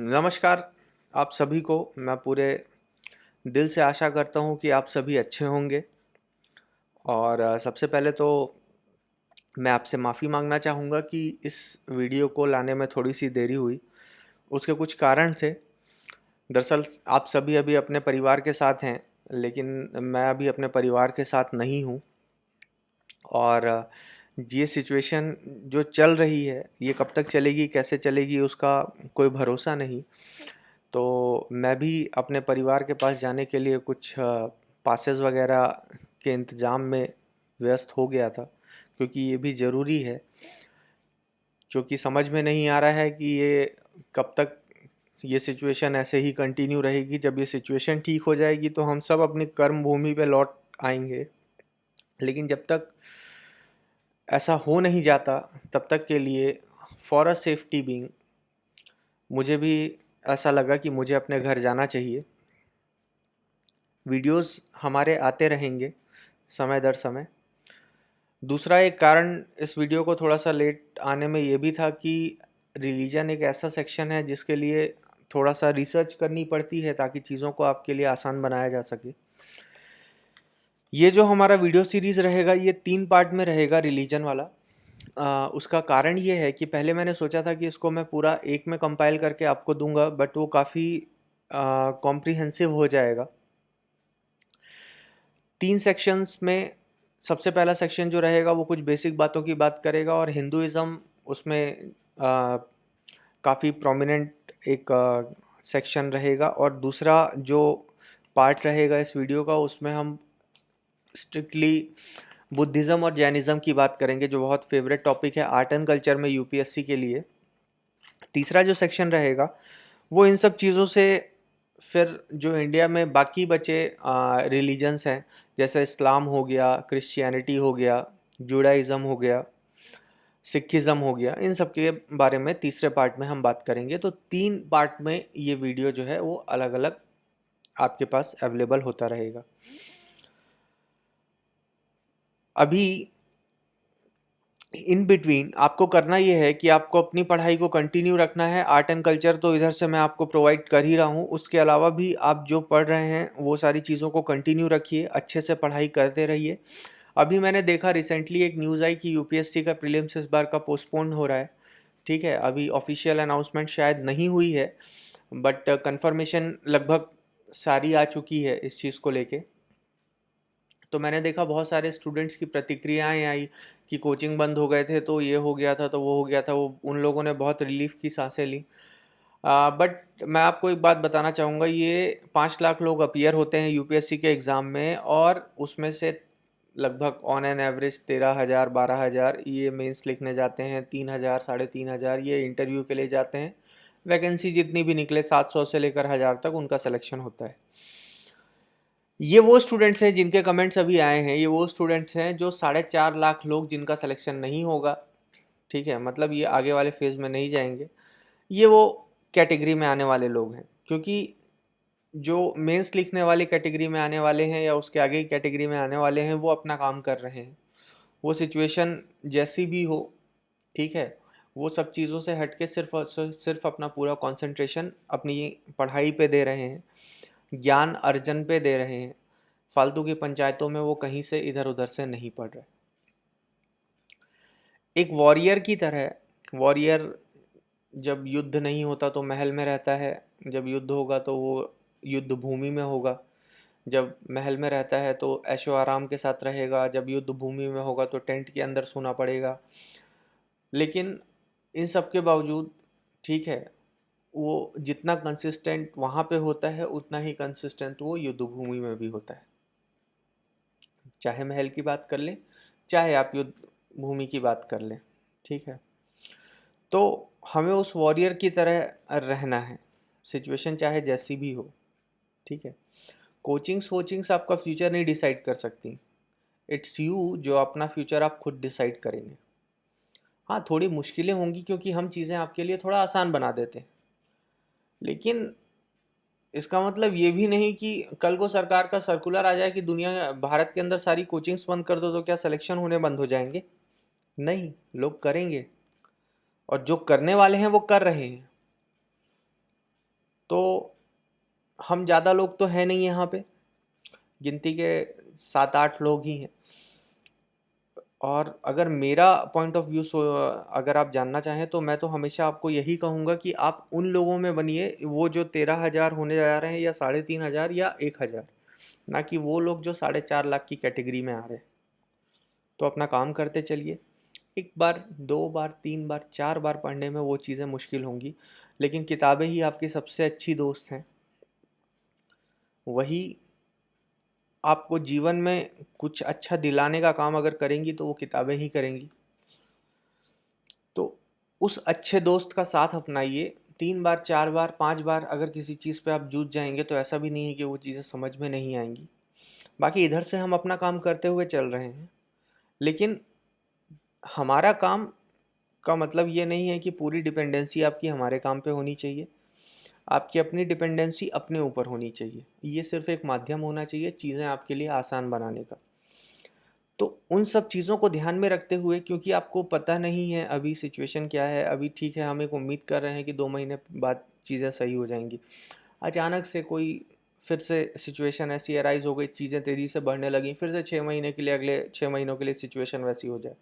नमस्कार आप सभी को। मैं पूरे दिल से आशा करता हूँ कि आप सभी अच्छे होंगे। और सबसे पहले तो मैं आपसे माफ़ी मांगना चाहूँगा कि इस वीडियो को लाने में थोड़ी सी देरी हुई। उसके कुछ कारण थे। दरअसल आप सभी अभी अपने परिवार के साथ हैं, लेकिन मैं अभी अपने परिवार के साथ नहीं हूँ। और ये सिचुएशन जो चल रही है, ये कब तक चलेगी, कैसे चलेगी, उसका कोई भरोसा नहीं। तो मैं भी अपने परिवार के पास जाने के लिए कुछ पासेस वगैरह के इंतज़ाम में व्यस्त हो गया था, क्योंकि ये भी ज़रूरी है। क्योंकि समझ में नहीं आ रहा है कि ये कब तक ये सिचुएशन ऐसे ही कंटिन्यू रहेगी। जब ये सिचुएशन ठीक हो जाएगी तो हम सब अपनी कर्म भूमि पे लौट आएंगे, लेकिन जब तक ऐसा हो नहीं जाता तब तक के लिए फॉर अ सेफ्टी बीइंग मुझे भी ऐसा लगा कि मुझे अपने घर जाना चाहिए। वीडियोस हमारे आते रहेंगे समय दर समय। दूसरा एक कारण इस वीडियो को थोड़ा सा लेट आने में ये भी था कि रिलीजन एक ऐसा सेक्शन है जिसके लिए थोड़ा सा रिसर्च करनी पड़ती है ताकि चीज़ों को आपके लिए आसान बनाया जा सके। ये जो हमारा वीडियो सीरीज़ रहेगा, ये 3 पार्ट में रहेगा रिलीजन वाला। उसका कारण ये है कि पहले मैंने सोचा था कि इसको मैं पूरा एक में कंपाइल करके आपको दूंगा, बट वो काफ़ी कॉम्प्रिहेंसिव हो जाएगा। 3 सेक्शंस में सबसे पहला सेक्शन जो रहेगा वो कुछ बेसिक बातों की बात करेगा, और हिंदुइज़्म उसमें काफ़ी प्रोमिनेंट एक सेक्शन रहेगा। और दूसरा जो पार्ट रहेगा इस वीडियो का, उसमें हम स्ट्रिक्टली बुद्धिज़्म और जैनिज़्म की बात करेंगे, जो बहुत फेवरेट टॉपिक है आर्ट एंड कल्चर में यूपीएससी के लिए। तीसरा जो सेक्शन रहेगा वो इन सब चीज़ों से फिर जो इंडिया में बाकी बचे रिलीजन्स हैं, जैसे इस्लाम हो गया, क्रिश्चियनिटी हो गया, जुडाइज़म हो गया, सिखिज़म हो गया, इन सब के बारे में तीसरे पार्ट में हम बात करेंगे। तो 3 पार्ट में ये वीडियो जो है वो अलग अलग आपके पास अवेलेबल होता रहेगा। अभी इन बिटवीन आपको करना ये है कि आपको अपनी पढ़ाई को कंटिन्यू रखना है। आर्ट एंड कल्चर तो इधर से मैं आपको प्रोवाइड कर ही रहा हूँ, उसके अलावा भी आप जो पढ़ रहे हैं वो सारी चीज़ों को कंटिन्यू रखिए, अच्छे से पढ़ाई करते रहिए। अभी मैंने देखा रिसेंटली एक न्यूज़ आई कि यूपीएससी का प्रीलिम्स इस बार का पोस्टपोन हो रहा है। ठीक है, अभी ऑफिशियल अनाउंसमेंट शायद नहीं हुई है, बट कंफर्मेशन लगभग सारी आ चुकी है इस चीज़ को लेके। तो मैंने देखा बहुत सारे स्टूडेंट्स की प्रतिक्रियाएं आई कि कोचिंग बंद हो गए थे, तो ये हो गया था, तो वो हो गया था। वो उन लोगों ने बहुत रिलीफ की सांसें ली। बट मैं आपको एक बात बताना चाहूँगा, ये 5 लाख लोग अपीयर होते हैं यूपीएससी के एग्ज़ाम में, और उसमें से लगभग ऑन एन एवरेज 13,000 12,000 ये मेंस लिखने जाते हैं, 3,000 3,500 ये इंटरव्यू के लिए जाते हैं। वैकेंसी जितनी भी निकले 700 से लेकर 1,000 तक उनका सिलेक्शन होता है। ये वो स्टूडेंट्स हैं जिनके कमेंट्स अभी आए हैं, ये वो स्टूडेंट्स हैं जो 4.5 लाख लोग जिनका सिलेक्शन नहीं होगा। ठीक है, मतलब ये आगे वाले फेज़ में नहीं जाएंगे। ये वो कैटेगरी में आने वाले लोग हैं, क्योंकि जो मेंस लिखने वाली कैटेगरी में आने वाले हैं या उसके आगे की कैटेगरी में आने वाले हैं वो अपना काम कर रहे हैं। वो सिचुएशन जैसी भी हो, ठीक है, वो सब चीज़ों से हट के सिर्फ और सिर्फ अपना पूरा कंसंट्रेशन अपनी पढ़ाई पे दे रहे हैं, ज्ञान अर्जन पे दे रहे हैं। फालतू की पंचायतों में वो कहीं से इधर उधर से नहीं पढ़ रहे। एक वॉरियर की तरह, वॉरियर जब युद्ध नहीं होता तो महल में रहता है, जब युद्ध होगा तो वो युद्ध भूमि में होगा। जब महल में रहता है तो ऐशो आराम के साथ रहेगा, जब युद्ध भूमि में होगा तो टेंट के अंदर सोना पड़ेगा। लेकिन इन सब के बावजूद, ठीक है, वो जितना कंसिस्टेंट वहाँ पे होता है उतना ही कंसिस्टेंट वो युद्ध भूमि में भी होता है। चाहे महल की बात कर लें, चाहे आप युद्ध भूमि की बात कर लें। ठीक है, तो हमें उस वॉरियर की तरह रहना है, सिचुएशन चाहे जैसी भी हो। ठीक है, कोचिंग्स वोचिंग्स आपका फ्यूचर नहीं डिसाइड कर सकती। इट्स यू जो अपना फ्यूचर आप खुद डिसाइड करेंगे। हाँ, थोड़ी मुश्किलें होंगी क्योंकि हम चीज़ें आपके लिए थोड़ा आसान बना देते हैं, लेकिन इसका मतलब ये भी नहीं कि कल को सरकार का सर्कुलर आ जाए कि दुनिया भारत के अंदर सारी कोचिंग्स बंद कर दो, तो क्या सिलेक्शन होने बंद हो जाएंगे? नहीं, लोग करेंगे, और जो करने वाले हैं वो कर रहे हैं। तो हम ज़्यादा लोग तो हैं नहीं यहाँ पे, गिनती के 7-8 लोग ही हैं। और अगर मेरा पॉइंट ऑफ व्यू अगर आप जानना चाहें तो मैं तो हमेशा आपको यही कहूँगा कि आप उन लोगों में बनिए वो जो 13,000 होने जा रहे हैं, या 3,500 या 1,000, ना कि वो लोग जो 4.5 लाख की कैटेगरी में आ रहे हैं। तो अपना काम करते चलिए। एक बार, दो बार, तीन बार, चार बार पढ़ने में वो चीज़ें मुश्किल होंगी, लेकिन किताबें ही आपकी सबसे अच्छी दोस्त हैं। वही आपको जीवन में कुछ अच्छा दिलाने का काम अगर करेंगी तो वो किताबें ही करेंगी। तो उस अच्छे दोस्त का साथ अपनाइए। 3 बार, 4 बार, 5 बार अगर किसी चीज़ पे आप जूझ जाएंगे तो ऐसा भी नहीं है कि वो चीज़ें समझ में नहीं आएंगी। बाकी इधर से हम अपना काम करते हुए चल रहे हैं, लेकिन हमारा काम का मतलब ये नहीं है कि पूरी डिपेंडेंसी आपकी हमारे काम पे होनी चाहिए। आपकी अपनी डिपेंडेंसी अपने ऊपर होनी चाहिए। ये सिर्फ एक माध्यम होना चाहिए चीज़ें आपके लिए आसान बनाने का। तो उन सब चीज़ों को ध्यान में रखते हुए, क्योंकि आपको पता नहीं है अभी सिचुएशन क्या है, अभी ठीक है हम एक उम्मीद कर रहे हैं कि 2 महीने बाद चीज़ें सही हो जाएंगी, अचानक से कोई फिर से सिचुएशन ऐसी अराइज हो गई, चीज़ें तेज़ी से बढ़ने लगी, फिर से 6 महीने के लिए, अगले 6 महीनों के लिए सिचुएशन वैसी हो जाए।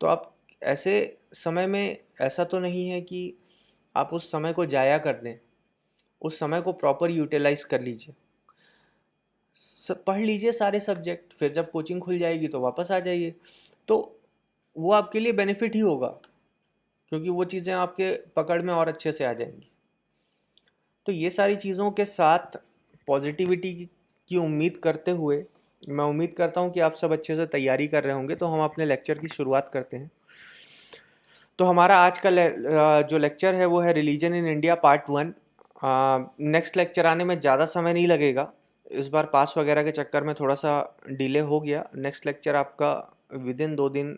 तो आप ऐसे समय में, ऐसा तो नहीं है कि आप उस समय को जाया कर दें, उस समय को प्रॉपर यूटिलाइज कर लीजिए। पढ़ लीजिए सारे सब्जेक्ट, फिर जब कोचिंग खुल जाएगी तो वापस आ जाइए। तो वो आपके लिए बेनिफिट ही होगा, क्योंकि वो चीज़ें आपके पकड़ में और अच्छे से आ जाएंगी। तो ये सारी चीज़ों के साथ पॉजिटिविटी की उम्मीद करते हुए, मैं उम्मीद करता हूँ कि आप सब अच्छे से तैयारी कर रहे होंगे। तो हम अपने लेक्चर की शुरुआत करते हैं। तो हमारा आज का जो लेक्चर है वो है religion in India part 1। Next lecture आने में ज़्यादा समय नहीं लगेगा। इस बार पास वगैरह के चक्कर में थोड़ा सा डिले हो गया। नेक्स्ट लेक्चर आपका विद इन 2 दिन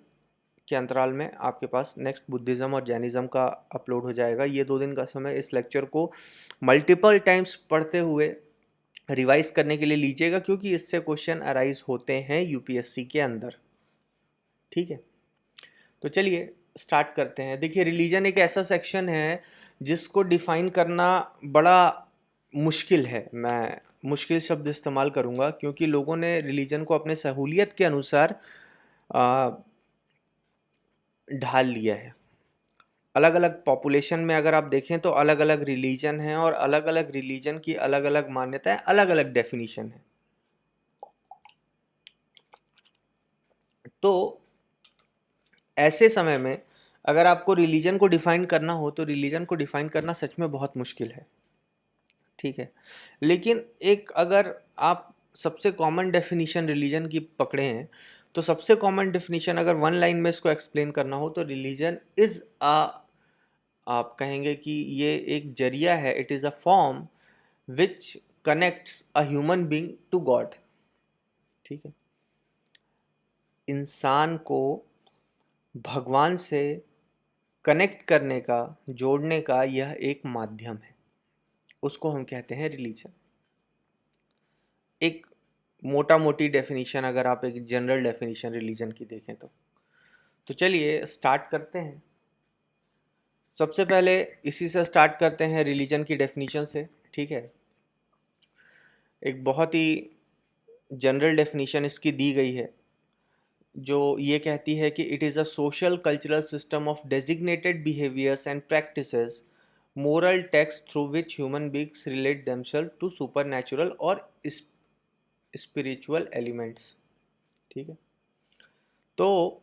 के अंतराल में आपके पास नेक्स्ट बुद्धिज़्म और जैनिज़्म का अपलोड हो जाएगा। ये 2 दिन का समय इस लेक्चर को मल्टीपल टाइम्स पढ़ते हुए रिवाइज करने के लिए लीजिएगा, क्योंकि इससे क्वेश्चन अराइज होते हैं यूपीएससी के अंदर। ठीक है, तो चलिए स्टार्ट करते हैं। देखिए, रिलीजन एक ऐसा सेक्शन है जिसको डिफाइन करना बड़ा मुश्किल है। मैं मुश्किल शब्द इस्तेमाल करूंगा, क्योंकि लोगों ने रिलीजन को अपने सहूलियत के अनुसार आ, ढाल लिया है। अलग अलग पॉपुलेशन में अगर आप देखें तो अलग अलग रिलीजन हैं, और अलग अलग रिलीजन की अलग अलग मान्यताएं, अलग अलग डेफिनेशन है। तो ऐसे समय में अगर आपको रिलीजन को डिफाइन करना हो तो रिलीजन को डिफाइन करना सच में बहुत मुश्किल है। ठीक है, लेकिन एक अगर आप सबसे कॉमन डेफिनेशन रिलीजन की पकड़े हैं, तो सबसे कॉमन डेफिनेशन अगर वन लाइन में इसको एक्सप्लेन करना हो तो रिलीजन इज अ, आप कहेंगे कि ये एक जरिया है, it is a form which connects a human being to God. ठीक है, इंसान को भगवान से कनेक्ट करने का, जोड़ने का यह एक माध्यम है, उसको हम कहते हैं रिलीजन। एक मोटा मोटी डेफिनेशन, अगर आप एक जनरल डेफिनेशन रिलीजन की देखें तो चलिए स्टार्ट करते हैं। सबसे पहले इसी से स्टार्ट करते हैं, रिलीजन की डेफिनेशन से। ठीक है, एक बहुत ही जनरल डेफिनेशन इसकी दी गई है, जो ये कहती है कि it is a social cultural system of designated behaviours and practices, moral text through which human beings relate themselves to supernatural और स्पिरिचुअल एलिमेंट्स। ठीक है, तो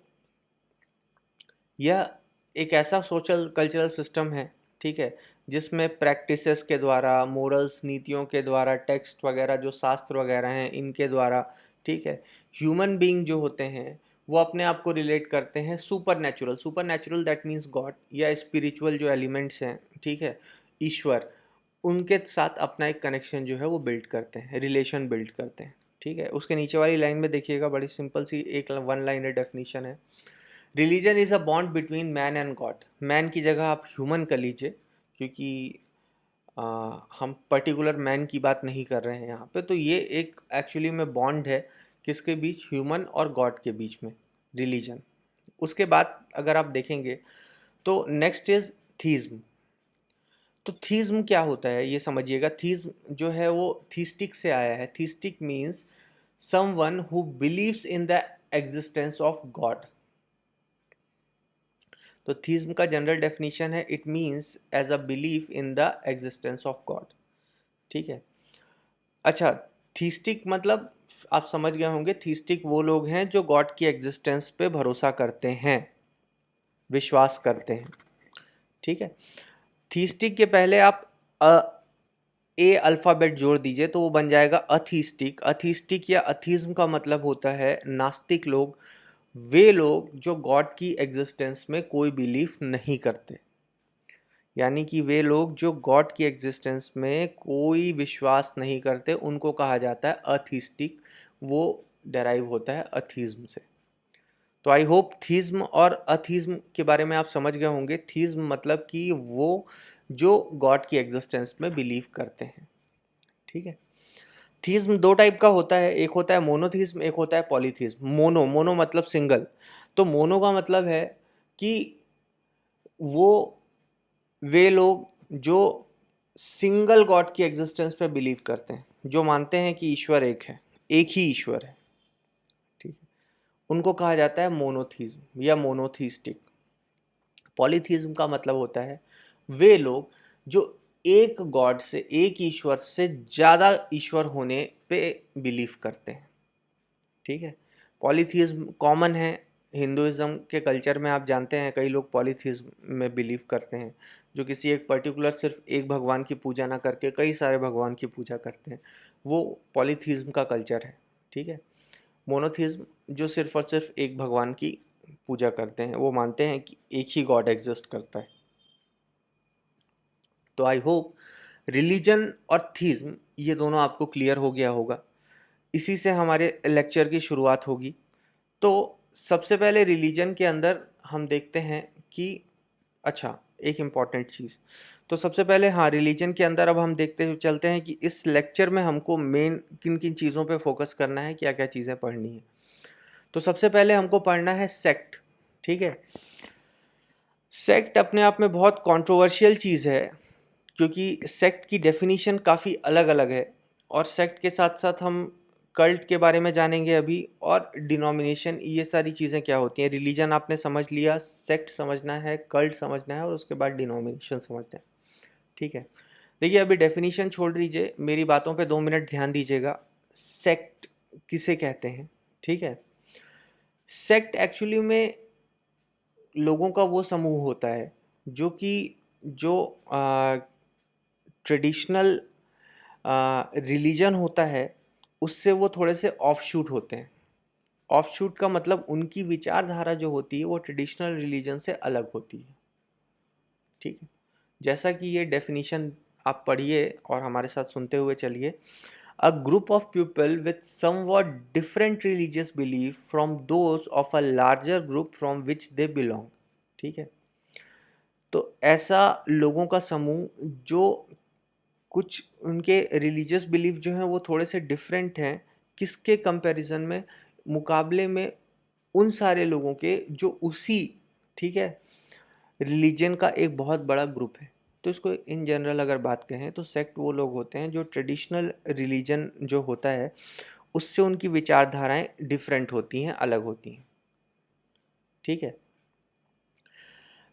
यह एक ऐसा सोशल कल्चरल सिस्टम है, ठीक है, जिसमें प्रैक्टिसेस के द्वारा, मोरल्स, नीतियों के द्वारा, टेक्स्ट वगैरह जो शास्त्र वगैरह हैं इनके द्वारा, ठीक है, ह्यूमन बीइंग जो होते हैं वो अपने आप को रिलेट करते हैं super natural. Super natural that means God, या स्पिरिचुअल जो एलिमेंट्स हैं, ठीक है, ईश्वर, उनके साथ अपना एक कनेक्शन जो है वो बिल्ड करते हैं, रिलेशन बिल्ड करते हैं। ठीक है, उसके नीचे वाली लाइन में देखिएगा, बड़ी सिंपल सी एक वन लाइनर डेफिनेशन है। Religion is a bond between man and God. Man की जगह आप ह्यूमन कर लीजिए, क्योंकि हम पर्टिकुलर मैन की बात नहीं कर रहे हैं यहाँ पे। तो ये एक एक्चुअली में बॉन्ड है, किसके बीच? ह्यूमन और गॉड के बीच में, रिलीजन। उसके बाद अगर आप देखेंगे तो नेक्स्ट इज थीज्म। तो थीज्म क्या होता है ये समझिएगा। थीज्म जो है वो थीस्टिक से आया है। Theistic means someone who believes in the existence of God. तो थीज्म का जनरल डेफिनेशन है, it means as a belief in the existence of God. ठीक है। अच्छा, थीस्टिक मतलब आप समझ गए होंगे, थीस्टिक वो लोग हैं जो गॉड की एग्जिस्टेंस पे भरोसा करते हैं, विश्वास करते हैं। ठीक है। थीस्टिक के पहले आप ए अल्फ़ाबेट जोड़ दीजिए तो वो बन जाएगा अथीस्टिक। अथीस्टिक या अथीज्म का मतलब होता है नास्तिक लोग, वे लोग जो गॉड की एग्जिस्टेंस में कोई बिलीफ नहीं करते। यानी कि वे लोग जो गॉड की एग्जिस्टेंस में कोई विश्वास नहीं करते, उनको कहा जाता है अथीस्टिक। वो डेराइव होता है अथीज्म से। तो आई होप थीज्म और अथीज्म के बारे में आप समझ गए होंगे। थीज्म मतलब कि वो जो गॉड की एग्जिस्टेंस में बिलीव करते हैं। ठीक है। थीज्म दो टाइप का होता है, एक होता है मोनोथीज्म, एक होता है पॉलीथीज्म। मोनो, मोनो मतलब सिंगल। तो मोनो का मतलब है कि वो वे लोग जो सिंगल गॉड की एग्जिस्टेंस पे बिलीव करते हैं, जो मानते हैं कि ईश्वर एक है, एक ही ईश्वर है। ठीक है। उनको कहा जाता है मोनोथीज्म या मोनोथीस्टिक। पॉलीथीज्म का मतलब होता है वे लोग जो एक गॉड से, एक ईश्वर से ज़्यादा ईश्वर होने पे बिलीव करते हैं। ठीक है। पॉलीथीज्म कॉमन है हिंदुइज्म के कल्चर में। आप जानते हैं कई लोग पॉलीथीज्म में बिलीव करते हैं, जो किसी एक पर्टिकुलर सिर्फ एक भगवान की पूजा ना करके कई सारे भगवान की पूजा करते हैं। वो पॉलीथीज्म का कल्चर है। ठीक है। मोनोथीज्म जो सिर्फ और सिर्फ एक भगवान की पूजा करते हैं, वो मानते हैं कि एक ही गॉड एग्जिस्ट करता है। तो आई होप रिलीजन और थीज्म ये दोनों आपको क्लियर हो गया होगा। इसी से हमारे लेक्चर की शुरुआत होगी। तो सबसे पहले रिलीजन के अंदर हम देखते हैं कि अच्छा, एक इम्पॉर्टेंट चीज़। तो सबसे पहले हाँ, रिलीजन के अंदर अब हम देखते हुए चलते हैं कि इस लेक्चर में हमको मेन किन किन चीज़ों पे फोकस करना है, क्या क्या चीज़ें पढ़नी है। तो सबसे पहले हमको पढ़ना है सेक्ट। ठीक है। सेक्ट अपने आप में बहुत कंट्रोवर्शियल चीज़ है, क्योंकि सेक्ट की डेफिनीशन काफ़ी अलग अलग है। और सेक्ट के साथ साथ हम कल्ट के बारे में जानेंगे अभी, और डिनोमिनेशन, ये सारी चीज़ें क्या होती हैं। रिलीजन आपने समझ लिया, सेक्ट समझना है, कल्ट समझना है, और उसके बाद डिनोमिनेशन समझना है। ठीक है। देखिए, अभी डेफिनीशन छोड़ दीजिए, मेरी बातों पे 2 मिनट ध्यान दीजिएगा। सेक्ट किसे कहते हैं? ठीक है। सेक्ट एक्चुअली में लोगों का वो समूह होता है जो कि जो ट्रेडिशनल रिलीजन होता है उससे वो थोड़े से ऑफशूट होते हैं। ऑफशूट का मतलब उनकी विचारधारा जो होती है वो ट्रेडिशनल रिलीजन से अलग होती है। ठीक है। जैसा कि ये डेफिनेशन आप पढ़िए और हमारे साथ सुनते हुए चलिए। अ group of people with somewhat different religious belief from those of a larger group from which they belong. ठीक है। तो ऐसा लोगों का समूह जो कुछ उनके रिलीजियस बिलीफ जो हैं वो थोड़े से डिफरेंट हैं, किसके कंपैरिजन में, मुकाबले में उन सारे लोगों के जो उसी, ठीक है, रिलीजन का एक बहुत बड़ा ग्रुप है। तो इसको इन जनरल अगर बात कहें तो सेक्ट वो लोग होते हैं जो ट्रेडिशनल रिलीजन जो होता है उससे उनकी विचारधाराएं डिफरेंट होती हैं, अलग होती हैं। ठीक है।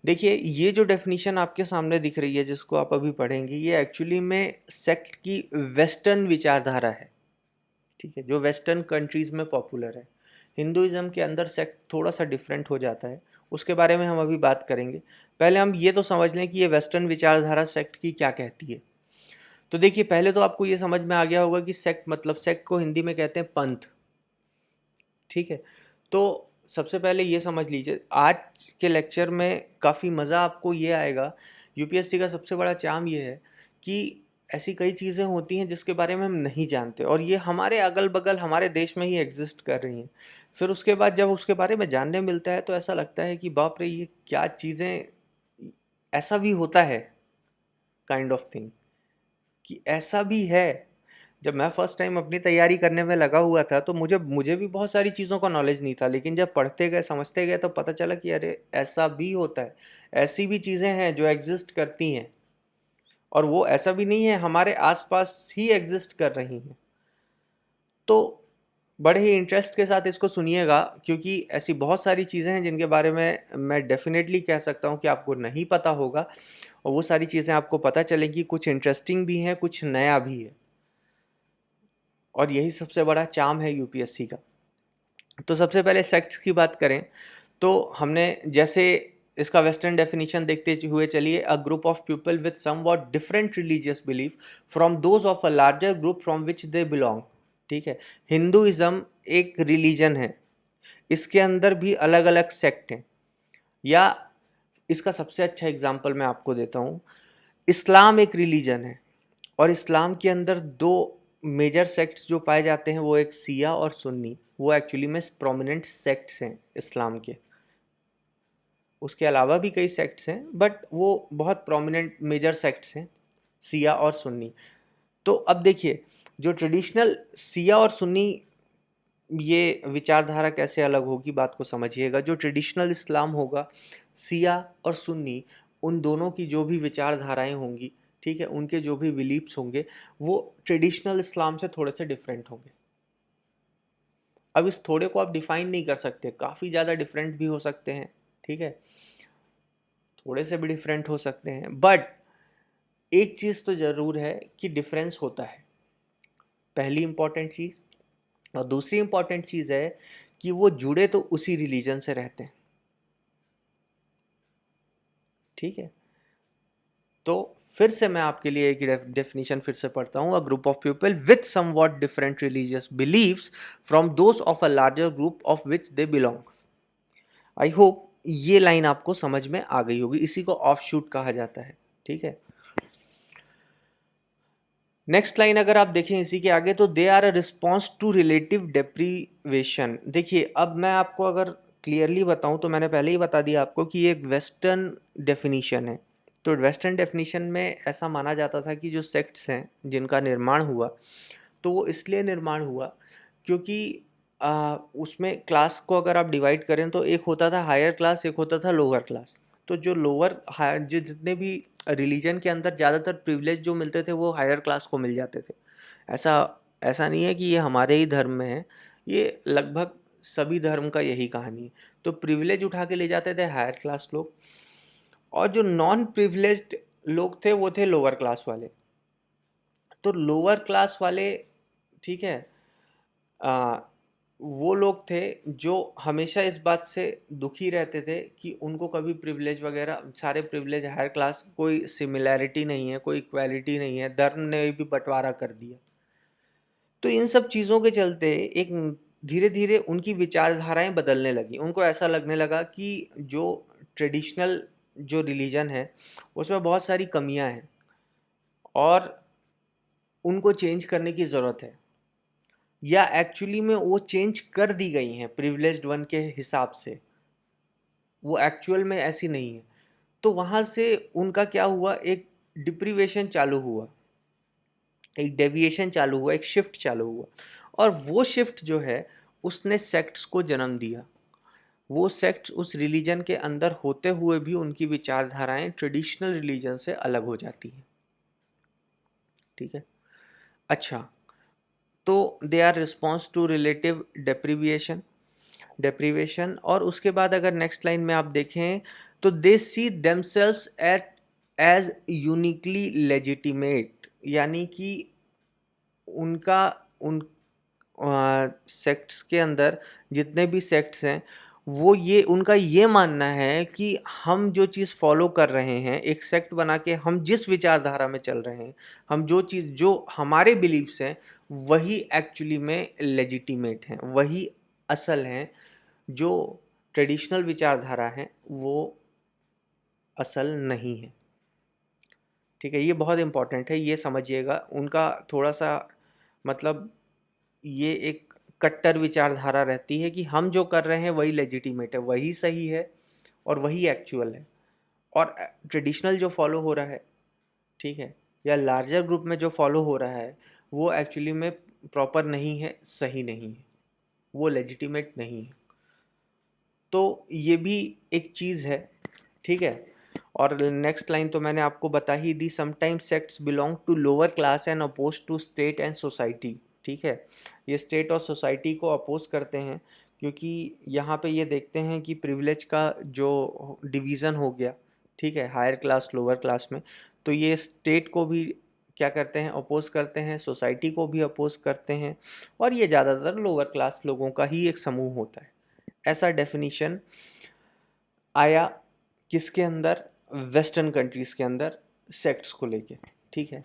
देखिए, ये जो डेफिनेशन आपके सामने दिख रही है जिसको आप अभी पढ़ेंगे, ये एक्चुअली में सेक्ट की वेस्टर्न विचारधारा है। ठीक है, जो वेस्टर्न कंट्रीज़ में पॉपुलर है। हिंदुइज्म के अंदर सेक्ट थोड़ा सा डिफरेंट हो जाता है, उसके बारे में हम अभी बात करेंगे। पहले हम ये तो समझ लें कि ये वेस्टर्न विचारधारा सेक्ट की क्या कहती है। तो देखिए, पहले तो आपको ये समझ में आ गया होगा कि सेक्ट मतलब, सेक्ट को हिंदी में कहते हैं पंथ। ठीक है। तो सबसे पहले ये समझ लीजिए, आज के लेक्चर में काफ़ी मज़ा आपको ये आएगा। यूपीएससी का सबसे बड़ा चार्म ये है कि ऐसी कई चीज़ें होती हैं जिसके बारे में हम नहीं जानते, और ये हमारे अगल बगल हमारे देश में ही एग्जिस्ट कर रही हैं। फिर उसके बाद जब उसके बारे में जानने मिलता है तो ऐसा लगता है कि बाप रे, ये क्या चीज़ें, ऐसा भी होता है, काइंड ऑफ थिंग, कि ऐसा भी है। जब मैं फर्स्ट टाइम अपनी तैयारी करने में लगा हुआ था तो मुझे मुझे भी बहुत सारी चीज़ों का नॉलेज नहीं था, लेकिन जब पढ़ते गए, समझते गए, तो पता चला कि अरे ऐसा भी होता है, ऐसी भी चीज़ें हैं जो एग्जिस्ट करती हैं। और वो ऐसा भी नहीं है, हमारे आसपास ही एग्जिस्ट कर रही हैं। तो बड़े ही इंटरेस्ट के साथ इसको सुनिएगा, क्योंकि ऐसी बहुत सारी चीज़ें हैं जिनके बारे में मैं डेफिनेटली कह सकता हूँ कि आपको नहीं पता होगा, और वो सारी चीज़ें आपको पता चलेंगी। कुछ इंटरेस्टिंग भी हैं, कुछ नया भी है, और यही सबसे बड़ा चार्म है यूपीएससी का। तो सबसे पहले सेक्ट्स की बात करें तो हमने जैसे इसका वेस्टर्न डेफिनेशन देखते हुए चलिए, अ group of people with somewhat different religious belief from those of a larger group from which they belong. ठीक है, हिंदुइज्म एक रिलीजन है, इसके अंदर भी अलग अलग सेक्ट हैं। या इसका सबसे अच्छा एग्जाम्पल मैं आपको देता हूँ, इस्लाम एक रिलीजन है, और इस्लाम के अंदर दो मेजर सेक्ट्स जो पाए जाते हैं वो एक सिया और सुन्नी। वो एक्चुअली में प्रोमिनेंट सेक्ट्स हैं इस्लाम के। उसके अलावा भी कई सेक्ट्स हैं, बट वो बहुत प्रोमिनेंट मेजर सेक्ट्स हैं, सिया और सुन्नी। तो अब देखिए, जो ट्रेडिशनल सिया और सुन्नी, ये विचारधारा कैसे अलग होगी, बात को समझिएगा। जो ट्रेडिशनल इस्लाम होगा, सिया और सुन्नी, उन दोनों की जो भी विचारधाराएं होंगी, ठीक है, उनके जो भी बिलीफ्स होंगे, वो ट्रेडिशनल इस्लाम से थोड़े से डिफरेंट होंगे। अब इस थोड़े को आप डिफाइन नहीं कर सकते, काफ़ी ज़्यादा डिफरेंट भी हो सकते हैं, ठीक है, थोड़े से भी डिफरेंट हो सकते हैं, बट एक चीज़ तो ज़रूर है कि डिफरेंस होता है, पहली इंपॉर्टेंट चीज़। और दूसरी इंपॉर्टेंट चीज़ है कि वो जुड़े तो उसी रिलीजन से रहते हैं। ठीक है, तो फिर से मैं आपके लिए एक डेफिनेशन फिर से पढ़ता हूँ, a group of people with somewhat different religious beliefs from those of a larger group of which they belong. I hope ये लाइन आपको समझ में आ गई होगी, इसी को ऑफ शूट कहा जाता है। ठीक है, नेक्स्ट लाइन अगर आप देखें इसी के आगे, तो they are a response to relative deprivation. देखिए, अब मैं आपको अगर क्लियरली बताऊं तो मैंने पहले ही बता दिया आपको कि ये एक वेस्टर्न डेफिनीशन है। तो वेस्टर्न डेफिनीशन में ऐसा माना जाता था कि जो सेक्ट्स हैं जिनका निर्माण हुआ, तो वो इसलिए निर्माण हुआ क्योंकि उसमें क्लास को अगर आप डिवाइड करें तो एक होता था हायर क्लास, एक होता था लोअर क्लास। तो जो लोअर हायर, जो जितने भी रिलीजन के अंदर ज़्यादातर प्रिविलेज जो मिलते थे वो हायर क्लास को मिल जाते थे। ऐसा ऐसा नहीं है कि ये हमारे ही धर्म में है, ये लगभग सभी धर्म का यही कहानी है। तो प्रिविलेज उठा के ले जाते थे हायर क्लास लोग, और जो नॉन प्रिविलेज्ड लोग थे वो थे लोअर क्लास वाले। तो लोअर क्लास वाले, ठीक है, आ, वो लोग थे जो हमेशा इस बात से दुखी रहते थे कि उनको कभी प्रिविलेज वगैरह, सारे प्रिविलेज हायर क्लास, कोई सिमिलैरिटी नहीं है, कोई इक्वालिटी नहीं है, धर्म ने भी बंटवारा कर दिया। तो इन सब चीज़ों के चलते एक धीरे धीरे उनकी विचारधाराएं बदलने लगी। उनको ऐसा लगने लगा कि जो ट्रेडिशनल जो रिलीजन है उसमें बहुत सारी कमियां हैं और उनको चेंज करने की ज़रूरत है, या एक्चुअली में वो चेंज कर दी गई हैं प्रिविलेज्ड वन के हिसाब से, वो एक्चुअल में ऐसी नहीं है। तो वहाँ से उनका क्या हुआ, एक डिप्रीवेशन चालू हुआ, एक डेविएशन चालू हुआ, एक शिफ्ट चालू हुआ। और वो शिफ्ट जो है उसने सेक्ट्स को जन्म दिया। वो सेक्ट्स उस रिलीजन के अंदर होते हुए भी उनकी विचारधाराएं ट्रेडिशनल रिलीजन से अलग हो जाती हैं। ठीक है, अच्छा, तो they are response to relative deprivation. और उसके बाद अगर नेक्स्ट लाइन में आप देखें तो they see themselves at as uniquely legitimate, यानी कि उनका उन सेक्ट्स के अंदर जितने भी सेक्ट्स हैं, वो ये उनका ये मानना है कि हम जो चीज़ फॉलो कर रहे हैं, एक सेक्ट बना के हम जिस विचारधारा में चल रहे हैं, हम जो चीज़, जो हमारे बिलीव्स हैं, वही एक्चुअली में लेजिटिमेट हैं, वही असल हैं। जो ट्रेडिशनल विचारधारा है वो असल नहीं है। ठीक है, ये बहुत इंपॉर्टेंट है, ये समझिएगा। उनका थोड़ा सा मतलब ये एक कट्टर विचारधारा रहती है कि हम जो कर रहे हैं वही लेजिटिमेट है, वही सही है और वही एक्चुअल है। और ट्रेडिशनल जो फॉलो हो रहा है, ठीक है, या लार्जर ग्रुप में जो फॉलो हो रहा है, वो एक्चुअली में प्रॉपर नहीं है, सही नहीं है, वो लेजिटिमेट नहीं है। तो ये भी एक चीज़ है। ठीक है, और नेक्स्ट लाइन तो मैंने आपको बता ही दी, sometimes sects belong to lower class and oppose to state and society. ठीक है, ये स्टेट और सोसाइटी को अपोज करते हैं, क्योंकि यहाँ पे ये देखते हैं कि प्रिविलेज का जो डिवीज़न हो गया, ठीक है, हायर क्लास लोअर क्लास में, तो ये स्टेट को भी क्या करते हैं, अपोज करते हैं, सोसाइटी को भी अपोज करते हैं, और ये ज़्यादातर लोअर क्लास लोगों का ही एक समूह होता है। ऐसा डेफिनेशन आया किसके अंदर, वेस्टर्न कंट्रीज़ के अंदर, सेक्ट्स को लेके। ठीक है,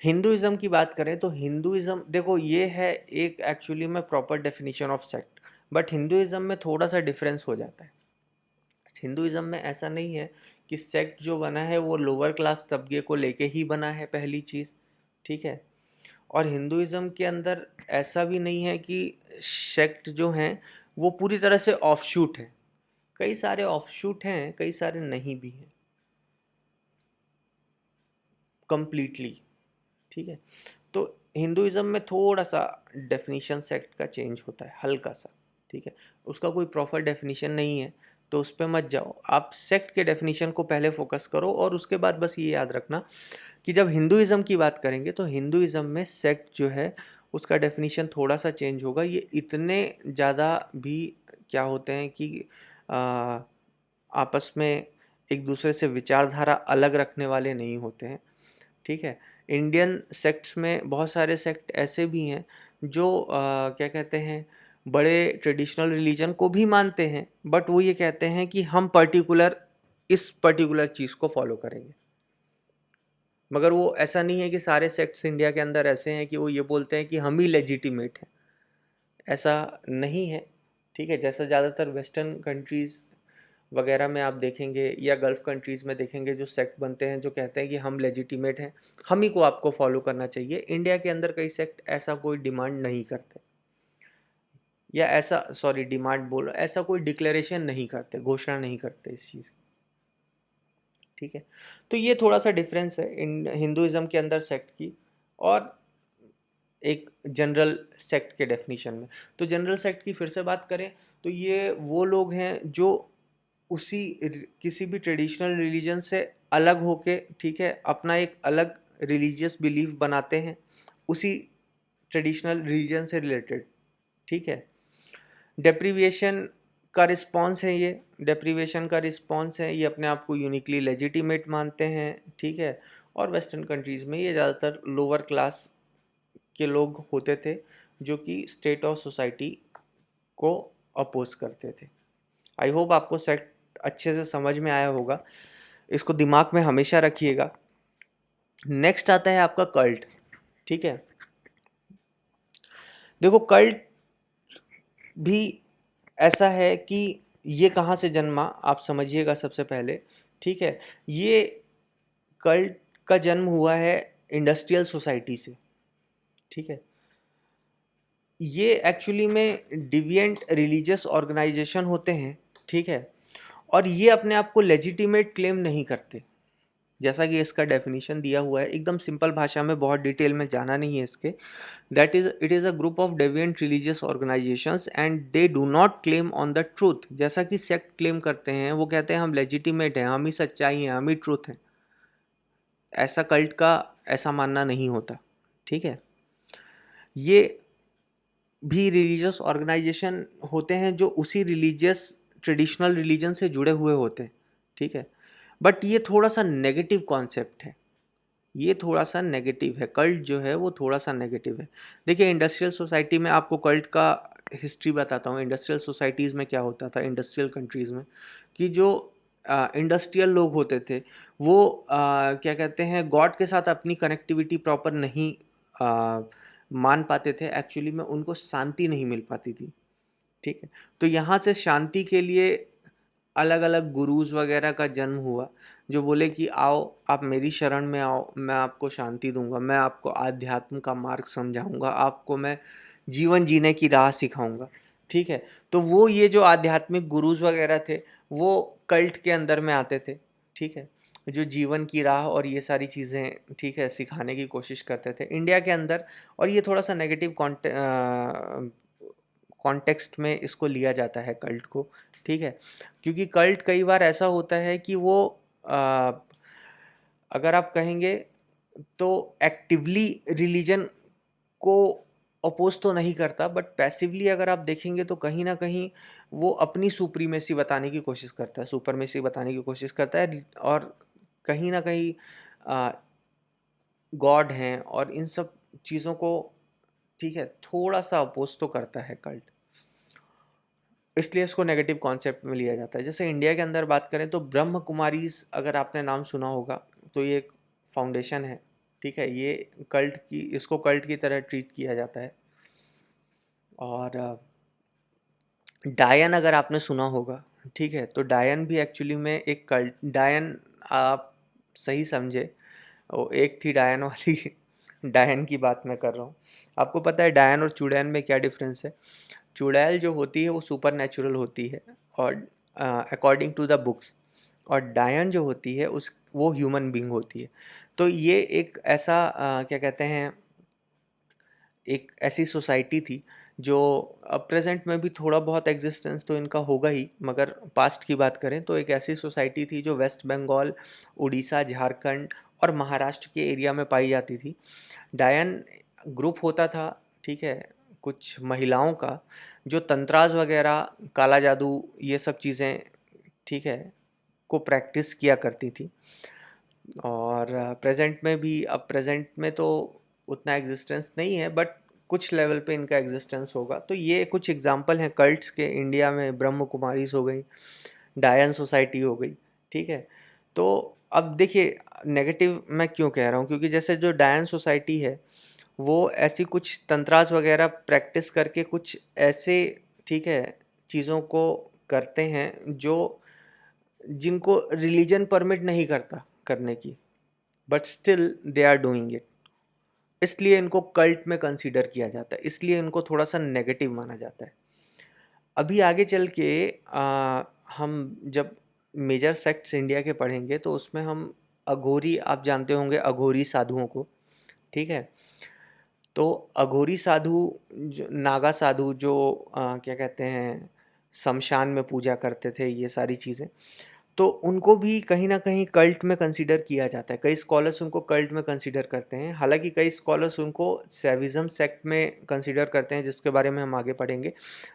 हिंदुइज्म की बात करें तो हिंदुइज्म, देखो ये है एक एक्चुअली में proper definition of sect, but Hinduism में थोड़ा सा डिफरेंस हो जाता है। हिंदुइज्म में ऐसा नहीं है कि सेक्ट जो बना है वो लोअर क्लास तबके को लेके ही बना है, पहली चीज़। ठीक है, और हिंदुइज्म के अंदर ऐसा भी नहीं है कि सेक्ट जो हैं वो पूरी तरह से ऑफशूट है, कई सारे ऑफशूट हैं, कई सारे नहीं भी हैं कंप्लीटली। ठीक है, तो हिंदुइज्म में थोड़ा सा डेफिनेशन सेक्ट का चेंज होता है, हल्का सा। ठीक है, उसका कोई प्रॉपर डेफिनेशन नहीं है, तो उस पर मत जाओ, आप सेक्ट के डेफिनेशन को पहले फोकस करो, और उसके बाद बस ये याद रखना कि जब हिंदुइज्म की बात करेंगे तो हिंदुइज्म में सेक्ट जो है उसका डेफिनेशन थोड़ा सा चेंज होगा। ये इतने ज़्यादा भी क्या होते हैं कि आ, आपस में एक दूसरे से विचारधारा अलग रखने वाले नहीं होते हैं। ठीक है, इंडियन सेक्ट्स में बहुत सारे सेक्ट ऐसे भी हैं जो क्या कहते हैं, बड़े ट्रेडिशनल रिलीजन को भी मानते हैं, बट वो ये कहते हैं कि हम पर्टिकुलर इस पर्टिकुलर चीज़ को फॉलो करेंगे। मगर वो ऐसा नहीं है कि सारे सेक्ट्स इंडिया के अंदर ऐसे हैं कि वो ये बोलते हैं कि हम ही लेजिटिमेट हैं, ऐसा नहीं है। ठीक है, जैसा ज़्यादातर वेस्टर्न कंट्रीज़ वगैरह में आप देखेंगे या गल्फ़ कंट्रीज़ में देखेंगे जो सेक्ट बनते हैं जो कहते हैं कि हम लेजिटिमेट हैं, हम ही को आपको फॉलो करना चाहिए। इंडिया के अंदर कई सेक्ट ऐसा कोई डिमांड नहीं करते, या ऐसा, सॉरी डिमांड बोल, ऐसा कोई डिक्लेरेशन नहीं करते, घोषणा नहीं करते इस चीज़ की। ठीक है, तो ये थोड़ा सा डिफरेंस है इन हिंदुइज्म के अंदर सेक्ट की और एक जनरल सेक्ट के डेफिनेशन में। तो जनरल सेक्ट की फिर से बात करें तो ये वो लोग हैं जो उसी किसी भी ट्रेडिशनल रिलीजन से अलग होके, ठीक है, अपना एक अलग रिलीजियस बिलीफ बनाते हैं उसी ट्रेडिशनल रिलीजन से रिलेटेड। ठीक है, डेप्रीविएशन का रिस्पॉन्स है ये, डेप्रीविएशन का रिस्पॉन्स है, ये अपने आप को यूनिकली लेजिटिमेट मानते हैं। ठीक है, और वेस्टर्न कंट्रीज़ में ये ज़्यादातर लोअर क्लास के लोग होते थे जो कि स्टेट और सोसाइटी को अपोज करते थे। आई होप आपको सेक्ट अच्छे से समझ में आया होगा, इसको दिमाग में हमेशा रखिएगा। नेक्स्ट आता है आपका कल्ट। ठीक है, देखो कल्ट भी ऐसा है कि ये कहाँ से जन्मा आप समझिएगा सबसे पहले। ठीक है, ये कल्ट का जन्म हुआ है इंडस्ट्रियल सोसाइटी से। ठीक है, ये एक्चुअली में डिविएंट रिलीजियस ऑर्गेनाइजेशन होते हैं। ठीक है, और ये अपने आप को लेजिटिमेट क्लेम नहीं करते, जैसा कि इसका डेफिनेशन दिया हुआ है एकदम सिंपल भाषा में, बहुत डिटेल में जाना नहीं है इसके। That is it is a group of deviant religious organisations and they do not claim on the truth. जैसा कि सेक्ट क्लेम करते हैं, वो कहते हैं हम लेजिटिमेट हैं, हम ही सच्चाई हैं, हम ही ट्रूथ हैं। ऐसा कल्ट का ऐसा मानना नहीं होता। ठीक है, ये भी रिलीजियस ऑर्गेनाइजेशन होते हैं जो उसी रिलीजियस ट्रेडिशनल रिलीजन से जुड़े हुए होते हैं। ठीक है, बट ये थोड़ा सा नेगेटिव कॉन्सेप्ट है, ये थोड़ा सा नेगेटिव है, कल्ट जो है वो थोड़ा सा नेगेटिव है। देखिए इंडस्ट्रियल सोसाइटी में आपको कल्ट का हिस्ट्री बताता हूँ। इंडस्ट्रियल सोसाइटीज़ में क्या होता था इंडस्ट्रियल कंट्रीज़ में, कि जो इंडस्ट्रियल लोग होते थे वो क्या कहते हैं, गॉड के साथ अपनी कनेक्टिविटी प्रॉपर नहीं मान पाते थे, एक्चुअली में उनको शांति नहीं मिल पाती थी। ठीक है, तो यहाँ से शांति के लिए अलग अलग गुरुज वगैरह का जन्म हुआ, जो बोले कि आओ आप मेरी शरण में आओ, मैं आपको शांति दूंगा, मैं आपको आध्यात्म का मार्ग समझाऊंगा, आपको मैं जीवन जीने की राह सिखाऊंगा। ठीक है, तो वो ये जो आध्यात्मिक गुरुज वगैरह थे वो कल्ट के अंदर में आते थे। ठीक है, जो जीवन की राह और ये सारी चीज़ें, ठीक है, सिखाने की कोशिश करते थे इंडिया के अंदर। और ये थोड़ा सा नेगेटिव कॉन्टेक्स्ट में इसको लिया जाता है कल्ट को। ठीक है, क्योंकि कल्ट कई बार ऐसा होता है कि वो अगर आप कहेंगे तो एक्टिवली रिलीजन को अपोज तो नहीं करता, बट पैसिवली अगर आप देखेंगे तो कहीं ना कहीं वो अपनी सुप्रीमेसी बताने की कोशिश करता है, सुपरमेसी बताने की कोशिश करता है, और कहीं ना कहीं गॉड हैं और इन सब चीज़ों को, ठीक है, थोड़ा सा अपोज तो करता है कल्ट। इसलिए इसको नेगेटिव कॉन्सेप्ट में लिया जाता है। जैसे इंडिया के अंदर बात करें तो ब्रह्म कुमारीज, अगर आपने नाम सुना होगा, तो ये एक फाउंडेशन है, ठीक है, ये कल्ट की, इसको कल्ट की तरह ट्रीट किया जाता है। और डायन अगर आपने सुना होगा, ठीक है, तो डायन भी एक्चुअली में एक कल्ट, डायन आप सही समझे, वो एक थी डायन वाली डायन की बात मैं कर रहा हूँ। आपको पता है डायन और चुड़ैल में क्या डिफरेंस है? चुड़ैल जो होती है वो सुपर नेचुरल होती है, और अकॉर्डिंग टू द बुक्स, और डायन जो होती है उस वो ह्यूमन बीइंग होती है। तो ये एक ऐसा क्या कहते हैं, एक ऐसी सोसाइटी थी जो अब प्रेजेंट में भी थोड़ा बहुत एग्जिस्टेंस तो इनका होगा ही, मगर पास्ट की बात करें तो एक ऐसी सोसाइटी थी जो वेस्ट बंगाल, उड़ीसा, झारखंड और महाराष्ट्र के एरिया में पाई जाती थी। डायन ग्रुप होता था, ठीक है, कुछ महिलाओं का, जो तंत्राज वगैरह, काला जादू, ये सब चीज़ें, ठीक है, को प्रैक्टिस किया करती थी। और प्रेजेंट में भी, अब प्रेजेंट में तो उतना एग्जिस्टेंस नहीं है, बट कुछ लेवल पे इनका एग्जिस्टेंस होगा। तो ये कुछ एग्जांपल हैं कल्ट्स के। इंडिया में ब्रह्म कुमारीज हो गई, डायन सोसाइटी हो गई, ठीक है। तो अब देखिए, नेगेटिव मैं क्यों कह रहा हूँ, क्योंकि जैसे जो डायन सोसाइटी है वो ऐसी कुछ तंत्रास वगैरह प्रैक्टिस करके कुछ ऐसे, ठीक है, चीज़ों को करते हैं जो, जिनको रिलीजन परमिट नहीं करता करने की, but still they are doing it. इसलिए इनको कल्ट में कंसीडर किया जाता है, इसलिए इनको थोड़ा सा नेगेटिव माना जाता है। अभी आगे चल के हम जब मेजर सेक्ट्स इंडिया के पढ़ेंगे तो उसमें हम अघोरी, आप जानते होंगे अघोरी साधुओं को, ठीक है। तो अघोरी साधु, जो नागा साधु, जो क्या कहते हैं, शमशान में पूजा करते थे, ये सारी चीज़ें, तो उनको भी कहीं ना कहीं कल्ट में कंसीडर किया जाता है। कई स्कॉलर्स उनको कल्ट में कंसीडर करते हैं, हालांकि कई स्कॉलर्स उनको सेविज्म सेक्ट में कंसीडर करते हैं, जिसके बारे में हम आगे पढ़ेंगे।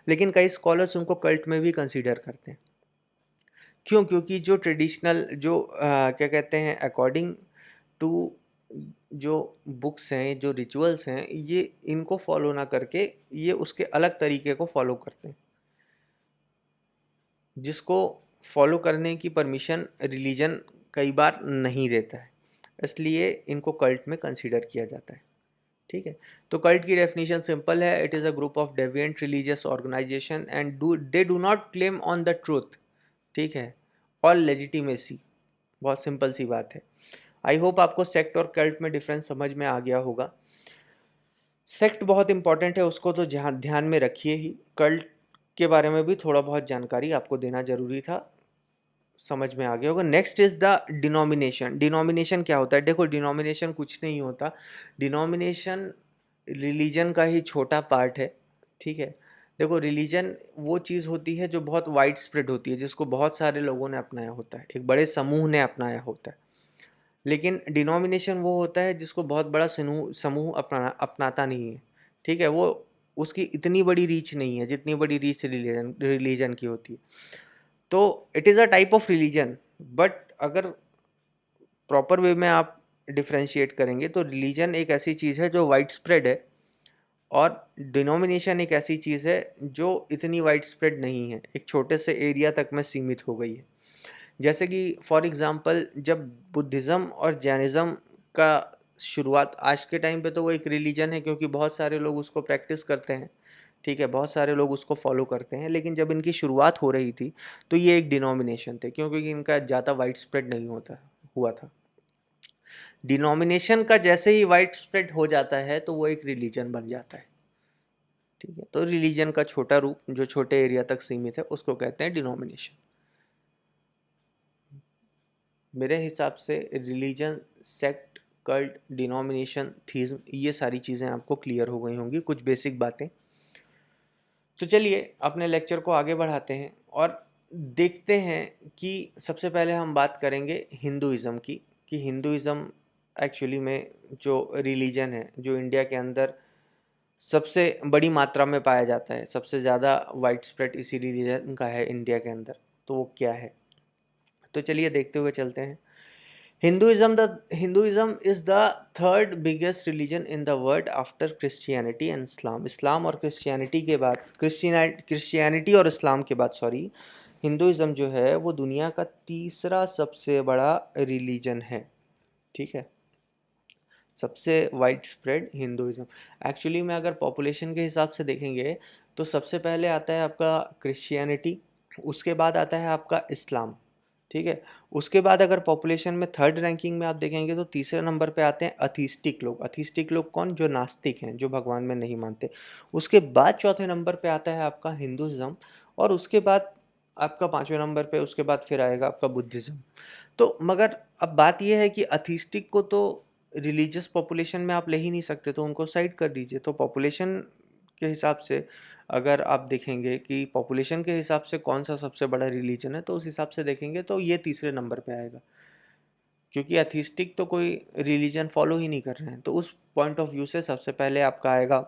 लेकिन कई स्कॉलर्स उनको कल्ट में भी कंसीडर करते हैं। क्यों? क्योंकि जो ट्रेडिशनल, जो क्या कहते हैं, अकॉर्डिंग टू जो बुक्स हैं, जो रिचुअल्स हैं, ये इनको फॉलो ना करके ये उसके अलग तरीके को फॉलो करते हैं, जिसको फॉलो करने की परमिशन रिलीजन कई बार नहीं देता है। इसलिए इनको कल्ट में कंसीडर किया जाता है, ठीक है। तो कल्ट की डेफिनेशन सिंपल है, it is a group of deviant religious organization and they do not claim on the truth, ठीक है, और लेजिटिमेसी। बहुत सिंपल सी बात है। आई होप आपको सेक्ट और कल्ट में डिफरेंस समझ में आ गया होगा। सेक्ट बहुत इंपॉर्टेंट है, उसको तो ध्यान में रखिए ही। कल्ट के बारे में भी थोड़ा बहुत जानकारी आपको देना जरूरी था, समझ में आ गया होगा। Next is the denomination. Denomination क्या होता है? देखो, डिनोमिनेशन कुछ नहीं होता। डिनोमिनेशन रिलीजन का ही छोटा पार्ट है, ठीक है। देखो, रिलीजन वो चीज़ होती है जो बहुत वाइड स्प्रेड होती है, जिसको बहुत सारे लोगों ने अपनाया होता है, एक बड़े समूह ने अपनाया होता है। लेकिन डिनोमिनेशन वो होता है जिसको बहुत बड़ा समूह समूह अपनाता नहीं है, ठीक है। वो, उसकी इतनी बड़ी रीच नहीं है जितनी बड़ी रीच रिलीजन रिलीजन की होती है। तो it is a type of religion, but अगर प्रॉपर वे में आप डिफ्रेंशिएट करेंगे तो रिलीजन एक ऐसी चीज़ है जो वाइड स्प्रेड है, और डिनोमिनेशन एक ऐसी चीज़ है जो इतनी वाइड स्प्रेड नहीं है, एक छोटे से एरिया तक में सीमित हो गई है। जैसे कि फॉर एग्ज़ाम्पल, जब बुद्धिज़्म और जैनिज़्म का शुरुआत, आज के टाइम पे तो वो एक रिलीजन है क्योंकि बहुत सारे लोग उसको प्रैक्टिस करते हैं, ठीक है, बहुत सारे लोग उसको फॉलो करते हैं। लेकिन जब इनकी शुरुआत हो रही थी तो ये एक डिनोमिनेशन थे, क्योंकि इनका ज़्यादा वाइड स्प्रेड नहीं होता हुआ था। डिनोमिनेशन का जैसे ही वाइड स्प्रेड हो जाता है तो वो एक रिलीजन बन जाता है, ठीक है। तो रिलीजन का छोटा रूप जो छोटे एरिया तक सीमित है उसको कहते हैं डिनोमिनेशन। मेरे हिसाब से religion, sect, cult, denomination, theism, ये सारी चीज़ें आपको क्लियर हो गई होंगी, कुछ बेसिक बातें। तो चलिए अपने लेक्चर को आगे बढ़ाते हैं। और देखते हैं कि सबसे पहले हम बात करेंगे हिंदुइज़्म की, कि हिंदुइज़्म एक्चुअली में जो रिलीजन है, जो इंडिया के अंदर सबसे बड़ी मात्रा में पाया जाता है, सबसे ज़्यादा वाइड स्प्रेड इसी रिलीजन का है इंडिया के अंदर, तो वो क्या है? तो चलिए देखते हुए चलते हैं। Hinduism is the third biggest religion in the world after Christianity and Islam. इस्लाम और क्रिश्चियनिटी के बाद, क्रिश्चियनिटी और इस्लाम के बाद, सॉरी, हिंदुइज्म जो है वो दुनिया का तीसरा सबसे बड़ा रिलीजन है। ठीक है, सबसे वाइड स्प्रेड हिंदुइज्म। एक्चुअली में अगर पॉपुलेशन के हिसाब से देखेंगे तो सबसे पहले आता है आपका क्रिश्चियनिटी, उसके बाद आता है आपका इस्लाम। ठीक है, उसके बाद अगर पॉपुलेशन में थर्ड रैंकिंग में आप देखेंगे तो तीसरे नंबर पे आते हैं अथीस्टिक लोग। अथीस्टिक लोग कौन? जो नास्तिक हैं, जो भगवान में नहीं मानते। उसके बाद चौथे नंबर पे आता है आपका हिंदुइज्म, और उसके बाद आपका पाँचवें नंबर पे, उसके बाद फिर आएगा आपका बुद्धिज़्म। तो मगर अब बात यह है कि अथीस्टिक को तो रिलीजियस पॉपुलेशन में आप ले ही नहीं सकते, तो उनको साइड कर दीजिए। तो पॉपुलेशन के हिसाब से अगर आप देखेंगे कि पॉपुलेशन के हिसाब से कौन सा सबसे बड़ा रिलीजन है, तो उस हिसाब से देखेंगे तो ये तीसरे नंबर पे आएगा, क्योंकि अथीस्टिक तो कोई रिलीजन फॉलो ही नहीं कर रहे हैं। तो उस पॉइंट ऑफ व्यू से सबसे पहले आपका आएगा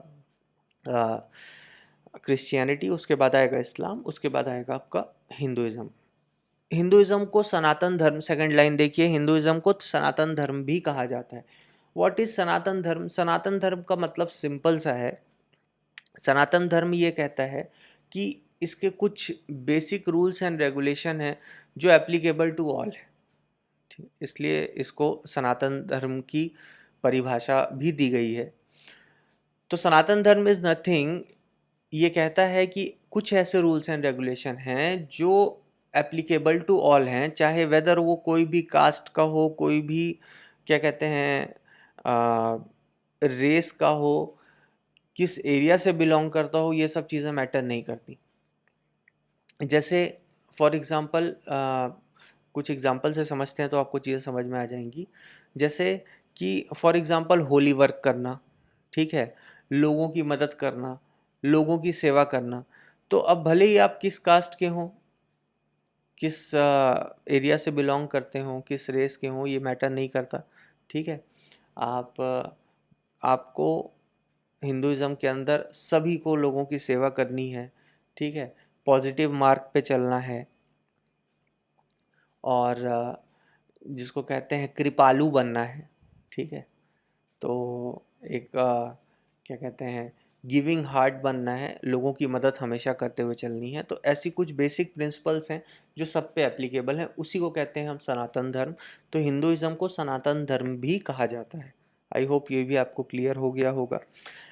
क्रिश्चियनिटी, उसके बाद आएगा इस्लाम, उसके बाद आएगा आपका हिंदुइज्म। हिंदुइज्म को सनातन धर्म, सेकंड लाइन देखिए, हिंदुइज्म को सनातन धर्म भी कहा जाता है। व्हाट इज सनातन धर्म? सनातन धर्म का मतलब सिंपल सा है। सनातन धर्म ये कहता है कि इसके कुछ बेसिक रूल्स एंड रेगुलेशन हैं जो एप्लीकेबल टू ऑल है। ठीक, इसलिए इसको सनातन धर्म की परिभाषा भी दी गई है। तो सनातन धर्म इज नथिंग, ये कहता है कि कुछ ऐसे रूल्स एंड रेगुलेशन हैं जो एप्लीकेबल टू ऑल हैं, चाहे वेदर वो कोई भी कास्ट का हो, कोई भी क्या कहते हैं रेस का हो, किस एरिया से बिलोंग करता हो, ये सब चीज़ें मैटर नहीं करती। जैसे फॉर एग्ज़ाम्पल कुछ एग्ज़ाम्पल से समझते हैं तो आपको चीज़ें समझ में आ जाएंगी। जैसे कि फॉर एग्ज़ाम्पल होली वर्क करना, ठीक है, लोगों की मदद करना, लोगों की सेवा करना। तो अब भले ही आप किस कास्ट के हों, किस एरिया से बिलोंग करते हों, किस रेस के हों, ये मैटर नहीं करता। ठीक है, आप आपको हिंदुइज्म के अंदर सभी को लोगों की सेवा करनी है। ठीक है, पॉजिटिव मार्ग पे चलना है, और जिसको कहते हैं कृपालु बनना है। ठीक है, तो एक क्या कहते हैं, गिविंग हार्ट बनना है, लोगों की मदद हमेशा करते हुए चलनी है। तो ऐसी कुछ बेसिक प्रिंसिपल्स हैं जो सब पे एप्लीकेबल हैं, उसी को कहते हैं हम सनातन धर्म। तो हिंदुइज्म को सनातन धर्म भी कहा जाता है। आई होप ये भी आपको क्लियर हो गया होगा।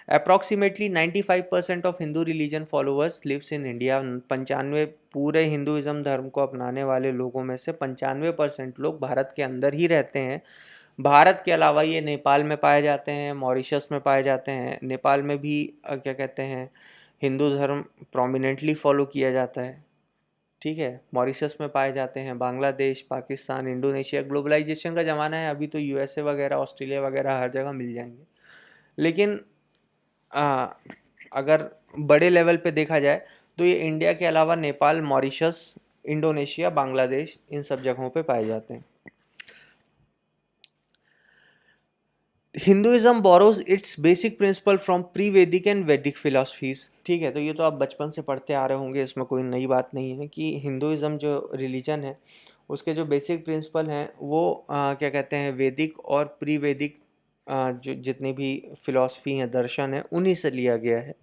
Approximately 95% of Hindu religion followers lives in India. 95, पूरे हिंदुइज्म धर्म को अपनाने वाले लोगों में से 95% लोग भारत के अंदर ही रहते हैं। भारत के अलावा ये नेपाल में पाए जाते हैं, मॉरिशस में पाए जाते हैं। नेपाल में भी क्या कहते हैं, हिंदू धर्म प्रोमिनेंटली फॉलो किया जाता है। ठीक है, मॉरिशस में पाए जाते हैं, बांग्लादेश, पाकिस्तान, इंडोनेशिया। ग्लोबलाइजेशन का ज़माना है, अभी तो यूएसए वगैरह, ऑस्ट्रेलिया वगैरह हर जगह मिल जाएंगे। लेकिन आ, अगर बड़े लेवल पे देखा जाए तो ये इंडिया के अलावा नेपाल, मॉरिशस, इंडोनेशिया, बांग्लादेश, इन सब जगहों पे पाए जाते हैं। Hinduism borrows it's basic principle from pre वैदिक एंड वैदिक फिलोसफीज। ठीक है, तो ये तो आप बचपन से पढ़ते आ रहे होंगे, इसमें कोई नई बात नहीं है कि हिंदुइज्म जो रिलीजन है उसके जो बेसिक प्रिंसिपल हैं वो क्या कहते हैं, वैदिक और प्री वैदिक जो जितनी भी फिलॉसफी हैं, दर्शन है, उन्हीं से लिया गया है।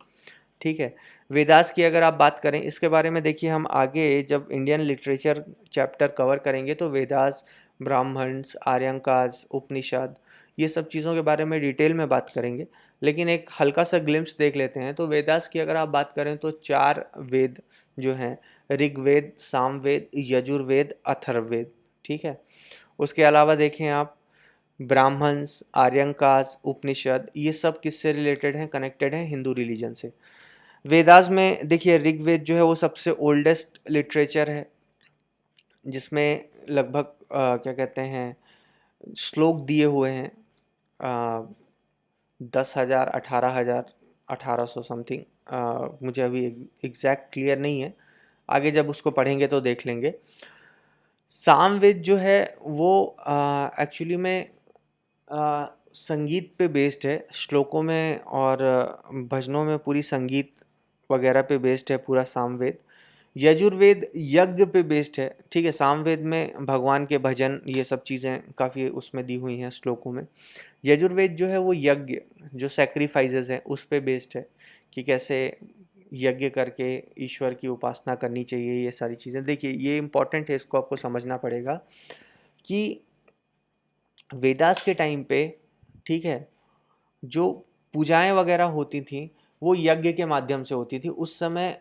ठीक है, वेदास की अगर आप बात करें, इसके बारे में देखिए, हम आगे जब इंडियन लिटरेचर चैप्टर कवर करेंगे तो वेदास, ब्राह्मण्स, आर्यंकास, उपनिषद, ये सब चीज़ों के बारे में डिटेल में बात करेंगे। लेकिन एक हल्का सा ग्लिम्स देख लेते हैं। तो वेदास की अगर आप बात करें तो 4 वेद जो हैं, ऋग्वेद, सामवेद, यजुर्वेद, अथर्ववेद। ठीक है, उसके अलावा देखें आप, ब्राह्मण्स, आर्यंकास, उपनिषद, ये सब किससे रिलेटेड हैं? कनेक्टेड हैं हिंदू रिलीजन से। वेदास में देखिए, ऋग्वेद जो है वो सबसे ओल्डेस्ट लिटरेचर है, जिसमें लगभग क्या कहते हैं, श्लोक दिए हुए हैं 10,000, 18,000, 1800 समथिंग। मुझे अभी एग्जैक्ट क्लियर नहीं है, आगे जब उसको पढ़ेंगे तो देख लेंगे। सामवेद जो है वो एक्चुअली में संगीत पे बेस्ड है, श्लोकों में और भजनों में पूरी संगीत वगैरह पे बेस्ड है पूरा सामवेद। यजुर्वेद यज्ञ पे बेस्ड है, ठीक है। सामवेद में भगवान के भजन ये सब चीज़ें काफ़ी उसमें दी हुई हैं श्लोकों में। यजुर्वेद जो है वो यज्ञ जो सैक्रिफाइसेस हैं उस पे बेस्ड है कि कैसे यज्ञ करके ईश्वर की उपासना करनी चाहिए। ये सारी चीज़ें देखिए ये इम्पॉर्टेंट है, इसको आपको समझना पड़ेगा कि वेदास के टाइम पे, ठीक है, जो पूजाएं वगैरह होती थी वो यज्ञ के माध्यम से होती थी। उस समय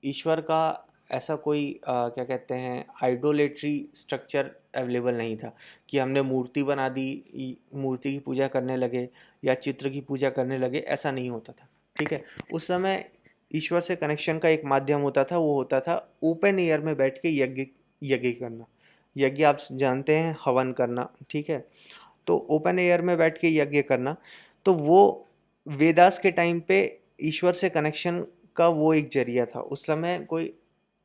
ईश्वर का ऐसा कोई क्या कहते हैं आइडोलेट्री स्ट्रक्चर अवेलेबल नहीं था कि हमने मूर्ति बना दी, मूर्ति की पूजा करने लगे या चित्र की पूजा करने लगे, ऐसा नहीं होता था, ठीक है। उस समय ईश्वर से कनेक्शन का एक माध्यम होता था, वो होता था ओपन एयर में बैठ के यज्ञ यज्ञ करना। यज्ञ आप जानते हैं, हवन करना, ठीक है। तो ओपन एयर में बैठ के यज्ञ करना, तो वो वेदास के टाइम पे ईश्वर से कनेक्शन का वो एक जरिया था। उस समय कोई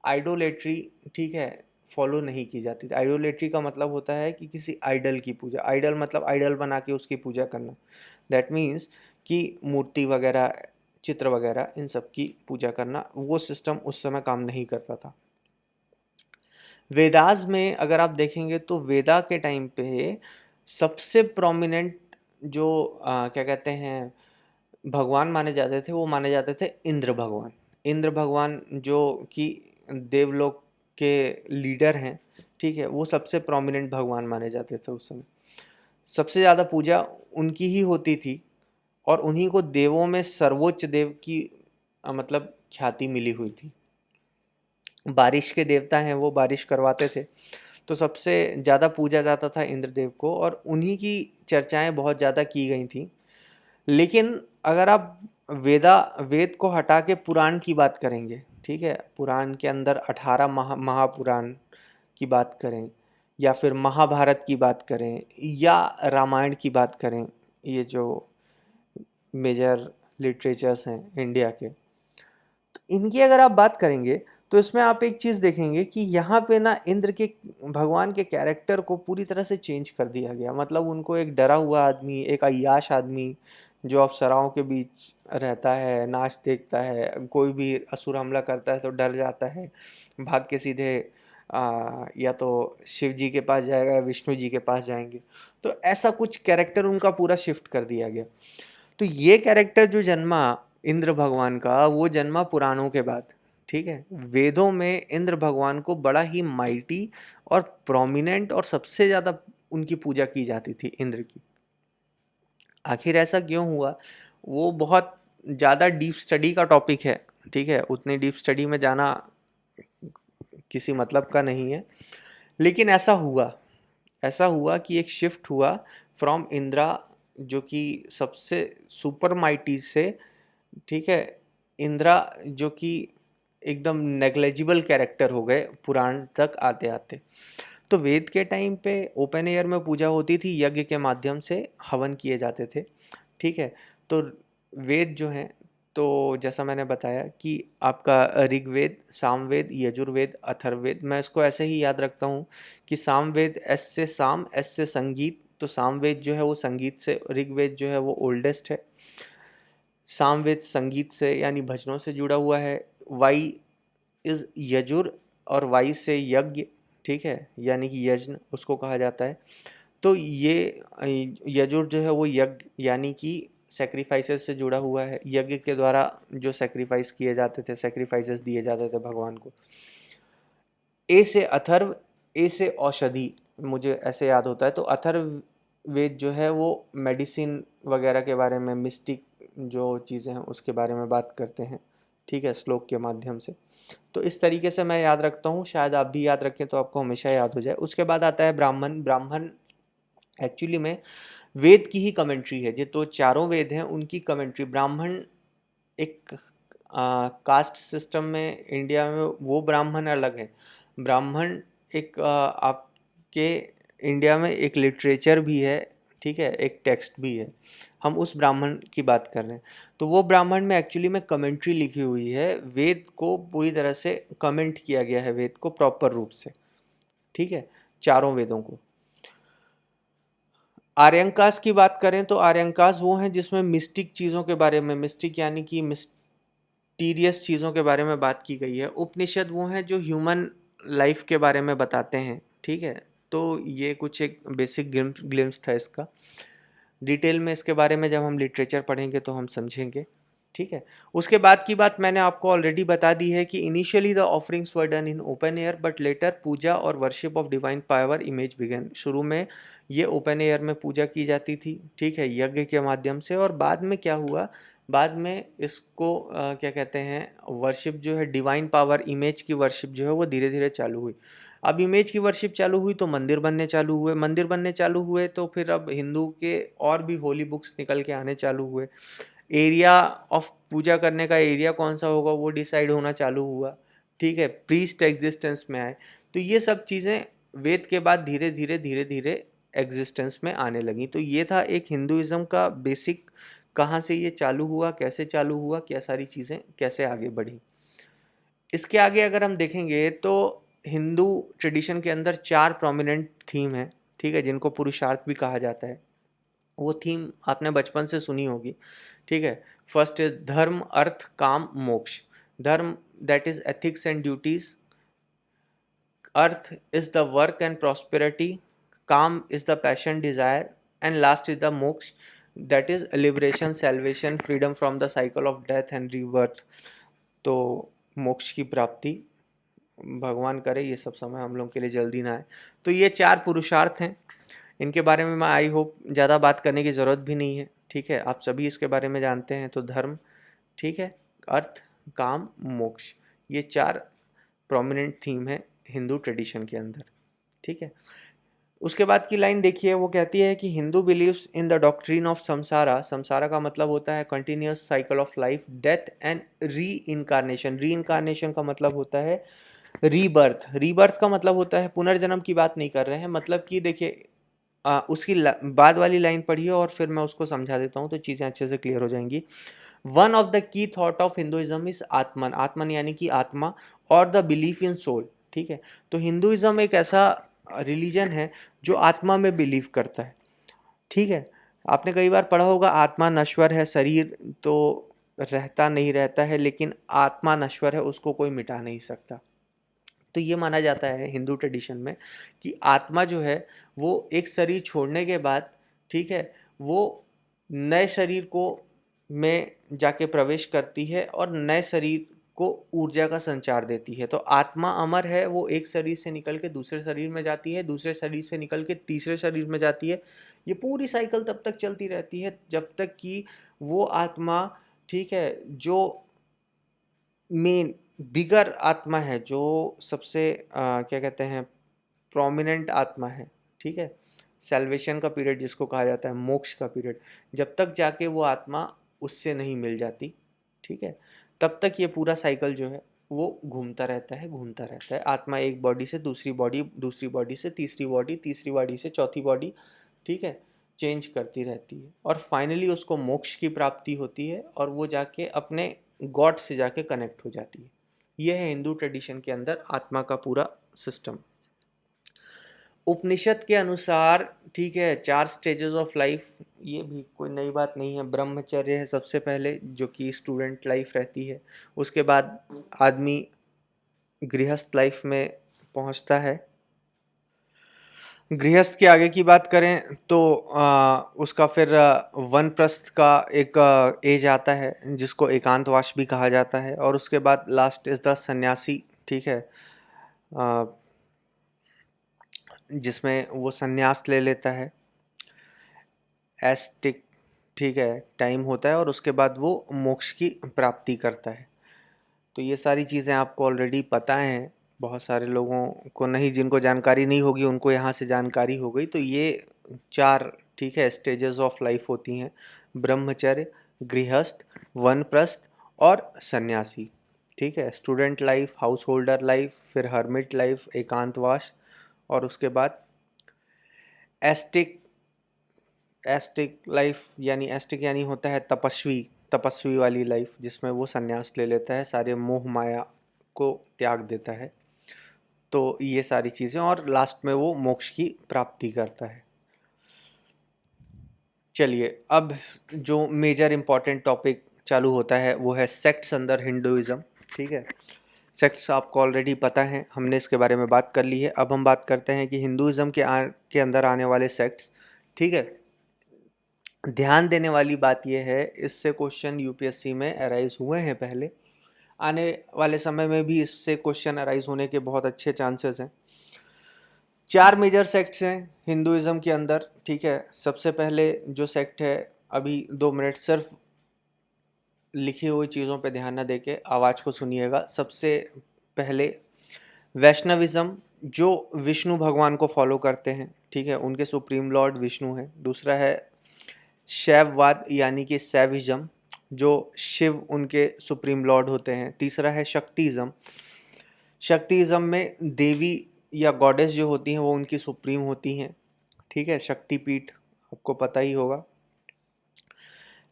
आइडोलेट्री, ठीक है, फॉलो नहीं की जाती थी। आइडोलेट्री का मतलब होता है कि किसी आइडल की पूजा, आइडल मतलब आइडल बना के उसकी पूजा करना। दैट मीन्स कि मूर्ति वगैरह, चित्र वगैरह, इन सब की पूजा करना, वो सिस्टम उस समय काम नहीं करता था। वेदास में अगर आप देखेंगे तो वेदा के टाइम पे सबसे प्रोमिनेंट जो क्या कहते हैं भगवान माने जाते थे, वो माने जाते थे इंद्र भगवान। इंद्र भगवान जो कि देवलोक के लीडर हैं, ठीक है, वो सबसे प्रोमिनेंट भगवान माने जाते थे उस समय। सबसे ज़्यादा पूजा उनकी ही होती थी और उन्हीं को देवों में सर्वोच्च देव की मतलब ख्याति मिली हुई थी। बारिश के देवता हैं, वो बारिश करवाते थे, तो सबसे ज़्यादा पूजा जाता था इंद्रदेव को और उन्हीं की चर्चाएं बहुत ज़्यादा की गई थी। लेकिन अगर आप वेद को हटा के पुराण की बात करेंगे, ठीक है, पुराण के अंदर 18 महापुराण की बात करें या फिर महाभारत की बात करें या रामायण की बात करें, ये जो मेजर लिटरेचर्स हैं इंडिया के, तो इनकी अगर आप बात करेंगे तो इसमें आप एक चीज़ देखेंगे कि यहाँ पे ना इंद्र के भगवान के कैरेक्टर को पूरी तरह से चेंज कर दिया गया। मतलब उनको एक डरा हुआ आदमी, एक अय्याश आदमी जो अप्सराओं के बीच रहता है, नाच देखता है, कोई भी असुर हमला करता है तो डर जाता है, भाग के सीधे या तो शिव जी के पास जाएगा या विष्णु जी के पास जाएंगे। तो ऐसा कुछ कैरेक्टर उनका पूरा शिफ्ट कर दिया गया। तो ये कैरेक्टर जो जन्मा इंद्र भगवान का, वो जन्मा पुराणों के बाद, ठीक है। वेदों में इंद्र भगवान को बड़ा ही माइटी और प्रोमिनेंट और सबसे ज़्यादा उनकी पूजा की जाती थी इंद्र की। आखिर ऐसा क्यों हुआ, वो बहुत ज़्यादा डीप स्टडी का टॉपिक है, ठीक है। उतनी डीप स्टडी में जाना किसी मतलब का नहीं है, लेकिन ऐसा हुआ कि एक शिफ्ट हुआ फ्रॉम इंद्रा जो कि सबसे सुपर माइटी से, ठीक है, इंद्रा जो कि एकदम नेग्लेजिबल कैरेक्टर हो गए पुराण तक आते आते। तो वेद के टाइम पे ओपन एयर में पूजा होती थी, यज्ञ के माध्यम से हवन किए जाते थे, ठीक है। तो वेद जो हैं, तो जैसा मैंने बताया कि आपका ऋग्वेद, सामवेद, यजुर्वेद, अथर्ववेद, मैं इसको ऐसे ही याद रखता हूँ कि सामवेद एस से साम, एस से संगीत, तो सामवेद जो है वो संगीत से, ऋग्वेद जो है वो ओल्डेस्ट है, सामवेद संगीत से यानी भजनों से जुड़ा हुआ है। वाई इज यजुर और वाई से यज्ञ, ठीक है, यानी कि यज्ञ उसको कहा जाता है। तो ये यजुर जो है वो यज्ञ यानी कि सेक्रीफाइसेस से जुड़ा हुआ है। यज्ञ के द्वारा जो सेक्रीफाइस किए जाते थे, सेक्रीफाइसेस दिए जाते थे भगवान को। ए से अथर्व, ए से औषधि, मुझे ऐसे याद होता है। तो अथर्व वेद जो है वो मेडिसिन वगैरह के बारे में, मिस्टिक जो चीज़ें हैं उसके बारे में बात करते हैं, ठीक है, श्लोक के माध्यम से। तो इस तरीके से मैं याद रखता हूँ, शायद आप भी याद रखें तो आपको हमेशा याद हो जाए। उसके बाद आता है ब्राह्मण। ब्राह्मण एक्चुअली में वेद की ही कमेंट्री है, जो तो चारों वेद हैं उनकी कमेंट्री। ब्राह्मण एक कास्ट सिस्टम में इंडिया में वो ब्राह्मण अलग है। ब्राह्मण एक आपके इंडिया में एक लिटरेचर भी है, ठीक है, एक टेक्स्ट भी है, हम उस ब्राह्मण की बात कर रहे हैं। तो वो ब्राह्मण में एक्चुअली में कमेंट्री लिखी हुई है, वेद को पूरी तरह से कमेंट किया गया है, वेद को प्रॉपर रूप से, ठीक है, चारों वेदों को। आर्यंकास की बात करें तो आर्यंकास वो हैं जिसमें मिस्टिक चीज़ों के बारे में, मिस्टिक यानी कि मिस्टीरियस चीज़ों के बारे में बात की गई है। उपनिषद वो हैं जो ह्यूमन लाइफ के बारे में बताते हैं, ठीक है। तो ये कुछ एक बेसिक ग्लिम्स था इसका। डिटेल में इसके बारे में जब हम लिटरेचर पढ़ेंगे तो हम समझेंगे, ठीक है। उसके बाद की बात मैंने आपको ऑलरेडी बता दी है कि initially the offerings were done in open air but later puja और worship of divine power image began. शुरू में ये ओपन एयर में पूजा की जाती थी, ठीक है, यज्ञ के माध्यम से। और बाद में क्या हुआ, बाद में इसको क्या कहते हैं, वर्शिप जो है, डिवाइन पावर इमेज की वर्शिप जो है वो धीरे धीरे चालू हुई। अब इमेज की वर्शिप चालू हुई तो मंदिर बनने चालू हुए, मंदिर बनने चालू हुए तो फिर अब हिंदू के और भी होली बुक्स निकल के आने चालू हुए। एरिया ऑफ पूजा करने का एरिया कौन सा होगा वो डिसाइड होना चालू हुआ, ठीक है, प्रीस्ट एग्जिस्टेंस में आए। तो ये सब चीज़ें वेद के बाद धीरे धीरे धीरे धीरे एग्जिस्टेंस में आने लगी। तो ये था एक हिंदुइज्म का बेसिक, कहाँ से ये चालू हुआ, कैसे चालू हुआ, क्या सारी चीज़ें कैसे आगे बढ़ी। इसके आगे अगर हम देखेंगे तो हिंदू ट्रेडिशन के अंदर 4 प्रोमिनेंट थीम है, ठीक है, जिनको पुरुषार्थ भी कहा जाता है। वो थीम आपने बचपन से सुनी होगी, ठीक है। फर्स्ट इज धर्म, अर्थ, kama, moksha. Dharma, that is ethics and duties. Artha is the work and prosperity. Kama is the passion, desire. And last is the moksha, that is liberation, salvation, freedom from the cycle of death and rebirth. तो मोक्ष की प्राप्ति, भगवान करे ये सब समय हम लोग के लिए जल्दी ना आए। तो ये 4 पुरुषार्थ हैं, इनके बारे में मैं आई होप ज़्यादा बात करने की ज़रूरत भी नहीं है, ठीक है, आप सभी इसके बारे में जानते हैं। तो धर्म, ठीक है, अर्थ, काम, मोक्ष, ये 4 प्रोमिनेंट थीम है हिंदू ट्रेडिशन के अंदर, ठीक है। उसके बाद की लाइन देखिए, वो कहती है कि Hindu beliefs in the doctrine of संसारा। संसारा का मतलब होता है continuous cycle of life, death and re incarnation. री इनकारनेशन का मतलब होता है रीबर्थ। रीबर्थ का मतलब होता है, पुनर्जन्म की बात नहीं कर रहे हैं, मतलब कि देखिए उसकी बाद वाली लाइन पढ़िए और फिर मैं उसको समझा देता हूँ तो चीज़ें अच्छे से क्लियर हो जाएंगी। One of the key thought of Hinduism is आत्मन। आत्मन यानी कि आत्मा, और द बिलीफ इन सोल, ठीक है। तो हिंदुइज्म एक ऐसा रिलीजन है जो आत्मा में बिलीव करता है, ठीक है। आपने कई बार पढ़ा होगा आत्मा नश्वर है, शरीर तो रहता नहीं रहता है, लेकिन आत्मा नश्वर है, उसको कोई मिटा नहीं सकता। तो ये माना जाता है हिंदू ट्रेडिशन में कि आत्मा जो है वो एक शरीर छोड़ने के बाद, ठीक है, वो नए शरीर को में जाके प्रवेश करती है और नए शरीर को ऊर्जा का संचार देती है। तो आत्मा अमर है, वो एक शरीर से निकल के दूसरे शरीर में जाती है, दूसरे शरीर से निकल के तीसरे शरीर में जाती है। ये पूरी साइकिल तब तक चलती रहती है जब तक कि वो आत्मा, ठीक है, जो मेन बिगर आत्मा है, जो सबसे क्या कहते हैं, प्रोमिनेंट आत्मा है, ठीक है, सैल्वेशन का पीरियड जिसको कहा जाता है, मोक्ष का पीरियड, जब तक जाके वो आत्मा उससे नहीं मिल जाती, ठीक है, तब तक ये पूरा साइकिल जो है वो घूमता रहता है, घूमता रहता है। आत्मा एक बॉडी से दूसरी बॉडी, दूसरी बॉडी से तीसरी बॉडी, तीसरी बॉडी से चौथी बॉडी, ठीक है, चेंज करती रहती है और फाइनली उसको मोक्ष की प्राप्ति होती है और वो जाके अपने गॉड से जाके कनेक्ट हो जाती है। यह है हिंदू ट्रेडिशन के अंदर आत्मा का पूरा सिस्टम। उपनिषद के अनुसार, ठीक है, 4 स्टेजेस ऑफ लाइफ, ये भी कोई नई बात नहीं है। ब्रह्मचर्य है सबसे पहले, जो कि स्टूडेंट लाइफ रहती है। उसके बाद आदमी गृहस्थ लाइफ में पहुंचता है। गृहस्थ के आगे की बात करें तो उसका फिर वनप्रस्थ का एक एज आता है जिसको एकांतवास भी कहा जाता है। और उसके बाद लास्ट इज द सन्यासी, ठीक है, अ, जिसमें वो सन्यास ले लेता है, एस्टिक, ठीक है, टाइम होता है और उसके बाद वो मोक्ष की प्राप्ति करता है। तो ये सारी चीज़ें आपको ऑलरेडी पता हैं, बहुत सारे लोगों को नहीं, जिनको जानकारी नहीं होगी उनको यहाँ से जानकारी हो गई। तो ये 4, ठीक है, स्टेजेस ऑफ लाइफ होती हैं, ब्रह्मचर्य, गृहस्थ, वानप्रस्थ और सन्यासी, ठीक है। Student life, house holder life, फिर हर्मिट लाइफ, एकांतवास, और उसके बाद एस्टिक एस्टिक लाइफ, यानी एस्टिक यानी होता है तपस्वी, तपस्वी वाली लाइफ, जिसमें वो संन्यास ले लेता है, सारे मोह माया को त्याग देता है। तो ये सारी चीज़ें, और लास्ट में वो मोक्ष की प्राप्ति करता है। चलिए, अब जो मेजर इम्पॉर्टेंट टॉपिक चालू होता है वो है सेक्ट्स अंदर हिंदुइज्म। ठीक है, सेक्ट्स आपको ऑलरेडी पता है, हमने इसके बारे में बात कर ली है। अब हम बात करते हैं कि हिंदुइज्म के अंदर आने वाले सेक्ट्स। ठीक है, ध्यान देने वाली बात यह है, इससे क्वेश्चन यूपीएससी में अराइज हुए हैं पहले, आने वाले समय में भी इससे क्वेश्चन अराइज होने के बहुत अच्छे चांसेस हैं। 4 मेजर सेक्ट्स हैं हिंदुइज्म के अंदर। ठीक है, सबसे पहले जो सेक्ट है, अभी 2 मिनट सिर्फ लिखी हुई चीज़ों पे ध्यान न देके आवाज़ को सुनिएगा। सबसे पहले वैष्णविज्म, जो विष्णु भगवान को फॉलो करते हैं। ठीक है, उनके सुप्रीम लॉर्ड विष्णु है। दूसरा है शैववाद यानी कि शैविज्म, जो शिव उनके सुप्रीम लॉर्ड होते हैं। तीसरा है शक्तिज्म, शक्तिज्म में देवी या गॉडेस जो होती हैं वो उनकी सुप्रीम होती हैं। ठीक है, शक्तिपीठ आपको पता ही होगा।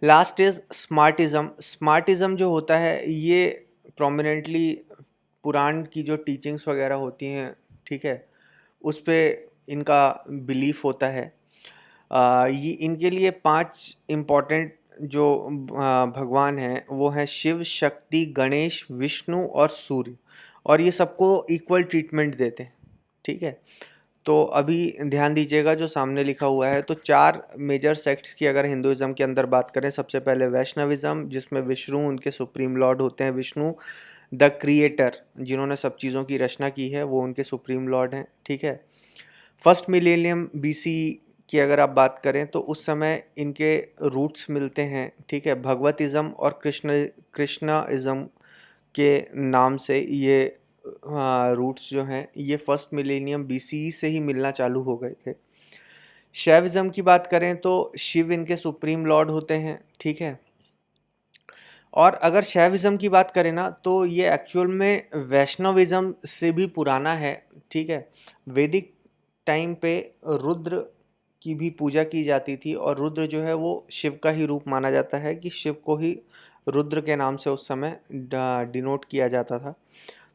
Last is स्मार्टिज्म। स्मार्टिज्म जो होता है ये प्रोमिनेंटली पुराण की जो टीचिंग्स वगैरह होती हैं, ठीक है, उस पे इनका बिलीफ होता है। ये इनके लिए 5 इम्पॉर्टेंट जो भगवान हैं वो हैं शिव, शक्ति, गणेश, विष्णु और सूर्य, और ये सबको इक्वल ट्रीटमेंट देते हैं। ठीक है, तो अभी ध्यान दीजिएगा जो सामने लिखा हुआ है। तो 4 मेजर सेक्ट्स की अगर हिंदुइज्म के अंदर बात करें, सबसे पहले वैष्णविज्म, जिसमें विष्णु उनके सुप्रीम लॉर्ड होते हैं। विष्णु द क्रिएटर, जिन्होंने सब चीज़ों की रचना की है, वो उनके सुप्रीम लॉर्ड हैं। ठीक है, फर्स्ट मिलेनियम बीसी की अगर आप बात करें तो उस समय इनके रूट्स मिलते हैं। ठीक है, भगवतिज्म और कृष्णाइज्म के नाम से ये रूट्स जो हैं ये फर्स्ट मिलेनियम बीसी से ही मिलना चालू हो गए थे। शैविज्म की बात करें तो शिव इनके सुप्रीम लॉर्ड होते हैं। ठीक है, और अगर शैविज्म की बात करें ना तो ये एक्चुअल में वैष्णविज्म से भी पुराना है। ठीक है, वैदिक टाइम पे रुद्र की भी पूजा की जाती थी, और रुद्र जो है वो शिव का ही रूप माना जाता है, कि शिव को ही रुद्र के नाम से उस समय डिनोट किया जाता था।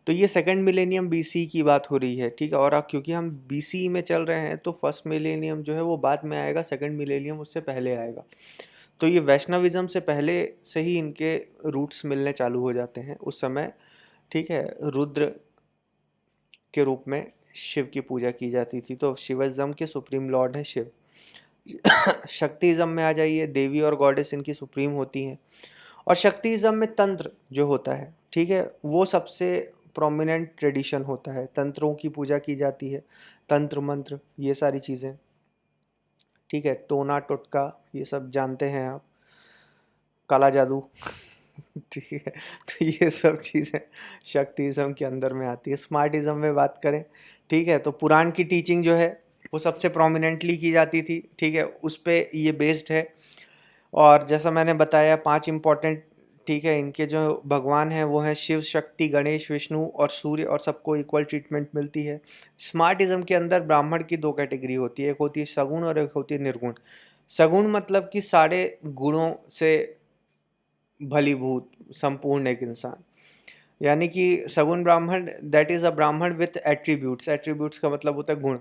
तो ये सेकंड मिलेनियम बीसी की बात हो रही है। ठीक है, और अब क्योंकि हम बीसी में चल रहे हैं तो फर्स्ट मिलेनियम जो है वो बाद में आएगा, सेकंड मिलेनियम उससे पहले आएगा। तो ये वैष्णविज्म से पहले से ही इनके रूट्स मिलने चालू हो जाते हैं उस समय। ठीक है, रुद्र के रूप में शिव की पूजा की जाती थी, तो शिविज्म के सुप्रीम लॉर्ड है शिव। शक्तिज्म में आ जाइए, देवी और गॉडेस इनकी सुप्रीम होती हैं। और शक्तिज्म में तंत्र जो होता है, ठीक है, वो सबसे प्रोमिनेंट ट्रेडिशन होता है। तंत्रों की पूजा की जाती है, तंत्र मंत्र ये सारी चीज़ें। ठीक है, टोना टोटका ये सब जानते हैं आप, काला जादू। ठीक है, तो ये सब चीज़ें शक्तिज्म के अंदर में आती है। स्मार्टिज्म में बात करें, ठीक है, तो पुराण की टीचिंग जो है वो सबसे प्रोमिनेंटली की जाती थी। ठीक है, उस पे ये बेस्ड है। और जैसा मैंने बताया 5 इम्पॉर्टेंट, ठीक है, इनके जो भगवान हैं वो हैं शिव, शक्ति, गणेश, विष्णु और सूर्य, और सबको इक्वल ट्रीटमेंट मिलती है। स्मार्टिज्म के अंदर ब्राह्मण की 2 कैटेगरी होती है, एक होती है सगुण और एक होती है निर्गुण। सगुण मतलब कि सारे गुणों से भलीभूत संपूर्ण एक इंसान, यानी कि सगुण ब्राह्मण दैट इज़ अ ब्राह्मण विथ एट्रीब्यूट्स। एट्रीब्यूट्स का मतलब होता है गुण।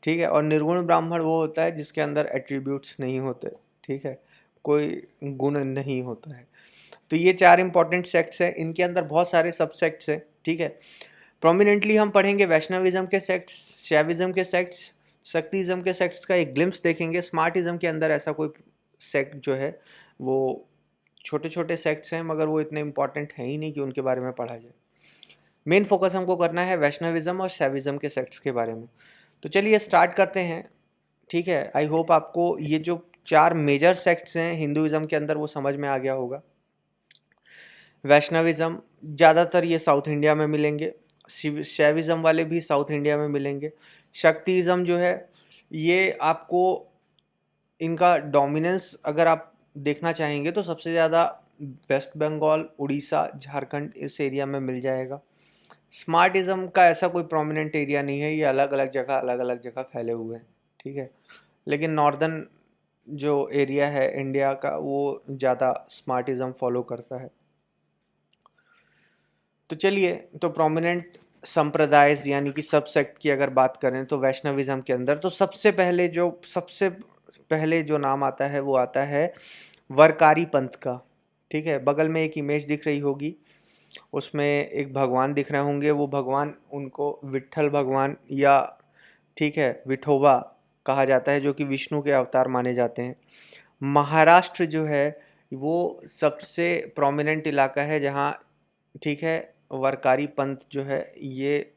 ठीक है, और निर्गुण ब्राह्मण वो होता है जिसके अंदर एट्रीब्यूट्स नहीं होते। ठीक है, कोई गुण नहीं होता है। तो ये 4 इंपॉर्टेंट सेक्ट्स हैं, इनके अंदर बहुत सारे सब सेक्ट्स हैं। ठीक है, प्रोमिनेंटली हम पढ़ेंगे वैष्णविज्म के सेक्ट्स, शैविज्म के सेक्ट्स, शक्तिज्म के सेक्ट्स का एक ग्लिम्स देखेंगे। स्मार्टिज्म के अंदर ऐसा कोई सेक्ट जो है वो छोटे छोटे सेक्ट्स हैं, मगर वो इतने इंपॉर्टेंट हैं ही नहीं कि उनके बारे में पढ़ा जाए। मेन फोकस हमको करना है वैष्णविज्म और शैविज्म के सेक्ट्स के बारे में। तो चलिए स्टार्ट करते हैं। ठीक है, आई होप आपको ये जो 4 मेजर सेक्ट्स हैं हिंदुइज्म के अंदर वो समझ में आ गया होगा। वैष्णविज्म ज़्यादातर ये साउथ इंडिया में मिलेंगे, शैविज्म वाले भी साउथ इंडिया में मिलेंगे। शक्तिज्म जो है ये आपको इनका डोमिनेंस अगर आप देखना चाहेंगे तो सबसे ज़्यादा वेस्ट बंगाल, उड़ीसा, झारखंड इस एरिया में मिल जाएगा। स्मार्टिज्म का ऐसा कोई प्रोमिनेंट एरिया नहीं है, ये अलग अलग जगह फैले हुए हैं। ठीक है, लेकिन नॉर्दर्न जो एरिया है इंडिया का वो ज़्यादा स्मार्टिज्म फॉलो करता है। तो चलिए, तो प्रोमिनेंट संप्रदाय यानी कि सब सेक्ट की अगर बात करें तो वैष्णविज्म के अंदर तो सबसे पहले जो नाम आता है वो आता है वरकारी पंथ का। ठीक है, बगल में एक इमेज दिख रही होगी, उसमें एक भगवान दिख रहे होंगे, वो भगवान उनको विट्ठल भगवान या ठीक है विठोबा कहा जाता है, जो कि विष्णु के अवतार माने जाते हैं। महाराष्ट्र जो है वो सबसे प्रोमिनेंट इलाका है जहाँ ठीक है वरकारी पंथ जो है ये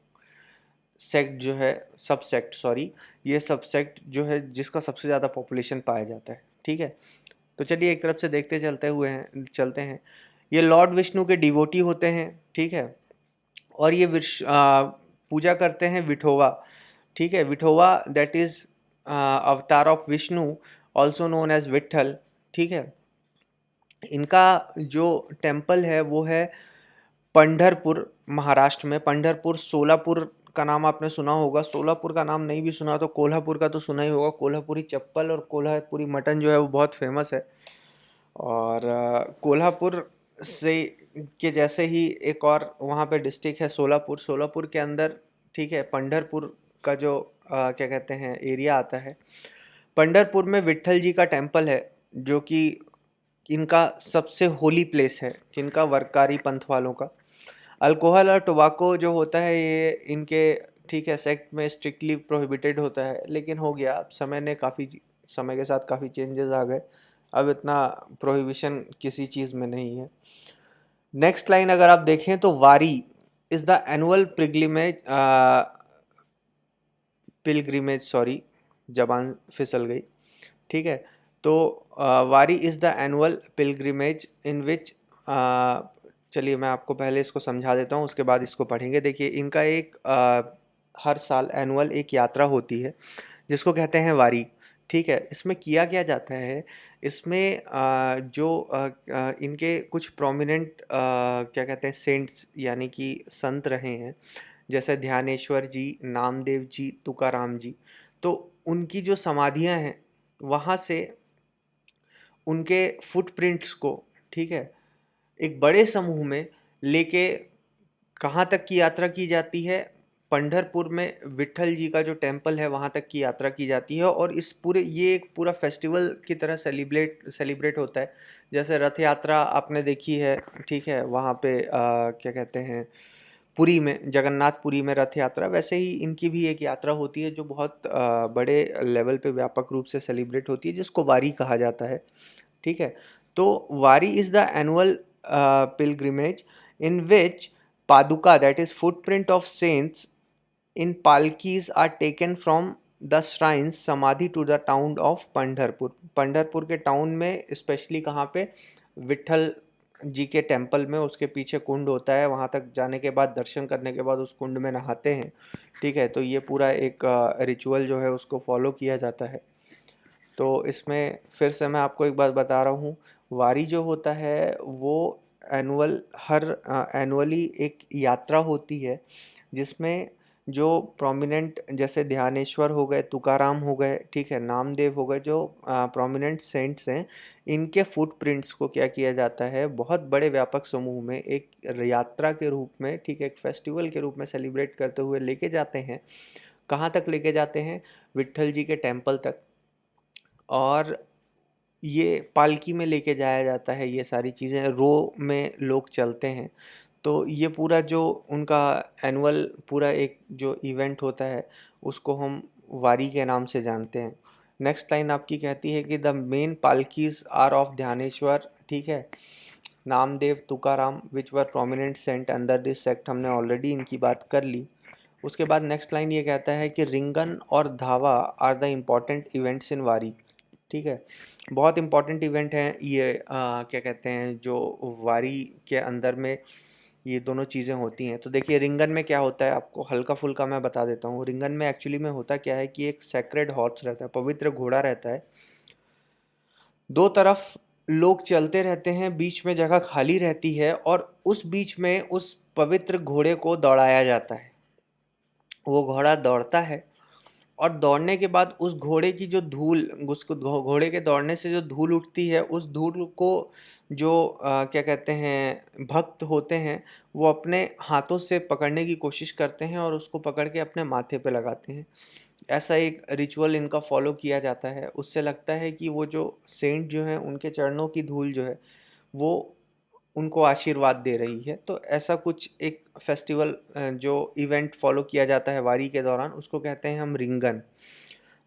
सेक्ट जो है सब सेक्ट सॉरी ये सब सेक्ट जो है जिसका सबसे ज़्यादा पॉपुलेशन पाया जाता है। ठीक है, तो चलिए एक तरफ से देखते चलते हैं। ये लॉर्ड विष्णु के डिवोटी होते हैं। ठीक है, और ये पूजा करते हैं विठोवा। ठीक है, Vithoba that is avatar of Vishnu, also known as Vitthal. ठीक है, इनका जो टेम्पल है वो है पंढरपुर महाराष्ट्र में। पंढरपुर, सोलापुर का नाम आपने सुना होगा, सोलापुर का नाम नहीं भी सुना तो कोल्हापुर का तो सुना ही होगा। कोल्हापुरी चप्पल और कोल्हापुरी मटन जो है वो बहुत फेमस है। और कोल्हापुर से के जैसे ही एक और वहाँ पे डिस्ट्रिक्ट है सोलापुर। सोलापुर के अंदर ठीक है पंढरपुर का जो क्या कहते हैं एरिया आता है। पंढरपुर में विट्ठल जी का टेम्पल है जो कि इनका सबसे होली प्लेस है, जिनका वरकारी पंथ वालों का। अल्कोहल और टोबाको जो होता है ये इनके ठीक है सेक्ट में स्ट्रिक्टली प्रोहिबिटेड होता है, लेकिन हो गया अब समय के साथ काफ़ी चेंजेस आ गए, अब इतना प्रोहिबिशन किसी चीज़ में नहीं है। नेक्स्ट लाइन अगर आप देखें तो wari is the annual pilgrimage sorry जबान फिसल गई। ठीक है, तो wari is the annual pilgrimage in विच चलिए मैं आपको पहले इसको समझा देता हूँ, उसके बाद इसको पढ़ेंगे। देखिए इनका एक हर साल एनुअल एक यात्रा होती है जिसको कहते हैं वारी। ठीक है, इसमें किया क्या जाता है, इसमें इनके कुछ प्रोमिनेंट क्या कहते हैं सेंट्स यानी कि संत रहे हैं, जैसे ध्यानेश्वर जी, नामदेव जी, तुकाराम जी। तो उनकी जो समाधियां हैं वहाँ से उनके फुटप्रिंट्स को ठीक है एक बड़े समूह में लेके कहाँ तक की यात्रा की जाती है, पंढरपुर में विट्ठल जी का जो टेम्पल है वहाँ तक की यात्रा की जाती है। और ये एक पूरा फेस्टिवल की तरह सेलिब्रेट होता है। जैसे रथ यात्रा आपने देखी है, ठीक है वहाँ पे क्या कहते हैं पुरी में, जगन्नाथपुरी में रथ यात्रा, वैसे ही इनकी भी एक यात्रा होती है जो बहुत बड़े लेवल पे व्यापक रूप से सेलिब्रेट होती है, जिसको वारी कहा जाता है। ठीक है, तो wari is the annual pilgrimage in which paduka that is footprint of saints in palkis are taken from the shrines samadhi to the town of Pandharpur. Pandharpur के टाउन में स्पेशली कहाँ पे, विट्ठल जी के टेम्पल में, उसके पीछे कुंड होता है, वहाँ तक जाने के बाद दर्शन करने के बाद उस कुंड में नहाते हैं। ठीक है, तो ये पूरा एक रिचुअल जो है उसको फॉलो किया जाता है। तो इसमें फिर से मैं आपको एक बात बता रहा हूँ, वारी जो होता है वो एनुअली एक यात्रा होती है जिसमें जो प्रोमिनेंट जैसे ध्यानेश्वर हो गए, तुकाराम हो गए, ठीक है नामदेव हो गए, जो प्रोमिनेंट सेंट्स हैं, इनके फुटप्रिंट्स को क्या किया जाता है बहुत बड़े व्यापक समूह में एक यात्रा के रूप में, ठीक है एक फेस्टिवल के रूप में सेलिब्रेट करते हुए लेके जाते हैं। कहाँ तक लेके जाते हैं, विट्ठल जी के टेम्पल तक। और ये पालकी में लेके जाया जाता है, ये सारी चीज़ें रो में लोग चलते हैं। तो ये पूरा जो उनका एनुअल पूरा एक जो इवेंट होता है उसको हम वारी के नाम से जानते हैं। नेक्स्ट लाइन आपकी कहती है कि the main palkis are of Dnyaneshwar, ठीक है Namdev, Tukaram which were prominent saint under this sect, हमने ऑलरेडी इनकी बात कर ली। उसके बाद नेक्स्ट लाइन ये कहता है कि रिंगन और Dhava are the important events in Wari. ठीक है, बहुत इंपॉर्टेंट इवेंट हैं ये क्या कहते हैं जो वारी के अंदर में ये दोनों चीज़ें होती हैं। तो देखिए रिंगन में क्या होता है आपको हल्का फुल्का मैं बता देता हूँ। रिंगन में एक्चुअली में होता क्या है कि एक सेक्रेड हॉर्स रहता है, पवित्र घोड़ा रहता है, दो तरफ लोग चलते रहते हैं, बीच में जगह खाली रहती है और उस बीच में उस पवित्र घोड़े को दौड़ाया जाता है। वो घोड़ा दौड़ता है और दौड़ने के बाद उस घोड़े की जो धूल, उसको घोड़े के दौड़ने से जो धूल उठती है, उस धूल को जो क्या कहते हैं भक्त होते हैं, वो अपने हाथों से पकड़ने की कोशिश करते हैं और उसको पकड़ के अपने माथे पे लगाते हैं। ऐसा एक रिचुअल इनका फॉलो किया जाता है। उससे लगता है कि वो जो सेंट जो हैं उनके चरणों की धूल जो है वो उनको आशीर्वाद दे रही है। तो ऐसा कुछ एक फेस्टिवल जो इवेंट फॉलो किया जाता है वारी के दौरान, उसको कहते हैं हम रिंगन।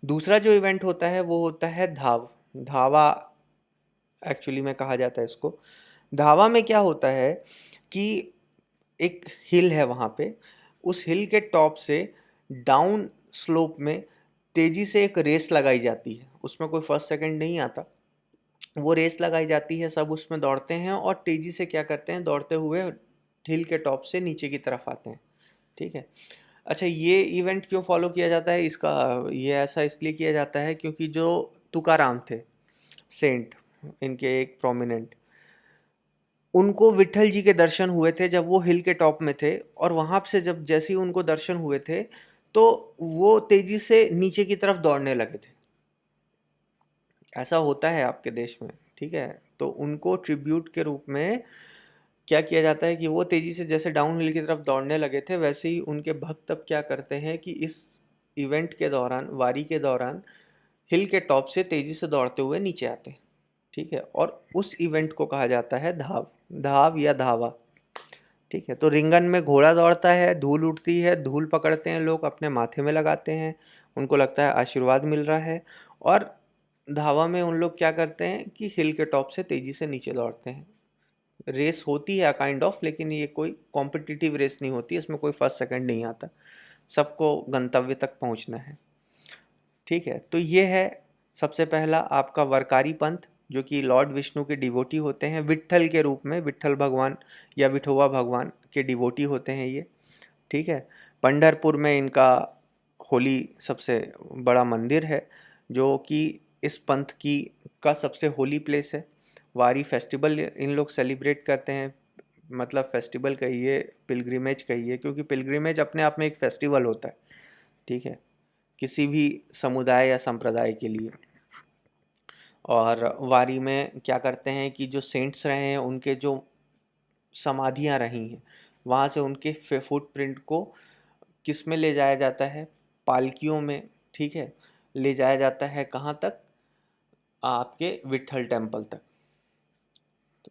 दूसरा जो इवेंट होता है वो होता है धाव। धावा एक्चुअली में कहा जाता है इसको। धावा में क्या होता है कि एक हिल है वहाँ पे, उस हिल के टॉप से डाउन स्लोप में तेजी से एक रेस लगाई जाती है। उसमें कोई फर्स्ट सेकंड नहीं आता, वो रेस लगाई जाती है, सब उसमें दौड़ते हैं और तेजी से क्या करते हैं, दौड़ते हुए हिल के टॉप से नीचे की तरफ आते हैं। ठीक है। अच्छा, ये इवेंट क्यों फॉलो किया जाता है इसका, ये ऐसा इसलिए किया जाता है क्योंकि जो तुकाराम थे सेंट, इनके एक प्रोमिनेंट, उनको विट्ठल जी के दर्शन हुए थे जब वो हिल के टॉप में थे, और वहां से जब जैसे ही उनको दर्शन हुए थे तो वो तेजी से नीचे की तरफ दौड़ने लगे थे। ऐसा होता है आपके देश में, ठीक है। तो उनको ट्रिब्यूट के रूप में क्या किया जाता है कि वो तेजी से जैसे डाउन हिल की तरफ दौड़ने लगे थे, वैसे ही उनके भक्त अब क्या करते हैं कि इस इवेंट के दौरान, वारी के दौरान, हिल के टॉप से तेजी से दौड़ते हुए नीचे आते हैं। ठीक है। और उस इवेंट को कहा जाता है धाव, धाव या धावा। ठीक है। तो रिंगन में घोड़ा दौड़ता है, धूल उठती है, धूल पकड़ते हैं लोग, अपने माथे में लगाते हैं, उनको लगता है आशीर्वाद मिल रहा है। और धावा में उन लोग क्या करते हैं कि हिल के टॉप से तेजी से नीचे दौड़ते हैं। रेस होती है काइंड ऑफ, लेकिन ये कोई कॉम्पिटिटिव रेस नहीं होती, इसमें कोई फर्स्ट सेकंड नहीं आता, सबको गंतव्य तक पहुंचना है। ठीक है। तो ये है सबसे पहला आपका वरकारी पंथ, जो कि लॉर्ड विष्णु के डिवोटी होते हैं विट्ठल के रूप में, विट्ठल भगवान या विठोबा भगवान के डिवोटी होते हैं ये। ठीक है। पंढरपुर में इनका होली सबसे बड़ा मंदिर है, जो कि इस पंथ की का सबसे होली प्लेस है। वारी फेस्टिवल इन लोग सेलिब्रेट करते हैं, मतलब फेस्टिवल कहिए, पिलग्रिमेज कहिए, क्योंकि पिलग्रिमेज अपने आप में एक फेस्टिवल होता है। ठीक है। किसी भी समुदाय या संप्रदाय के लिए। और वारी में क्या करते हैं कि जो सेंट्स रहे हैं उनके जो समाधियां रही हैं, वहाँ से उनके फुटप्रिंट को किस में ले जाया जाता है, पालकियों में। ठीक है। ले जाया जाता है कहाँ तक, आपके विट्ठल टेम्पल तक।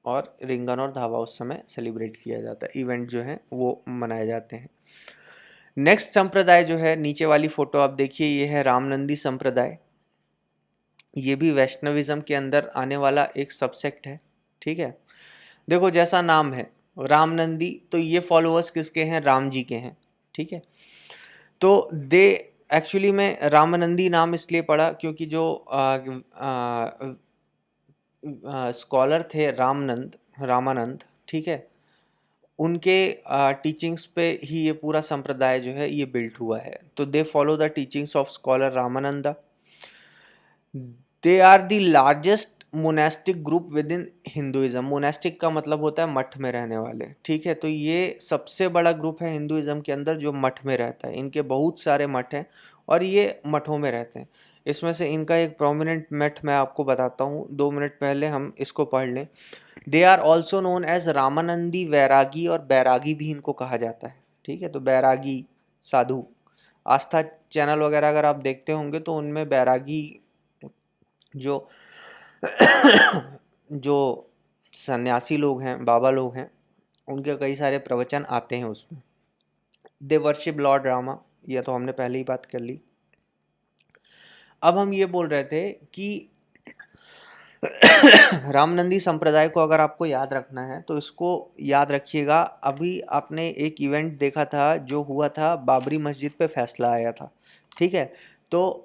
और रिंगन और धावा उस समय सेलिब्रेट किया जाता है, इवेंट जो है वो मनाए जाते हैं। नेक्स्ट संप्रदाय जो है, नीचे वाली फोटो आप देखिए, ये है रामनंदी संप्रदाय। ये भी वैष्णविज्म के अंदर आने वाला एक सबसेक्ट है। ठीक है। देखो जैसा नाम है रामनंदी, तो ये फॉलोअर्स किसके हैं, राम जी के हैं। ठीक है। तो दे एक्चुअली में रामनंदी नाम इसलिए पड़ा क्योंकि जो स्कॉलर थे रामनंद, रामानंद, ठीक है, उनके टीचिंग्स पे ही ये पूरा संप्रदाय जो है ये बिल्ट हुआ है। तो they follow the teachings of scholar Ramananda. They are the largest monastic group within Hinduism. Monastic का मतलब होता है मठ में रहने वाले। ठीक है। तो ये सबसे बड़ा ग्रुप है हिंदुइज्म के अंदर जो मठ में रहता है। इनके बहुत सारे मठ हैं और ये मठों में रहते हैं। इसमें से इनका एक प्रोमिनेंट मठ मैं आपको बताता हूँ, 2 मिनट पहले हम इसको पढ़ लें। They are also known as Ramanandi Vairagi, और बैरागी भी इनको कहा जाता है। ठीक है। तो बैरागी साधु, आस्था चैनल वगैरह अगर आप देखते होंगे तो उनमें बैरागी जो जो सन्यासी लोग हैं, बाबा लोग हैं, उनके कई सारे प्रवचन आते हैं उसमें। दे वर्शिप लॉर्ड रामा, यह तो हमने पहले ही बात कर ली। अब हम ये बोल रहे थे कि रामनंदी संप्रदाय को अगर आपको याद रखना है तो इसको याद रखिएगा। अभी आपने एक इवेंट देखा था जो हुआ था, बाबरी मस्जिद पे फैसला आया था। ठीक है। तो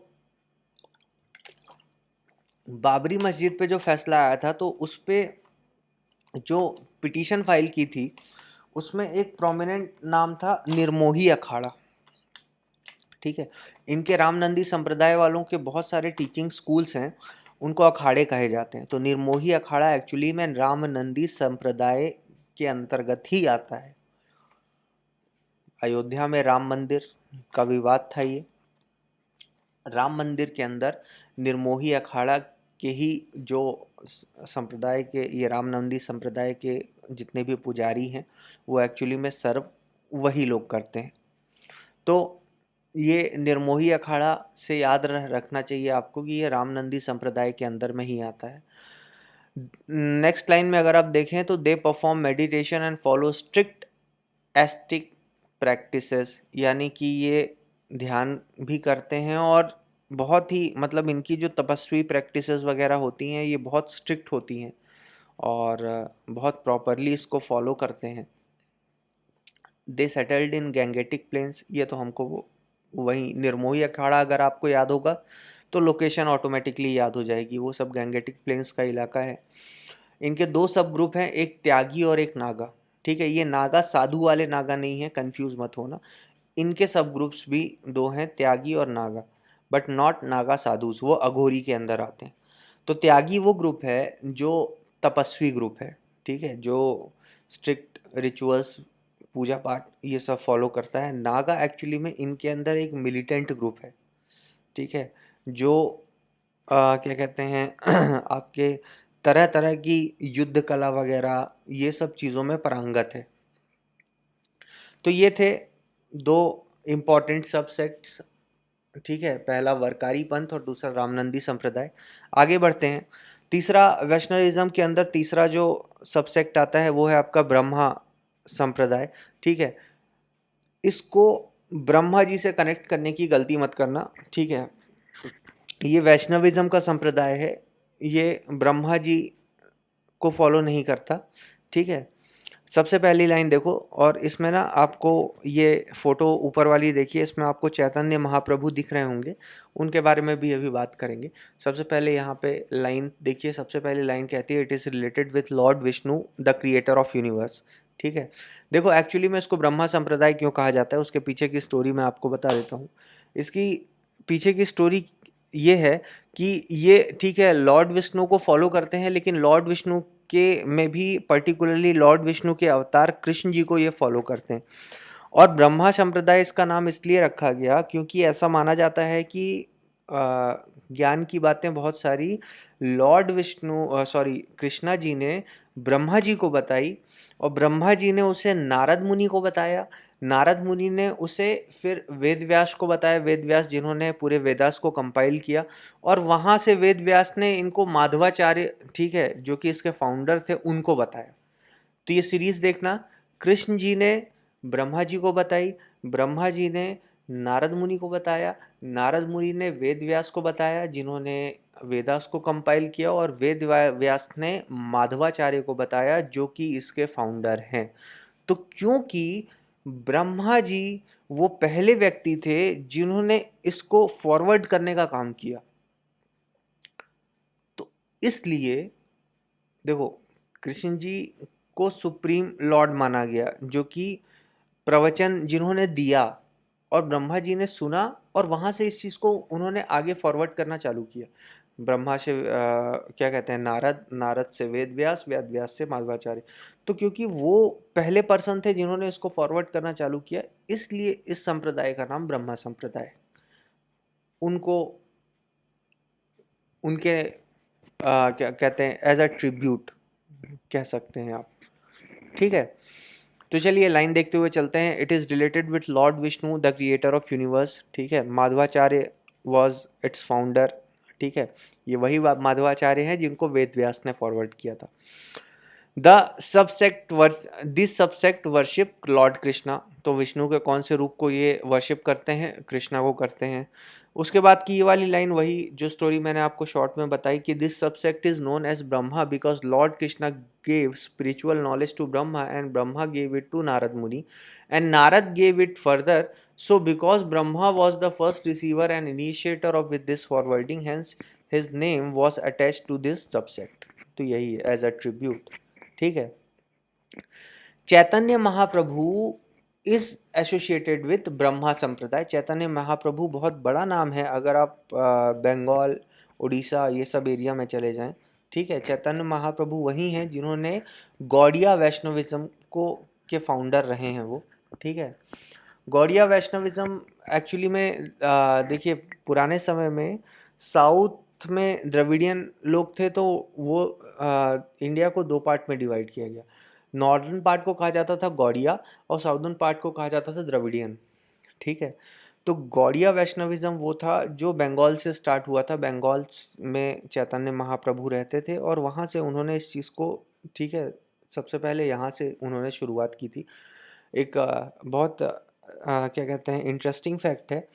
बाबरी मस्जिद पे जो फैसला आया था तो उस पे जो पिटीशन फाइल की थी उसमें एक प्रोमिनेंट नाम था निर्मोही अखाड़ा। ठीक है। इनके रामनंदी संप्रदाय वालों के बहुत सारे टीचिंग स्कूल्स हैं, उनको अखाड़े कहे जाते हैं। तो निर्मोही अखाड़ा एक्चुअली में रामनंदी संप्रदाय के अंतर्गत ही आता है। अयोध्या में राम मंदिर का विवाद था ये, राम मंदिर के अंदर निर्मोही अखाड़ा के ही जो संप्रदाय के, ये रामनंदी संप्रदाय के जितने भी पुजारी हैं वो एक्चुअली में सर्व वही लोग करते हैं। तो ये निर्मोही अखाड़ा से याद रखना चाहिए आपको कि ये रामनंदी संप्रदाय के अंदर में ही आता है। नेक्स्ट लाइन में अगर आप देखें तो they perform meditation and follow strict asterisk practices, यानी कि ये ध्यान भी करते हैं और बहुत ही मतलब इनकी जो तपस्वी प्रैक्टिसेस वगैरह होती हैं ये बहुत स्ट्रिक्ट होती हैं और बहुत प्रॉपरली इसको फॉलो करते हैं। They settled in Gangetic plains, ये तो हमको वही निर्मोही अखाड़ा अगर आपको याद होगा तो लोकेशन ऑटोमेटिकली याद हो जाएगी, वो सब गैंगेटिक प्लेन्स का इलाका है। इनके दो सब ग्रुप हैं, एक त्यागी और एक नागा। ठीक है, ये नागा साधु वाले नागा नहीं है, कंफ्यूज मत होना। इनके सब ग्रुप्स भी दो हैं, त्यागी और नागा, बट नॉट नागा साधुस, वो अघोरी के अंदर आते हैं। तो त्यागी वो ग्रुप है जो तपस्वी ग्रुप है, ठीक है, जो स्ट्रिक्ट रिचुअल्स पूजा पाठ ये सब फॉलो करता है। नागा एक्चुअली में इनके अंदर एक मिलिटेंट ग्रुप है, ठीक है, जो क्या कहते हैं आपके तरह तरह की युद्ध कला वगैरह ये सब चीज़ों में पारंगत है। तो ये थे दो इम्पॉर्टेंट सबसेक्ट्स, ठीक है, पहला वरकारी पंथ और दूसरा रामनंदी संप्रदाय। आगे बढ़ते हैं। तीसरा वैष्णविज्म के अंदर तीसरा जो सबसेक्ट आता है वो है आपका ब्रह्मा संप्रदाय, ठीक है। इसको ब्रह्मा जी से कनेक्ट करने की गलती मत करना, ठीक है। ये वैष्णविज्म का संप्रदाय है, ये ब्रह्मा जी को फॉलो नहीं करता, ठीक है। सबसे पहली लाइन देखो, और इसमें ना आपको ये फोटो ऊपर वाली देखिए, इसमें आपको चैतन्य महाप्रभु दिख रहे होंगे, उनके बारे में भी अभी बात करेंगे। सबसे पहले यहाँ पे लाइन देखिए, सबसे पहली लाइन कहती है it is related with Lord Vishnu the creator of universe, ठीक है। देखो एक्चुअली में इसको ब्रह्मा संप्रदाय क्यों कहा जाता है, उसके पीछे की स्टोरी मैं आपको बता देता हूँ। इसकी पीछे की स्टोरी ये है कि ये, ठीक है, लॉर्ड विष्णु को फॉलो करते हैं, लेकिन लॉर्ड विष्णु के में भी पर्टिकुलरली लॉर्ड विष्णु के अवतार कृष्ण जी को ये फॉलो करते हैं। और ब्रह्मा संप्रदाय इसका नाम इसलिए रखा गया क्योंकि ऐसा माना जाता है कि ज्ञान की बातें बहुत सारी लॉर्ड विष्णु सॉरी कृष्णा जी ने ब्रह्मा जी को बताई, और ब्रह्मा जी ने उसे नारद मुनि को बताया, नारद मुनि ने उसे फिर वेद व्यास को बताया, वेद व्यास जिन्होंने पूरे वेदास को कंपाइल किया, और वहाँ से वेद व्यास ने इनको माधवाचार्य, ठीक है, जो कि इसके फाउंडर थे, उनको बताया। तो ये सीरीज देखना, कृष्ण जी ने ब्रह्मा जी को बताई, ब्रह्मा जी ने नारद मुनि को बताया, नारद मुनि ने वेद व्यास को बताया जिन्होंने वेदास को कंपाइल किया, और वेद व्यास ने माधवाचार्य को बताया जो कि इसके फाउंडर हैं। तो क्योंकि ब्रह्मा जी वो पहले व्यक्ति थे जिन्होंने इसको फॉरवर्ड करने का काम किया, तो इसलिए देखो कृष्ण जी को सुप्रीम लॉर्ड माना गया, जो कि प्रवचन जिन्होंने दिया और ब्रह्मा जी ने सुना, और वहां से इस चीज को उन्होंने आगे फॉरवर्ड करना चालू किया। ब्रह्मा से क्या कहते हैं, नारद, नारद से वेद व्यास, वेद व्यास से माधवाचार्य। तो क्योंकि वो पहले पर्सन थे जिन्होंने इसको फॉरवर्ड करना चालू किया, इसलिए इस संप्रदाय का नाम ब्रह्मा संप्रदाय। उनको उनके क्या कहते हैं, एज अ ट्रिब्यूट कह सकते हैं आप, ठीक है। तो चलिए लाइन देखते हुए चलते हैं। It is related with Lord Vishnu the creator of universe, ठीक है, माधवाचार्य वॉज इट्स फाउंडर, ठीक है, ये वही माधवाचार्य हैं जिनको वेद व्यास ने फॉरवर्ड किया था। This subset worship Lord Krishna, तो विष्णु के कौन से रूप को ये वर्शिप करते हैं, कृष्णा को करते हैं। उसके बाद की ये वाली लाइन वही जो स्टोरी मैंने आपको शॉर्ट में बताई कि this subsect is known as Brahma because lord Krishna gave spiritual knowledge to Brahma and Brahma gave it to Narad Muni and Narad gave it further, so because Brahma was the first receiver and initiator of with this forwarding, hence his name was attached to this subsect. तो यही है as a tribute, ठीक है। Chaitanya Mahaprabhu is associated with Brahma Sampradaya. Chaitanya महाप्रभु बहुत बड़ा नाम है, अगर आप बंगाल, उड़ीसा ये सब एरिया में चले जाएं, ठीक है। चैतन्य महाप्रभु वही हैं जिन्होंने गौड़िया वैष्णविज्म को के फाउंडर रहे हैं वो, ठीक है। गौड़िया वैष्णविज्म एक्चुअली में देखिए पुराने समय में साउथ में द्रविडियन लोग थे, तो वो इंडिया को दो पार्ट में डिवाइड किया गया। नॉर्दर्न पार्ट को कहा जाता था गौड़िया और साउदर्न पार्ट को कहा जाता था द्रविडियन। ठीक है, तो गौड़िया वैष्णविज्म वो था जो बंगाल से स्टार्ट हुआ था। बंगाल में चैतन्य महाप्रभु रहते थे और वहाँ से उन्होंने इस चीज़ को, ठीक है, सबसे पहले यहाँ से उन्होंने शुरुआत की थी। एक बहुत क्या कहते हैं, इंटरेस्टिंग फैक्ट है,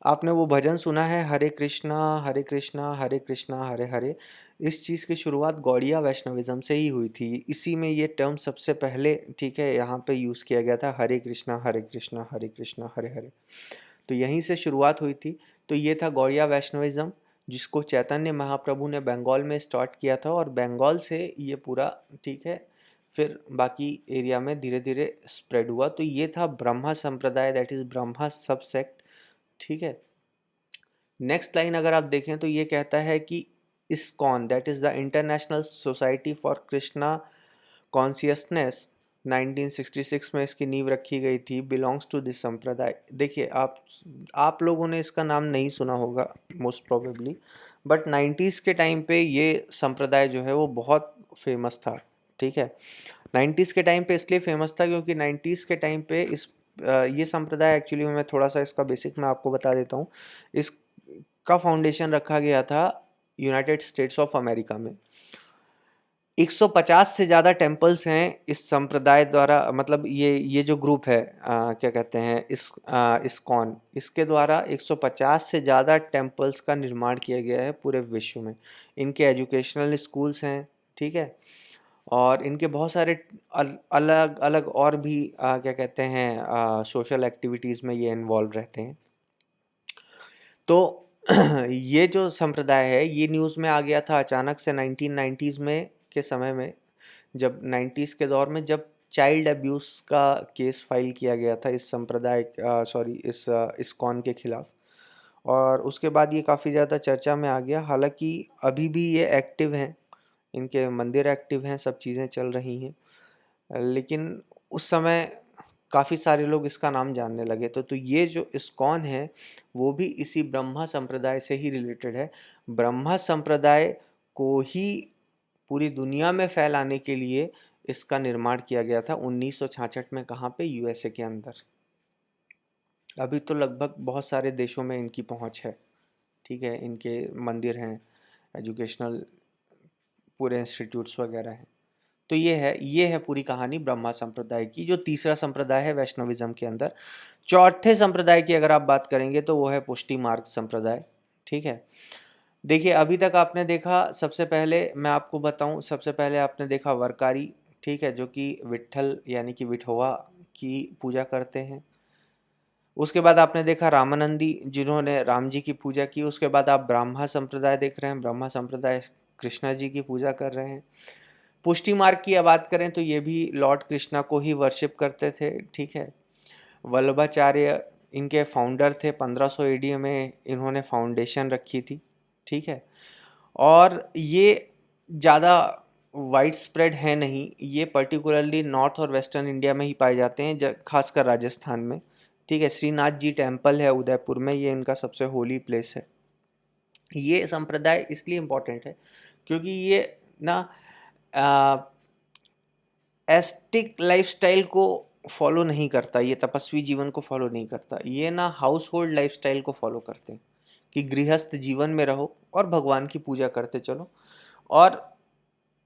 आपने वो भजन सुना है, हरे कृष्णा हरे कृष्णा हरे कृष्णा हरे हरे। इस चीज़ की शुरुआत गौड़िया वैष्णविज्म से ही हुई थी। इसी में ये टर्म सबसे पहले, ठीक है, यहाँ पे यूज़ किया गया था, हरे कृष्णा हरे कृष्णा हरे हरे। तो यहीं से शुरुआत हुई थी। तो ये था गौड़िया वैष्णविज्म, जिसको चैतन्य महाप्रभु ने बंगाल में स्टार्ट किया था और बंगाल से ये पूरा, ठीक है, फिर बाकी एरिया में धीरे धीरे स्प्रेड हुआ। तो ये था ब्रह्मा संप्रदाय, दैट इज ब्रह्मा सबसेक्ट। ठीक है, नेक्स्ट लाइन अगर आप देखें तो ये कहता है कि ISKCON, that is the international society for Krishna consciousness, 1966 में इसकी नींव रखी गई थी, बिलोंग्स टू दिस संप्रदाय। देखिए आप लोगों ने इसका नाम नहीं सुना होगा मोस्ट प्रोबेबली, बट 90s के टाइम पे ये संप्रदाय जो है वो बहुत फेमस था। ठीक है, 90s के टाइम पे इसलिए फेमस था क्योंकि 90s के टाइम पे ये संप्रदाय एक्चुअली, मैं थोड़ा सा इसका बेसिक मैं आपको बता देता हूँ। इसका फाउंडेशन रखा गया था यूनाइटेड स्टेट्स ऑफ अमेरिका में। 150 से ज़्यादा टेम्पल्स हैं इस संप्रदाय द्वारा, मतलब ये जो ग्रुप है, क्या कहते हैं, इस्कॉन, इसके द्वारा 150 से ज़्यादा टेम्पल्स का निर्माण किया गया है पूरे विश्व में। इनके एजुकेशनल स्कूल्स हैं, ठीक है, और इनके बहुत सारे अलग अलग और भी क्या कहते हैं, सोशल एक्टिविटीज़ में ये इन्वॉल्व रहते हैं। तो ये जो संप्रदाय है ये न्यूज़ में आ गया था अचानक से 1990s में के समय में, जब 90s के दौर में, जब चाइल्ड अब्यूज़ का केस फाइल किया गया था इस संप्रदाय, सॉरी, इस इस्कॉन के खिलाफ। और उसके बाद ये काफ़ी ज़्यादा चर्चा में आ गया। हालांकि अभी भी ये एक्टिव हैं, इनके मंदिर एक्टिव हैं, सब चीज़ें चल रही हैं, लेकिन उस समय काफ़ी सारे लोग इसका नाम जानने लगे। तो ये जो इस्कॉन है वो भी इसी ब्रह्मा संप्रदाय से ही रिलेटेड है। ब्रह्मा संप्रदाय को ही पूरी दुनिया में फैलाने के लिए इसका निर्माण किया गया था 1966 में। कहाँ पे? यूएसए के अंदर। अभी तो लगभग बहुत सारे देशों में इनकी पहुंच है। ठीक है, इनके मंदिर हैं, एजुकेशनल पूरे इंस्टीट्यूट्स वगैरह हैं। तो ये है पूरी कहानी ब्रह्मा संप्रदाय की, जो तीसरा संप्रदाय है वैष्णविज्म के अंदर। चौथे संप्रदाय की अगर आप बात करेंगे तो वो है पुष्टि मार्ग संप्रदाय। ठीक है, देखिए अभी तक आपने देखा, सबसे पहले मैं आपको बताऊं, सबसे पहले आपने देखा वरकारी, ठीक है, जो कि विट्ठल यानी कि विठोवा की पूजा करते हैं। उसके बाद आपने देखा रामानंदी, जिन्होंने राम जी की पूजा की। उसके बाद आप ब्रह्मा संप्रदाय देख रहे हैं, ब्रह्मा संप्रदाय कृष्णा जी की पूजा कर रहे हैं। पुष्टि मार्ग की बात करें तो ये भी लॉर्ड कृष्णा को ही वर्शिप करते थे। ठीक है, वल्लभाचार्य इनके फाउंडर थे, 1500 एडी में इन्होंने फाउंडेशन रखी थी। ठीक है, और ये ज़्यादा वाइड स्प्रेड है नहीं, ये पर्टिकुलरली नॉर्थ और वेस्टर्न इंडिया में ही पाए जाते हैं, खासकर राजस्थान में। ठीक है, श्रीनाथ जी टेम्पल है उदयपुर में, ये इनका सबसे होली प्लेस है। ये संप्रदाय इसलिए इम्पोर्टेंट है क्योंकि ये ना एस्टिक लाइफस्टाइल को फॉलो नहीं करता, ये तपस्वी जीवन को फॉलो नहीं करता, ये ना हाउस होल्ड लाइफस्टाइल को फॉलो करते हैं कि गृहस्थ जीवन में रहो और भगवान की पूजा करते चलो। और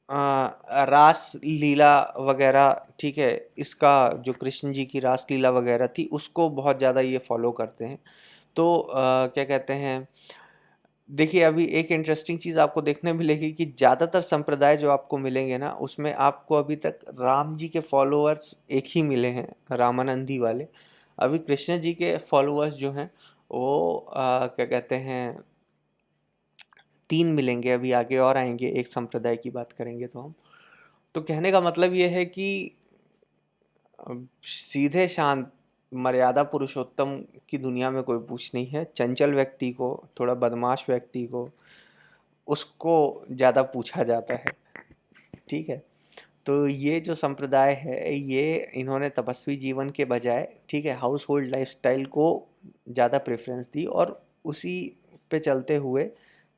रास लीला वगैरह, ठीक है, इसका जो कृष्ण जी की रास लीला वगैरह थी उसको बहुत ज़्यादा ये फॉलो करते हैं। तो क्या कहते हैं, देखिए अभी एक इंटरेस्टिंग चीज़ आपको देखने मिलेगी कि ज़्यादातर संप्रदाय जो आपको मिलेंगे ना, उसमें आपको अभी तक राम जी के फॉलोअर्स एक ही मिले हैं, रामानंदी वाले। अभी कृष्ण जी के फॉलोअर्स जो हैं वो क्या कहते हैं, 3 मिलेंगे, अभी आगे और आएंगे, एक संप्रदाय की बात करेंगे तो हम। तो कहने का मतलब ये है कि सीधे शांत मर्यादा पुरुषोत्तम की दुनिया में कोई पूछ नहीं है। चंचल व्यक्ति को, थोड़ा बदमाश व्यक्ति को, उसको ज़्यादा पूछा जाता है। ठीक है, तो ये जो संप्रदाय है, ये इन्होंने तपस्वी जीवन के बजाय, ठीक है, हाउस होल्ड लाइफस्टाइल को ज़्यादा प्रेफरेंस दी और उसी पे चलते हुए,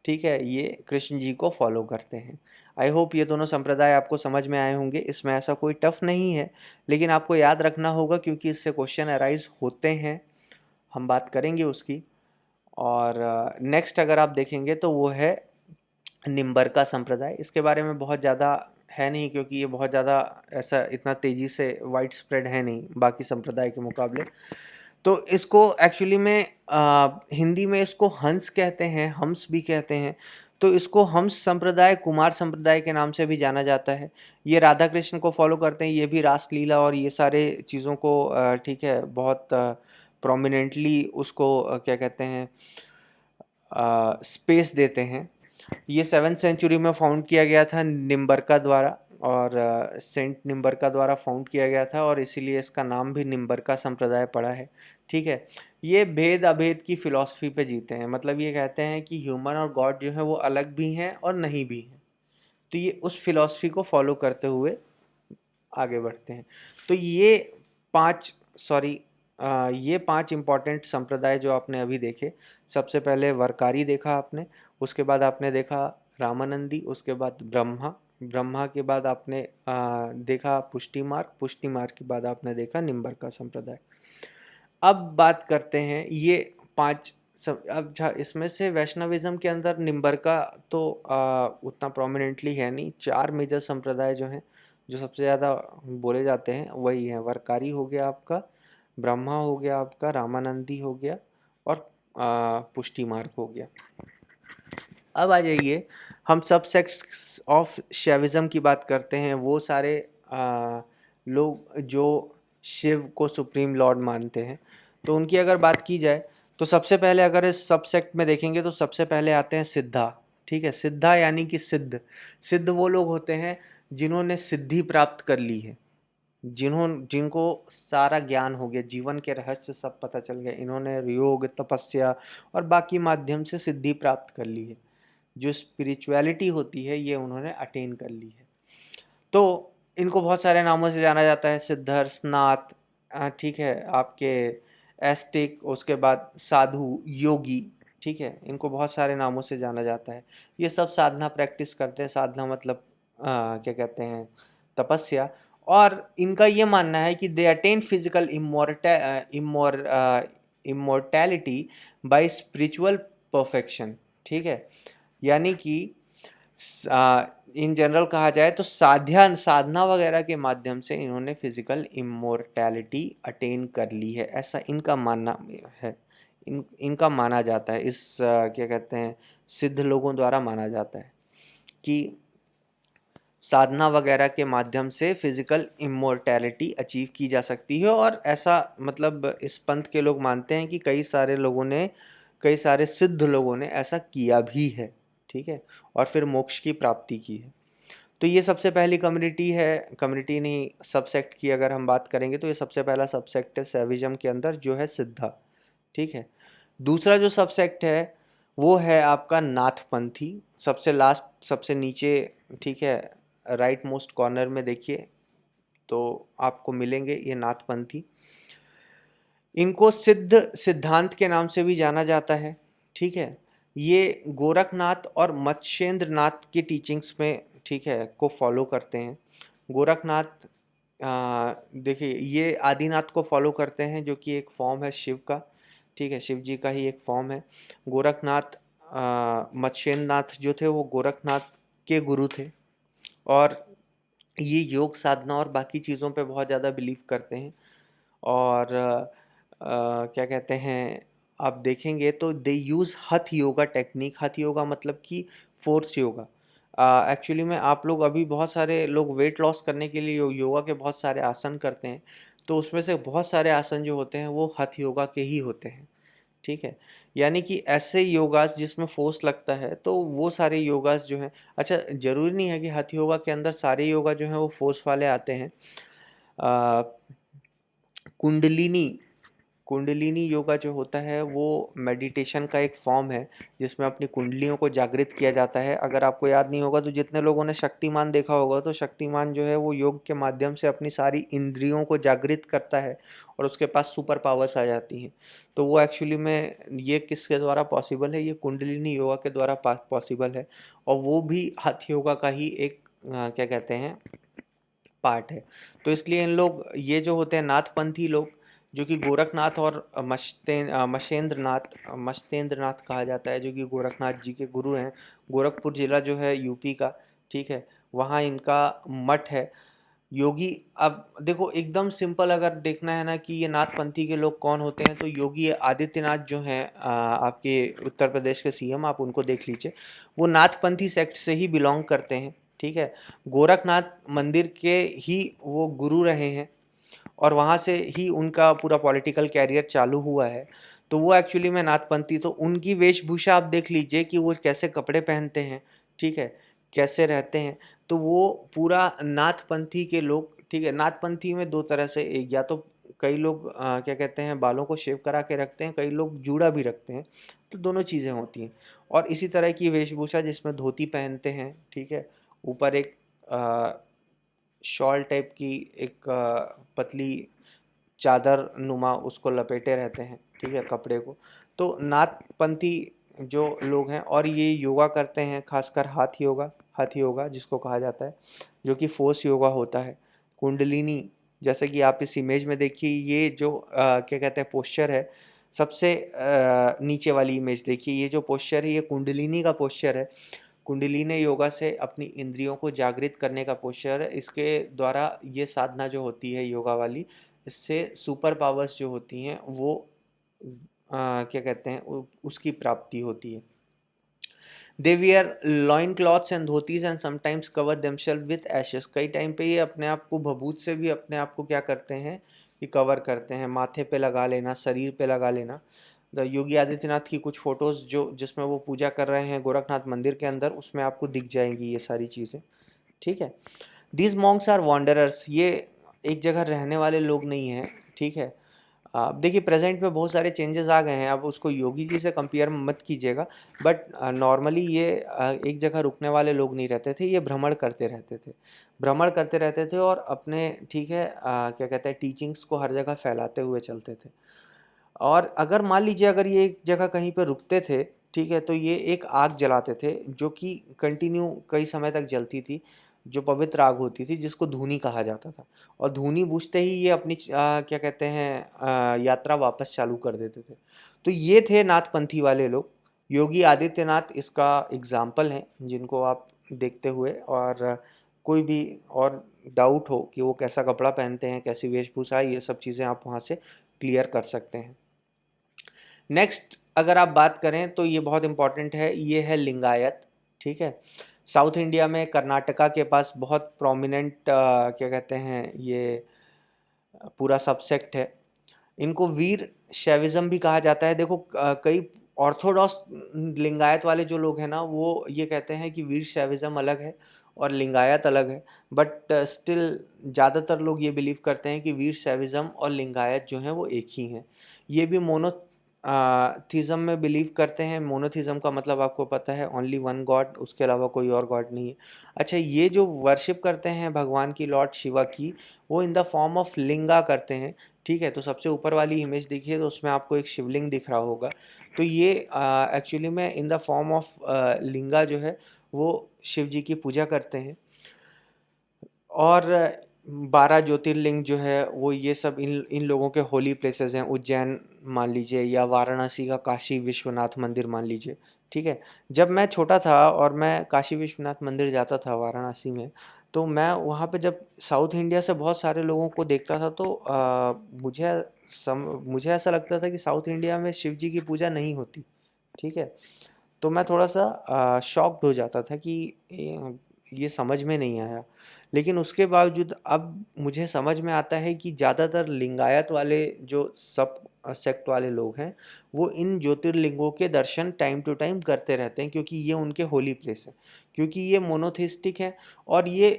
ठीक है, ये कृष्ण जी को फॉलो करते हैं। आई होप ये दोनों संप्रदाय आपको समझ में आए होंगे। इसमें ऐसा कोई टफ नहीं है, लेकिन आपको याद रखना होगा क्योंकि इससे क्वेश्चन अराइज होते हैं, हम बात करेंगे उसकी। और नेक्स्ट अगर आप देखेंगे तो वो है निम्बरका संप्रदाय। इसके बारे में बहुत ज़्यादा है नहीं क्योंकि ये बहुत ज़्यादा ऐसा इतना तेज़ी से वाइड स्प्रेड है नहीं बाकी संप्रदाय के मुकाबले। तो इसको एक्चुअली में हिंदी में इसको हंस कहते हैं, हम्स भी कहते हैं। तो इसको हम्स संप्रदाय, कुमार संप्रदाय के नाम से भी जाना जाता है। ये राधा कृष्ण को फॉलो करते हैं, ये भी रासलीला और ये सारे चीज़ों को ठीक है, बहुत प्रोमिनेंटली उसको क्या कहते हैं, स्पेस देते हैं। ये 7th सेंचुरी में फाउंड किया गया था निम्बरका द्वारा, और सेंट निम्बरका द्वारा फाउंड किया गया था, और इसीलिए इसका नाम भी निम्बरका संप्रदाय पड़ा है। ठीक है, ये भेद अभेद की फिलॉसफी पे जीते हैं, मतलब ये कहते हैं कि ह्यूमन और गॉड जो है वो अलग भी हैं और नहीं भी हैं। तो ये उस फिलॉसफी को फॉलो करते हुए आगे बढ़ते हैं। तो ये पांच सॉरी ये 5 इम्पॉर्टेंट संप्रदाय जो आपने अभी देखे, सबसे पहले वरकारी देखा आपने, उसके बाद आपने देखा रामानंदी, उसके बाद ब्रह्मा, ब्रह्मा के बाद आपने देखा पुष्टि मार्ग, पुष्टि मार्ग के बाद आपने देखा निम्बरका संप्रदाय। अब बात करते हैं ये 5 अब इसमें से वैष्णविज्म के अंदर निम्बरका तो उतना प्रोमिनेंटली है नहीं। 4 मेजर संप्रदाय जो हैं, जो सबसे ज़्यादा बोले जाते हैं वही हैं, वरकारी हो गया आपका, ब्रह्मा हो गया आपका, रामानंदी हो गया, और पुष्टि मार्ग हो गया। अब आ जाइए, हम सब सेक्ट्स ऑफ शैविज्म की बात करते हैं। वो सारे लोग जो शिव को सुप्रीम लॉर्ड मानते हैं, तो उनकी अगर बात की जाए तो सबसे पहले अगर इस सब सेक्ट में देखेंगे तो सबसे पहले आते हैं सिद्धा। ठीक है, सिद्धा यानी कि सिद्ध। सिद्ध वो लोग होते हैं जिन्होंने सिद्धि प्राप्त कर ली है, जिनको सारा ज्ञान हो गया, जीवन के रहस्य सब पता चल गया, इन्होंने योग, तपस्या और बाकी माध्यम से सिद्धि प्राप्त कर ली है। जो स्पिरिचुअलिटी होती है ये उन्होंने अटेन कर ली है। तो इनको बहुत सारे नामों से जाना जाता है, सिद्धर, स्नात, ठीक है, आपके एस्टिक, उसके बाद साधु, योगी, ठीक है, इनको बहुत सारे नामों से जाना जाता है। ये सब साधना प्रैक्टिस करते हैं। साधना मतलब क्या कहते हैं, तपस्या। और इनका ये मानना है कि they attain physical immortality by spiritual perfection. ठीक है, यानी कि इन जनरल कहा जाए तो साधना वगैरह के माध्यम से इन्होंने फिजिकल इमोर्टैलिटी अटेन कर ली है, ऐसा इनका मानना है। इनका माना जाता है, इस क्या कहते हैं, सिद्ध लोगों द्वारा माना जाता है कि साधना वगैरह के माध्यम से फिजिकल इमोर्टैलिटी अचीव की जा सकती है। और ऐसा मतलब इस पंथ के लोग मानते हैं कि कई सारे सिद्ध लोगों ने ऐसा किया भी है। ठीक है, और फिर मोक्ष की प्राप्ति की है। तो ये सबसे पहली कम्युनिटी है, कम्युनिटी नहीं, सबसेक्ट की अगर हम बात करेंगे तो ये सबसे पहला सबसेक्ट है सैविज्म के अंदर, जो है सिद्धा। ठीक है, दूसरा जो सबसेक्ट है वो है आपका नाथपंथी, सबसे लास्ट, सबसे नीचे। ठीक है, राइट मोस्ट कॉर्नर में देखिए तो आपको मिलेंगे ये नाथपंथी। इनको सिद्धांत के नाम से भी जाना जाता है। ठीक है, ये गोरखनाथ और मत्स्येंद्र नाथ की टीचिंग्स में, ठीक है, को फॉलो करते हैं। गोरखनाथ देखिए ये आदिनाथ को फॉलो करते हैं, जो कि एक फॉर्म है शिव का। ठीक है, शिव जी का ही एक फॉर्म है। गोरखनाथ, मत्स्येंद्र नाथ जो थे वो गोरखनाथ के गुरु थे, और ये योग साधना और बाकी चीज़ों पे बहुत ज़्यादा बिलीव करते हैं। और क्या कहते हैं, आप देखेंगे तो दे यूज़ हठ योगा टेक्निक। हठ योगा मतलब कि फोर्स योगा। एक्चुअली में आप लोग अभी बहुत सारे लोग वेट लॉस करने के लिए योगा के बहुत सारे आसन करते हैं, तो उसमें से बहुत सारे आसन जो होते हैं वो हठ योगा के ही होते हैं। ठीक है, यानी कि ऐसे योगास जिसमें फोर्स लगता है, तो वो सारे योगास जो हैं, अच्छा ज़रूरी नहीं है कि हठ योगा के अंदर सारे योगा जो हैं वो फोर्स वाले आते हैं। कुंडलिनी कुंडलिनी योगा जो होता है वो मेडिटेशन का एक फॉर्म है जिसमें अपनी कुंडलियों को जागृत किया जाता है। अगर आपको याद नहीं होगा तो जितने लोगों ने शक्तिमान देखा होगा तो शक्तिमान जो है वो योग के माध्यम से अपनी सारी इंद्रियों को जागृत करता है और उसके पास सुपर पावर्स आ जाती हैं। तो वो एक्चुअली में ये किसके द्वारा पॉसिबल है, ये कुंडलिनी योगा के द्वारा पॉसिबल है और वो भी हठ योगा का ही एक क्या कहते हैं पार्ट है। तो इसलिए इन लोग ये जो होते हैं नाथपंथी लोग जो कि गोरखनाथ और मशतेंद्रनाथ कहा जाता है जो कि गोरखनाथ जी के गुरु हैं। गोरखपुर जिला जो है यूपी का, ठीक है, वहाँ इनका मठ है। योगी, अब देखो एकदम सिंपल अगर देखना है ना कि ये नाथपंथी के लोग कौन होते हैं तो योगी आदित्यनाथ जो हैं आपके उत्तर प्रदेश के सीएम, आप उनको देख लीजिए, वो नाथपंथी सेक्ट से ही बिलोंग करते हैं। ठीक है, गोरखनाथ मंदिर के ही वो गुरु रहे हैं और वहाँ से ही उनका पूरा पॉलिटिकल कैरियर चालू हुआ है। तो वो एक्चुअली में नाथपंथी, तो उनकी वेशभूषा आप देख लीजिए कि वो कैसे कपड़े पहनते हैं, ठीक है, कैसे रहते हैं। तो वो पूरा नाथपंथी के लोग, ठीक है, नाथपंथी में दो तरह से, एक या तो कई लोग क्या कहते हैं बालों को शेव करा के रखते हैं, कई लोग जूड़ा भी रखते हैं, तो दोनों चीज़ें होती हैं। और इसी तरह की वेशभूषा जिसमें धोती पहनते हैं, ठीक है, ऊपर एक शॉल टाइप की एक पतली चादर नुमा उसको लपेटे रहते हैं, ठीक है, कपड़े को। तो नाथपंथी जो लोग हैं और ये योगा करते हैं, खासकर हाथ योगा जिसको कहा जाता है, जो कि फोर्स योगा होता है। कुंडलिनी, जैसे कि आप इस इमेज में देखिए, ये जो क्या कहते हैं पोस्चर है, सबसे नीचे वाली इमेज देखिए, ये जो पोस्चर है ये कुंडलिनी का पोस्चर है। कुंडलिनी योगा से अपनी इंद्रियों को जागृत करने का पोस्चर है। इसके द्वारा ये साधना जो होती है योगा वाली, इससे सुपर पावर्स जो होती हैं वो क्या कहते हैं उसकी प्राप्ति होती है। They wear loin cloths and dhotis and sometimes cover themselves with ashes. कई टाइम पे ये अपने आप को भभूत से भी अपने आप को क्या करते हैं कि कवर करते हैं, माथे पे लगा लेना, शरीर पे लगा लेना। द योगी आदित्यनाथ की कुछ फोटोज़ जो जिसमें वो पूजा कर रहे हैं गोरखनाथ मंदिर के अंदर, उसमें आपको दिख जाएंगी ये सारी चीज़ें, ठीक है। दीज मॉन्क्स आर वॉन्डरर्स, ये एक जगह रहने वाले लोग नहीं हैं, ठीक है। देखिए प्रेजेंट में बहुत सारे चेंजेस आ गए हैं, आप उसको योगी जी से कंपेयर मत कीजिएगा, बट नॉर्मली ये एक जगह रुकने वाले लोग नहीं रहते थे, ये भ्रमण करते रहते थे, भ्रमण करते रहते थे और अपने, ठीक है, क्या कहते हैं टीचिंग्स को हर जगह फैलाते हुए चलते थे। और अगर मान लीजिए अगर ये एक जगह कहीं पे रुकते थे, ठीक है, तो ये एक आग जलाते थे जो कि कंटिन्यू कई समय तक जलती थी, जो पवित्र आग होती थी जिसको धूनी कहा जाता था। और धूनी बुझते ही ये अपनी क्या कहते हैं यात्रा वापस चालू कर देते थे। तो ये थे नाथपंथी वाले लोग। योगी आदित्यनाथ इसका एग्जाम्पल हैं जिनको आप देखते हुए, और कोई भी और डाउट हो कि वो कैसा कपड़ा पहनते हैं, कैसी वेशभूषा है, ये सब चीज़ें आप वहाँ से क्लियर कर सकते हैं। नेक्स्ट अगर आप बात करें तो ये बहुत इंपॉर्टेंट है, ये है लिंगायत, ठीक है। साउथ इंडिया में कर्नाटका के पास बहुत प्रोमिनेंट क्या कहते हैं ये पूरा सबसेक्ट है। इनको वीर शैविज्म भी कहा जाता है। देखो कई ऑर्थोडॉक्स लिंगायत वाले जो लोग हैं ना वो ये कहते हैं कि वीर शैविज्म अलग है और लिंगायत अलग है, बट स्टिल ज़्यादातर लोग ये बिलीव करते हैं कि वीर शैविज्म और लिंगायत जो हैं वो एक ही हैं। ये भी मोनोथिज़म में बिलीव करते हैं। मोनोथिज़म का मतलब आपको पता है, ओनली वन गॉड, उसके अलावा कोई और गॉड नहीं है। अच्छा, ये जो वर्शिप करते हैं भगवान की, लॉर्ड शिवा की, वो इन द फॉर्म ऑफ लिंगा करते हैं, ठीक है। तो सबसे ऊपर वाली इमेज देखिए तो उसमें आपको एक शिवलिंग दिख रहा होगा। तो ये एक्चुअली में इन द फॉर्म ऑफ लिंगा जो है वो शिव जी की पूजा करते हैं। और 12 ज्योतिर्लिंग जो है वो ये सब इन इन लोगों के होली प्लेसेस हैं। उज्जैन मान लीजिए या वाराणसी का काशी विश्वनाथ मंदिर मान लीजिए, ठीक है। जब मैं छोटा था और मैं काशी विश्वनाथ मंदिर जाता था वाराणसी में, तो मैं वहाँ पे जब साउथ इंडिया से बहुत सारे लोगों को देखता था तो मुझे ऐसा लगता था कि साउथ इंडिया में शिव जी की पूजा नहीं होती, ठीक है। तो मैं थोड़ा-सा शॉक्ड हो जाता था कि ये समझ में नहीं आया। लेकिन उसके बावजूद अब मुझे समझ में आता है कि ज़्यादातर लिंगायत वाले जो सेक्ट वाले लोग हैं, वो इन ज्योतिर्लिंगों के दर्शन टाइम टू टाइम करते रहते हैं क्योंकि ये उनके होली प्लेस है। क्योंकि ये मोनोथिस्टिक है और ये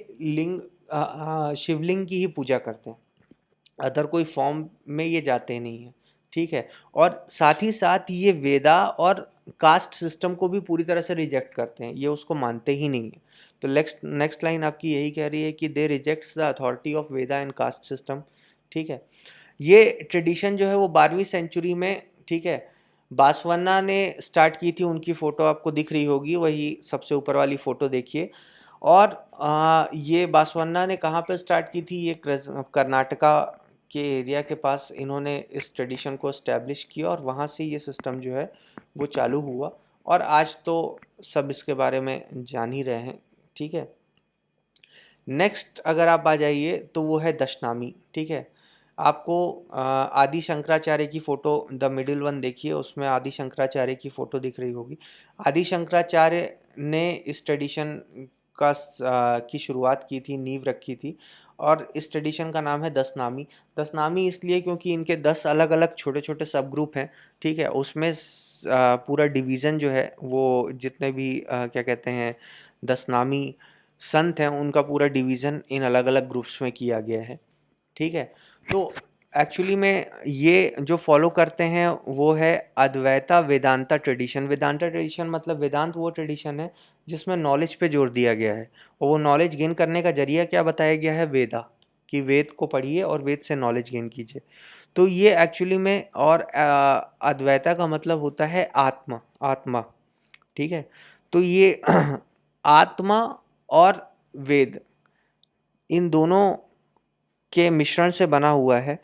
शिवलिंग की ही पूजा करते हैं। अदर कोई फॉर्म में ये जाते नहीं हैं, ठीक है। और साथ ही साथ ये वेदा और कास्ट सिस्टम को भी पूरी तरह से रिजेक्ट करते हैं, ये उसको मानते ही नहीं है। तो नेक्स्ट नेक्स्ट लाइन आपकी यही कह रही है कि they rejects the authority of Veda and caste system. ठीक है। ये ट्रेडिशन जो है वो 12वीं सेंचुरी में, ठीक है, बासवन्ना ने स्टार्ट की थी। उनकी फ़ोटो आपको दिख रही होगी, वही सबसे ऊपर वाली फ़ोटो देखिए। और ये बासवन्ना ने कहाँ पे स्टार्ट की थी? ये कर्नाटका के एरिया के पास इन्होंने इस ट्रेडिशन को इस्टेब्लिश किया और वहाँ से ये सिस्टम जो है वो चालू हुआ। और आज तो सब इसके बारे में जान ही रहे हैं। ठीक है। नेक्स्ट अगर आप आ जाइए तो वो है दशनामी। ठीक है। आपको आदि शंकराचार्य की फ़ोटो, द मिडिल वन देखिए, उसमें आदि शंकराचार्य की फ़ोटो दिख रही होगी। आदि शंकराचार्य ने इस ट्रेडिशन की शुरुआत की थी, नींव रखी थी। और इस ट्रेडिशन का नाम है दशनामी। दशनामी इसलिए क्योंकि इनके 10 अलग अलग छोटे छोटे सब ग्रुप हैं। ठीक है। उसमें पूरा डिवीज़न जो है वो जितने भी क्या कहते हैं दशनामी संत हैं, उनका पूरा डिवीज़न इन अलग अलग ग्रुप्स में किया गया है। ठीक है। तो एक्चुअली में ये जो फॉलो करते हैं वो है अद्वैता वेदांता ट्रेडिशन। वेदांता ट्रेडिशन मतलब वेदांत वो ट्रेडिशन है जिसमें नॉलेज पे जोर दिया गया है, और वो नॉलेज गेन करने का जरिया क्या बताया गया है? वेदा, कि वेद को पढ़िए और वेद से नॉलेज गेन कीजिए। तो ये एक्चुअली में, और अद्वैता का मतलब होता है आत्मा, आत्मा। ठीक है। तो ये आत्मा और वेद, इन दोनों के मिश्रण से बना हुआ है।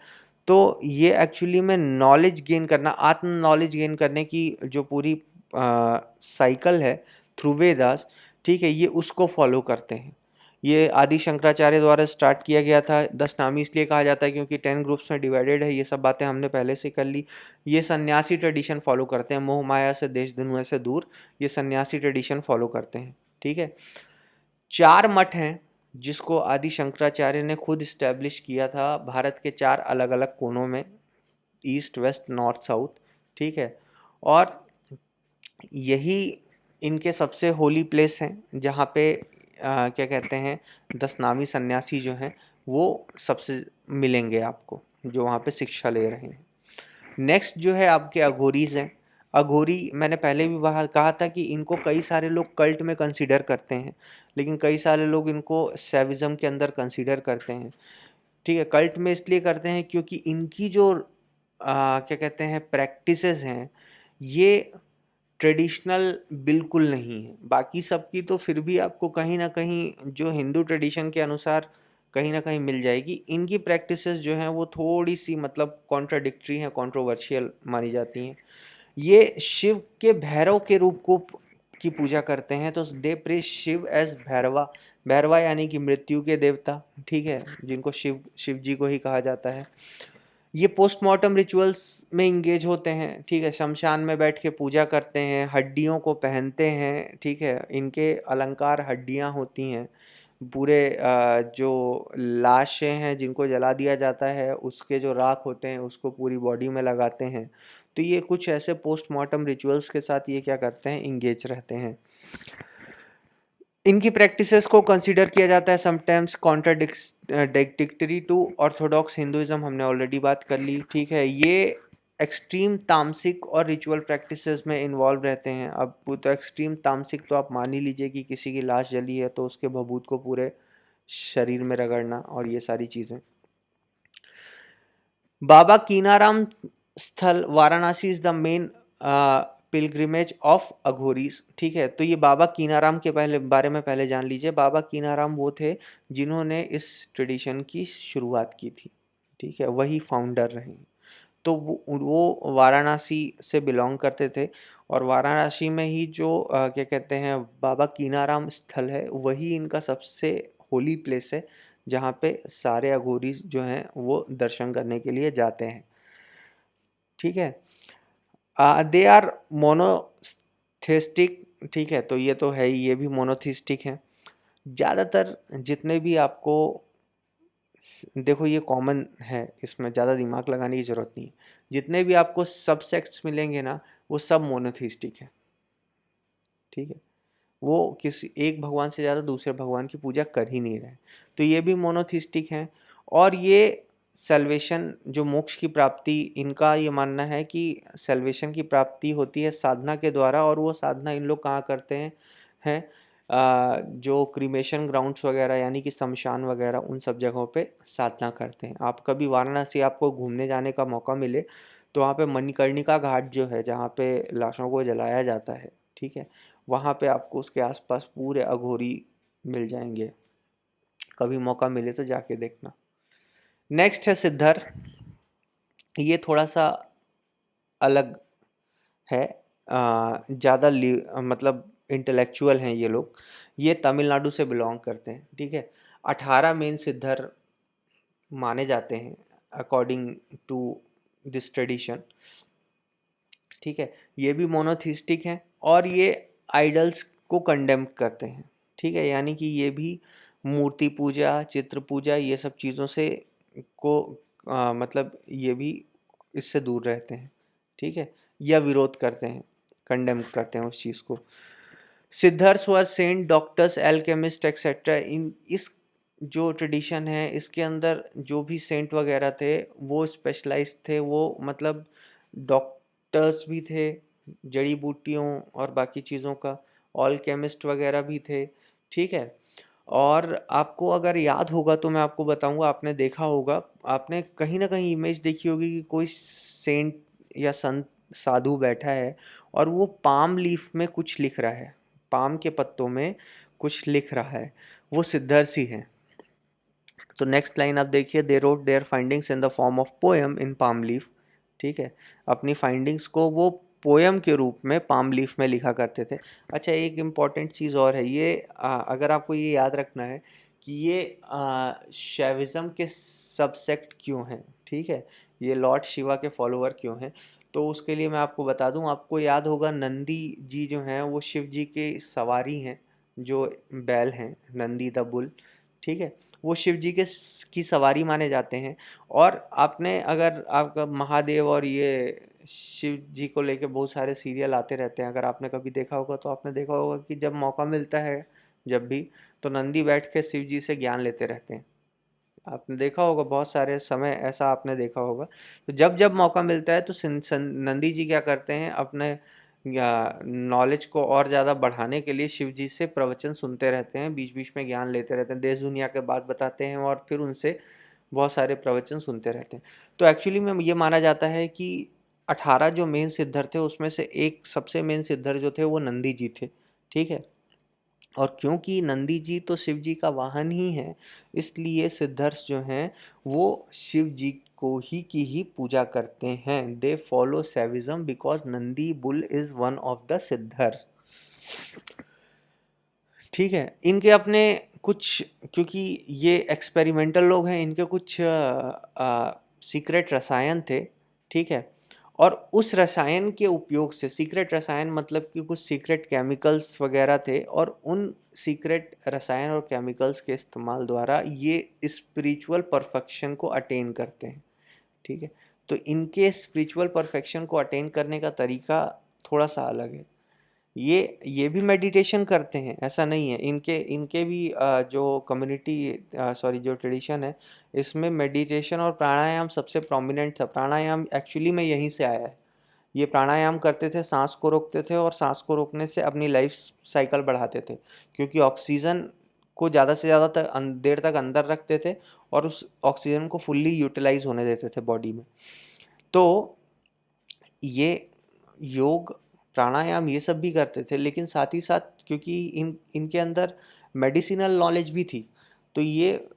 तो ये एक्चुअली में नॉलेज गेन करना, आत्म नॉलेज गेन करने की जो पूरी साइकिल है थ्रू वेदास, ठीक है, ये उसको फॉलो करते हैं। ये आदि शंकराचार्य द्वारा स्टार्ट किया गया था। 10 नामी इसलिए कहा जाता है क्योंकि 10 ग्रुप्स में डिवाइडेड है। ये सब बातें हमने पहले से कर ली। ये सन्यासी ट्रेडिशन फॉलो करते हैं, मोह माया से, देश दुनिया से दूर ये सन्यासी ट्रेडिशन फॉलो करते हैं। ठीक है। 4 मठ हैं जिसको आदि शंकराचार्य ने खुद इस्टेब्लिश किया था भारत के 4 अलग अलग कोनों में, ईस्ट वेस्ट नॉर्थ साउथ। ठीक है। और यही इनके सबसे होली प्लेस हैं जहाँ पे क्या कहते हैं 10 नामी सन्यासी जो हैं वो सबसे मिलेंगे आपको, जो वहाँ पे शिक्षा ले रहे हैं। नेक्स्ट जो है आपके अघोरीज हैं। अघोरी मैंने पहले भी बाहर कहा था कि इनको कई सारे लोग कल्ट में कंसीडर करते हैं, लेकिन कई सारे लोग इनको सैविज्म के अंदर कंसीडर करते हैं। ठीक है। कल्ट में इसलिए करते हैं क्योंकि इनकी जो क्या कहते हैं प्रैक्टिसेस हैं, ये ट्रेडिशनल बिल्कुल नहीं है। बाकी सबकी तो फिर भी आपको कहीं ना कहीं जो हिंदू ट्रेडिशन के अनुसार कहीं ना कहीं मिल जाएगी। इनकी प्रैक्टिसेस जो हैं वो थोड़ी सी मतलब कॉन्ट्राडिक्टरी हैं, कंट्रोवर्शियल मानी जाती हैं। ये शिव के भैरव के रूप को की पूजा करते हैं। तो दे प्रे शिव एज भैरवा। भैरवा यानी कि मृत्यु के देवता। ठीक है। जिनको शिव जी को ही कहा जाता है। ये पोस्टमार्टम रिचुअल्स में इंगेज होते हैं। ठीक है। शमशान में बैठ के पूजा करते हैं, हड्डियों को पहनते हैं। ठीक है। इनके अलंकार हड्डियां होती हैं। पूरे जो लाशें हैं जिनको जला दिया जाता है उसके जो राख होते हैं उसको पूरी बॉडी में लगाते हैं। तो ये कुछ ऐसे पोस्टमार्टम रिचुअल्स के साथ ये क्या करते हैं, इंगेज रहते हैं। इनकी प्रैक्टिसेस को कंसीडर किया जाता है sometimes contradictory to orthodox Hinduism. हमने ऑलरेडी बात कर ली। ठीक है। ये एक्सट्रीम तामसिक और रिचुअल प्रैक्टिसेस में इन्वॉल्व रहते हैं। अब वो तो एक्सट्रीम तामसिक तो आप मान ही लीजिए कि किसी की लाश जली है तो उसके भभूत को पूरे शरीर में रगड़ना और ये सारी चीज़ें। बाबा कीनाराम स्थल Varanasi is the main pilgrimage of Aghoris. ठीक है। तो ये बाबा कीनाराम के बारे में पहले जान लीजिए। बाबा कीनाराम वो थे जिन्होंने इस ट्रेडिशन की शुरुआत की थी। ठीक है। वही फाउंडर रहे। तो वो वाराणसी से बिलोंग करते थे। और वाराणसी में ही जो क्या कहते हैं बाबा कीनाराम स्थल है, वही इनका सबसे होली प्लेस है जहाँ पे सारे अघोरीज जो हैं वो दर्शन करने के लिए जाते हैं। ठीक है। They are monotheistic. ठीक है। तो ये तो है ही, ये भी मोनोथिस्टिक है। ज़्यादातर जितने भी आपको देखो ये कॉमन है, इसमें ज़्यादा दिमाग लगाने की ज़रूरत नहीं है। जितने भी आपको सब सेक्ट्स मिलेंगे ना वो सब मोनोथिस्टिक है। ठीक है। वो किसी एक भगवान से ज़्यादा दूसरे भगवान की पूजा कर ही नहीं रहे। तो ये भी मोनोथिस्टिक हैं। और ये सैल्वेशन, जो मोक्ष की प्राप्ति, इनका ये मानना है कि सैल्वेशन की प्राप्ति होती है साधना के द्वारा, और वो साधना इन लोग कहाँ करते हैं जो क्रीमेशन ग्राउंड्स वगैरह यानी कि शमशान वगैरह उन सब जगहों पे साधना करते हैं। आप कभी वाराणसी आपको घूमने जाने का मौका मिले तो वहाँ पे मणिकर्णिका घाट जो है, जहाँ पे लाशों को जलाया जाता है, ठीक है, वहाँ पे आपको उसके आसपास पूरे अघोरी मिल जाएंगे। कभी मौका मिले तो जाके देखना। नेक्स्ट है सिद्धर। ये थोड़ा सा अलग है, ज़्यादा मतलब इंटेलेक्चुअल हैं ये लोग। ये तमिलनाडु से बिलोंग करते हैं, ठीक है। 18 मेन सिद्धर माने जाते हैं अकॉर्डिंग टू दिस ट्रेडिशन, ठीक है। ये भी मोनोथिस्टिक हैं और ये आइडल्स को कंडेम करते हैं, ठीक है। यानी कि ये भी मूर्ति पूजा, चित्र पूजा, ये सब चीज़ों से को मतलब ये भी इससे दूर रहते हैं, ठीक है, या विरोध करते हैं, कंडेम करते हैं उस चीज़ को। Siddhars were saint, doctors, alchemist etcetera. इन इस जो ट्रेडिशन है इसके अंदर जो भी सेंट वगैरह थे वो स्पेशलाइज्ड थे, वो मतलब डॉक्टर्स भी थे जड़ी बूटियों और बाकी चीज़ों का, ऑलकेमिस्ट वगैरह भी थे, ठीक है। और आपको अगर याद होगा तो मैं आपको बताऊंगा, आपने देखा होगा, आपने कहीं ना कहीं इमेज देखी होगी कि कोई सेंट या संत साधु बैठा है और वो पाम लीफ में कुछ लिख रहा है, पाम के पत्तों में कुछ लिख रहा है, वो सिद्धर्ष ही है। तो नेक्स्ट लाइन आप देखिए, they wrote their findings in the form of poem in palm leaf, ठीक है। अपनी फाइंडिंग्स को वो पोएम के रूप में पाम लीफ में लिखा करते थे। अच्छा, एक इम्पॉर्टेंट चीज़ और है, ये अगर आपको ये याद रखना है कि ये शैविज़म के सबसेक्ट क्यों हैं, ठीक है, ये लॉर्ड शिवा के फॉलोअर क्यों हैं, तो उसके लिए मैं आपको बता दूं, आपको याद होगा नंदी जी जो हैं वो शिव जी के सवारी हैं, जो बैल हैं, नंदी द बुल, ठीक है, वो शिव जी के की सवारी माने जाते हैं। और आपने अगर आपका महादेव और ये शिव जी को लेके बहुत सारे सीरियल आते रहते हैं, अगर आपने कभी देखा होगा तो आपने देखा होगा कि जब मौका मिलता है जब भी, तो नंदी बैठ के शिव जी से ज्ञान लेते रहते हैं। आपने देखा होगा, बहुत सारे समय ऐसा आपने देखा होगा। तो जब जब मौका मिलता है तो नंदी जी क्या करते हैं, अपने नॉलेज को और ज़्यादा बढ़ाने के लिए शिव जी से प्रवचन सुनते रहते हैं, बीच बीच में ज्ञान लेते रहते हैं, देश दुनिया के बात बताते हैं और फिर उनसे बहुत सारे प्रवचन सुनते रहते हैं। तो एक्चुअली में ये माना जाता है कि 18 जो मेन सिद्धर थे उसमें से एक सबसे मेन सिद्धर जो थे वो नंदी जी थे, ठीक है। और क्योंकि नंदी जी तो शिव जी का वाहन ही है, इसलिए सिद्धर्स जो हैं वो शिव जी को ही की ही पूजा करते हैं। They follow Shaivism because Nandi bull is one of the Siddhars, ठीक है। इनके अपने कुछ, क्योंकि ये एक्सपेरिमेंटल लोग हैं, इनके कुछ सीक्रेट रसायन थे, ठीक है। और उस रसायन के उपयोग से, सीक्रेट रसायन मतलब कि कुछ सीक्रेट केमिकल्स वगैरह थे, और उन सीक्रेट रसायन और केमिकल्स के इस्तेमाल द्वारा ये स्पिरिचुअल परफेक्शन को अटेन करते हैं, ठीक है। तो इनके स्पिरिचुअल परफेक्शन को अटेन करने का तरीका थोड़ा सा अलग है। ये भी मेडिटेशन करते हैं, ऐसा नहीं है, इनके इनके भी जो कम्युनिटी, सॉरी, जो ट्रेडिशन है, इसमें मेडिटेशन और प्राणायाम सबसे प्रोमिनेंट था। प्राणायाम एक्चुअली में यहीं से आया है। ये प्राणायाम करते थे, सांस को रोकते थे और सांस को रोकने से अपनी लाइफ साइकिल बढ़ाते थे, क्योंकि ऑक्सीजन को ज़्यादा से ज़्यादा देर तक अंदर रखते थे और उस ऑक्सीजन को फुल्ली यूटिलाइज होने देते थे बॉडी में। तो ये योग, प्राणायाम, ये सब भी करते थे, लेकिन साथ ही साथ क्योंकि इनके अंदर मेडिसिनल नॉलेज भी थी, तो ये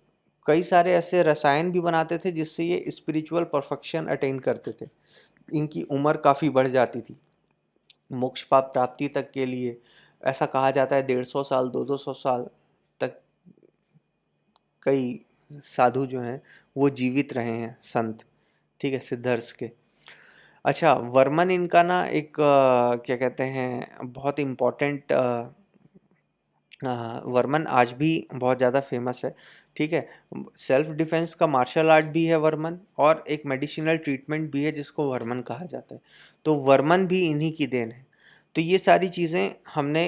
कई सारे ऐसे रसायन भी बनाते थे जिससे ये स्पिरिचुअल परफेक्शन अटेन करते थे। इनकी उम्र काफ़ी बढ़ जाती थी मोक्ष प्राप्ति तक के लिए। ऐसा कहा जाता है 150 साल, 200 साल तक कई साधु जो हैं वो जीवित रहे हैं, संत, ठीक है, सिद्धर्स के। अच्छा, वर्मन इनका ना एक क्या कहते हैं, बहुत इम्पोर्टेंट, वर्मन आज भी बहुत ज़्यादा फेमस है, ठीक है। सेल्फ डिफेंस का मार्शल आर्ट भी है वर्मन, और एक मेडिसिनल ट्रीटमेंट भी है जिसको वर्मन कहा जाता है। तो वर्मन भी इन्हीं की देन है। तो ये सारी चीज़ें हमने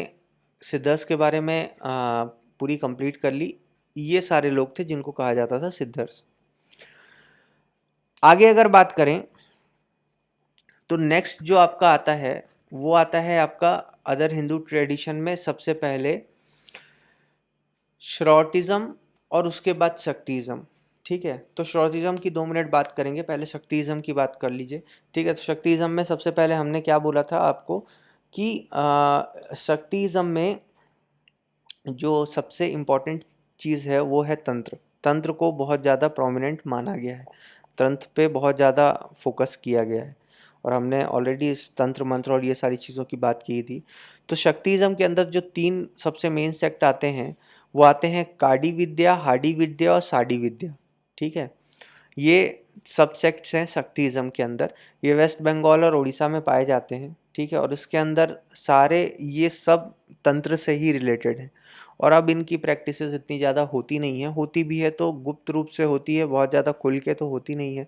सिद्धर्स के बारे में पूरी कंप्लीट कर ली। ये सारे लोग थे जिनको कहा जाता था सिद्धर्स। आगे अगर बात करें तो नेक्स्ट जो आपका आता है वो आता है आपका अदर हिंदू ट्रेडिशन में सबसे पहले श्रॉटिज्म और उसके बाद शक्तिज्म। ठीक है, तो श्रॉटिज्म की 2 मिनट बात करेंगे, पहले शक्तिज्म की बात कर लीजिए। ठीक है, तो शक्तिज्म में सबसे पहले हमने क्या बोला था आपको कि शक्तिज्म में जो सबसे इम्पोर्टेंट चीज़ है वो है तंत्र। तंत्र को बहुत ज़्यादा प्रोमिनेंट माना गया है, तंत्र पे बहुत ज़्यादा फोकस किया गया है, और हमने ऑलरेडी इस तंत्र मंत्र और ये सारी चीज़ों की बात की थी। तो शक्तिज्म के अंदर जो 3 सबसे मेन सेक्ट आते हैं वो आते हैं काडी विद्या, हाडी विद्या और साडी विद्या। ठीक है, ये सब सेक्ट्स हैं शक्तिज्म के अंदर। ये वेस्ट बंगाल और उड़ीसा में पाए जाते हैं। ठीक है, और इसके अंदर सारे ये सब तंत्र से ही रिलेटेड हैं, और अब इनकी प्रैक्टिसेस इतनी ज़्यादा होती नहीं है, होती भी है तो गुप्त रूप से होती है, बहुत ज़्यादा खुल के तो होती नहीं है।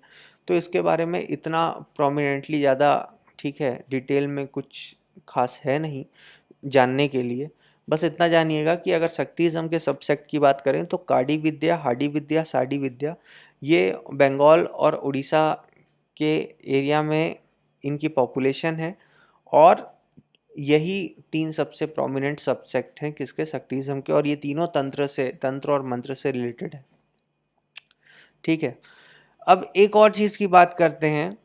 तो इसके बारे में इतना प्रोमिनेंटली ज़्यादा, ठीक है, डिटेल में कुछ खास है नहीं जानने के लिए। बस इतना जानिएगा कि अगर शक्तिज्म के सबसेक्ट की बात करें तो काडी विद्या, हाडी विद्या, साडी विद्या, ये बंगाल और उड़ीसा के एरिया में इनकी पॉपुलेशन है, और यही 3 सबसे प्रोमिनेंट सबसेक्ट हैं किसके, शक्तिज्म के, और ये तीनों तंत्र और मंत्र से रिलेटेड है। ठीक है, अब एक और चीज़ की बात करते हैं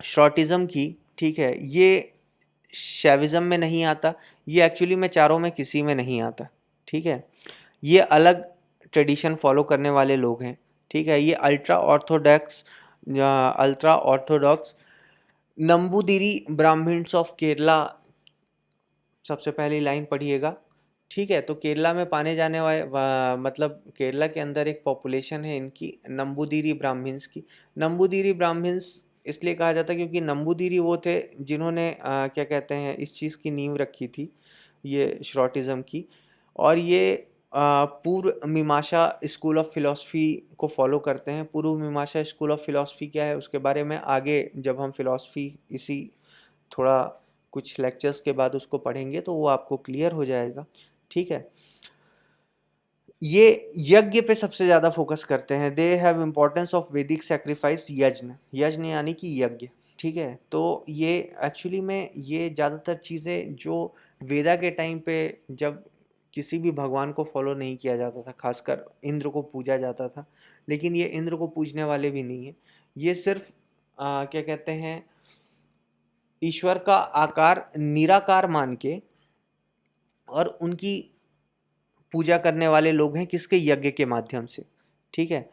श्रॉटिज्म की। ठीक है, ये शैविज्म में नहीं आता, ये एक्चुअली में चारों में किसी में नहीं आता। ठीक है, ये अलग ट्रेडिशन फॉलो करने वाले लोग हैं। ठीक है, ये ultra orthodox Namboodiri Brahmins of Kerala, सबसे पहली लाइन पढ़िएगा। ठीक है, तो केरला में पाने जाने वाले मतलब केरला के अंदर एक पॉपुलेशन है इनकी नंबूदिरी ब्राह्मण्स की। नंबूदिरी ब्राह्मण्स इसलिए कहा जाता है क्योंकि नंबूदिरी वो थे जिन्होंने क्या कहते हैं इस चीज़ की नींव रखी थी, ये श्रॉटिज्म की। और ये पूर्व मीमांसा स्कूल ऑफ फिलॉसफी को फॉलो करते हैं। पूर्व मीमांसा स्कूल ऑफ फिलॉसफी क्या है उसके बारे में आगे जब हम फिलॉसफी इसी थोड़ा कुछ लेक्चर्स के बाद उसको पढ़ेंगे तो वो आपको क्लियर हो जाएगा। ठीक है, ये यज्ञ पे सबसे ज़्यादा फोकस करते हैं। दे हैव इम्पोर्टेंस ऑफ वैदिक सेक्रीफाइस, यज्ञ, यज्ञ यानी कि यज्ञ। ठीक है, तो ये एक्चुअली में ये ज़्यादातर चीज़ें जो वेदा के टाइम पे जब किसी भी भगवान को फॉलो नहीं किया जाता था, खासकर इंद्र को पूजा जाता था, लेकिन ये इंद्र को पूजने वाले भी नहीं है, ये सिर्फ क्या कहते हैं ईश्वर का आकार निराकार मान के और उनकी पूजा करने वाले लोग हैं किसके, यज्ञ के माध्यम से। ठीक है,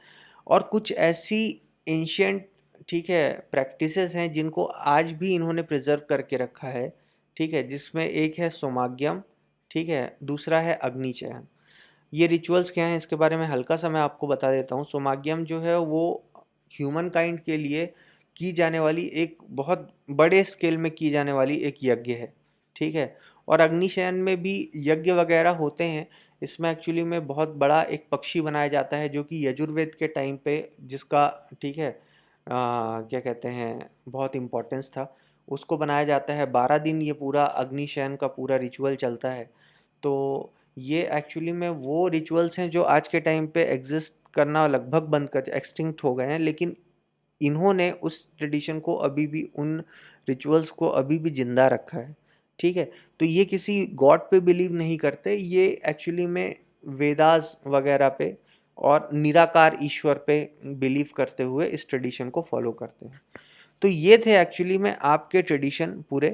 और कुछ ऐसी एंशियंट, ठीक है, प्रैक्टिसेस हैं जिनको आज भी इन्होंने प्रिजर्व करके रखा है। ठीक है, जिसमें एक है सोमाग्यम, ठीक है, दूसरा है अग्निचयन। ये रिचुअल्स क्या हैं इसके बारे में हल्का सा मैं आपको बता देता हूँ। सोमाग्यम जो है वो ह्यूमन काइंड के लिए की जाने वाली एक बहुत बड़े स्केल में की जाने वाली एक यज्ञ है। ठीक है, और अग्निशयन में भी यज्ञ वगैरह होते हैं। इसमें एक्चुअली में बहुत बड़ा एक पक्षी बनाया जाता है जो कि यजुर्वेद के टाइम पे जिसका, ठीक है, क्या कहते हैं बहुत इम्पोर्टेंस था, उसको बनाया जाता है। 12 दिन ये पूरा अग्निशयन का पूरा रिचुअल चलता है। तो ये एक्चुअली में वो रिचुअल्स हैं जो आज के टाइम पे एग्जिस्ट करना लगभग बंद कर एक्सटिंक्ट हो गए हैं, लेकिन इन्होंने उस ट्रेडिशन को अभी भी, उन रिचुअल्स को अभी भी जिंदा रखा है। ठीक है, तो ये किसी गॉड पे बिलीव नहीं करते, ये एक्चुअली में वेदास वगैरह पे और निराकार ईश्वर पे बिलीव करते हुए इस ट्रेडिशन को फॉलो करते हैं। तो ये थे एक्चुअली में आपके ट्रेडिशन पूरे,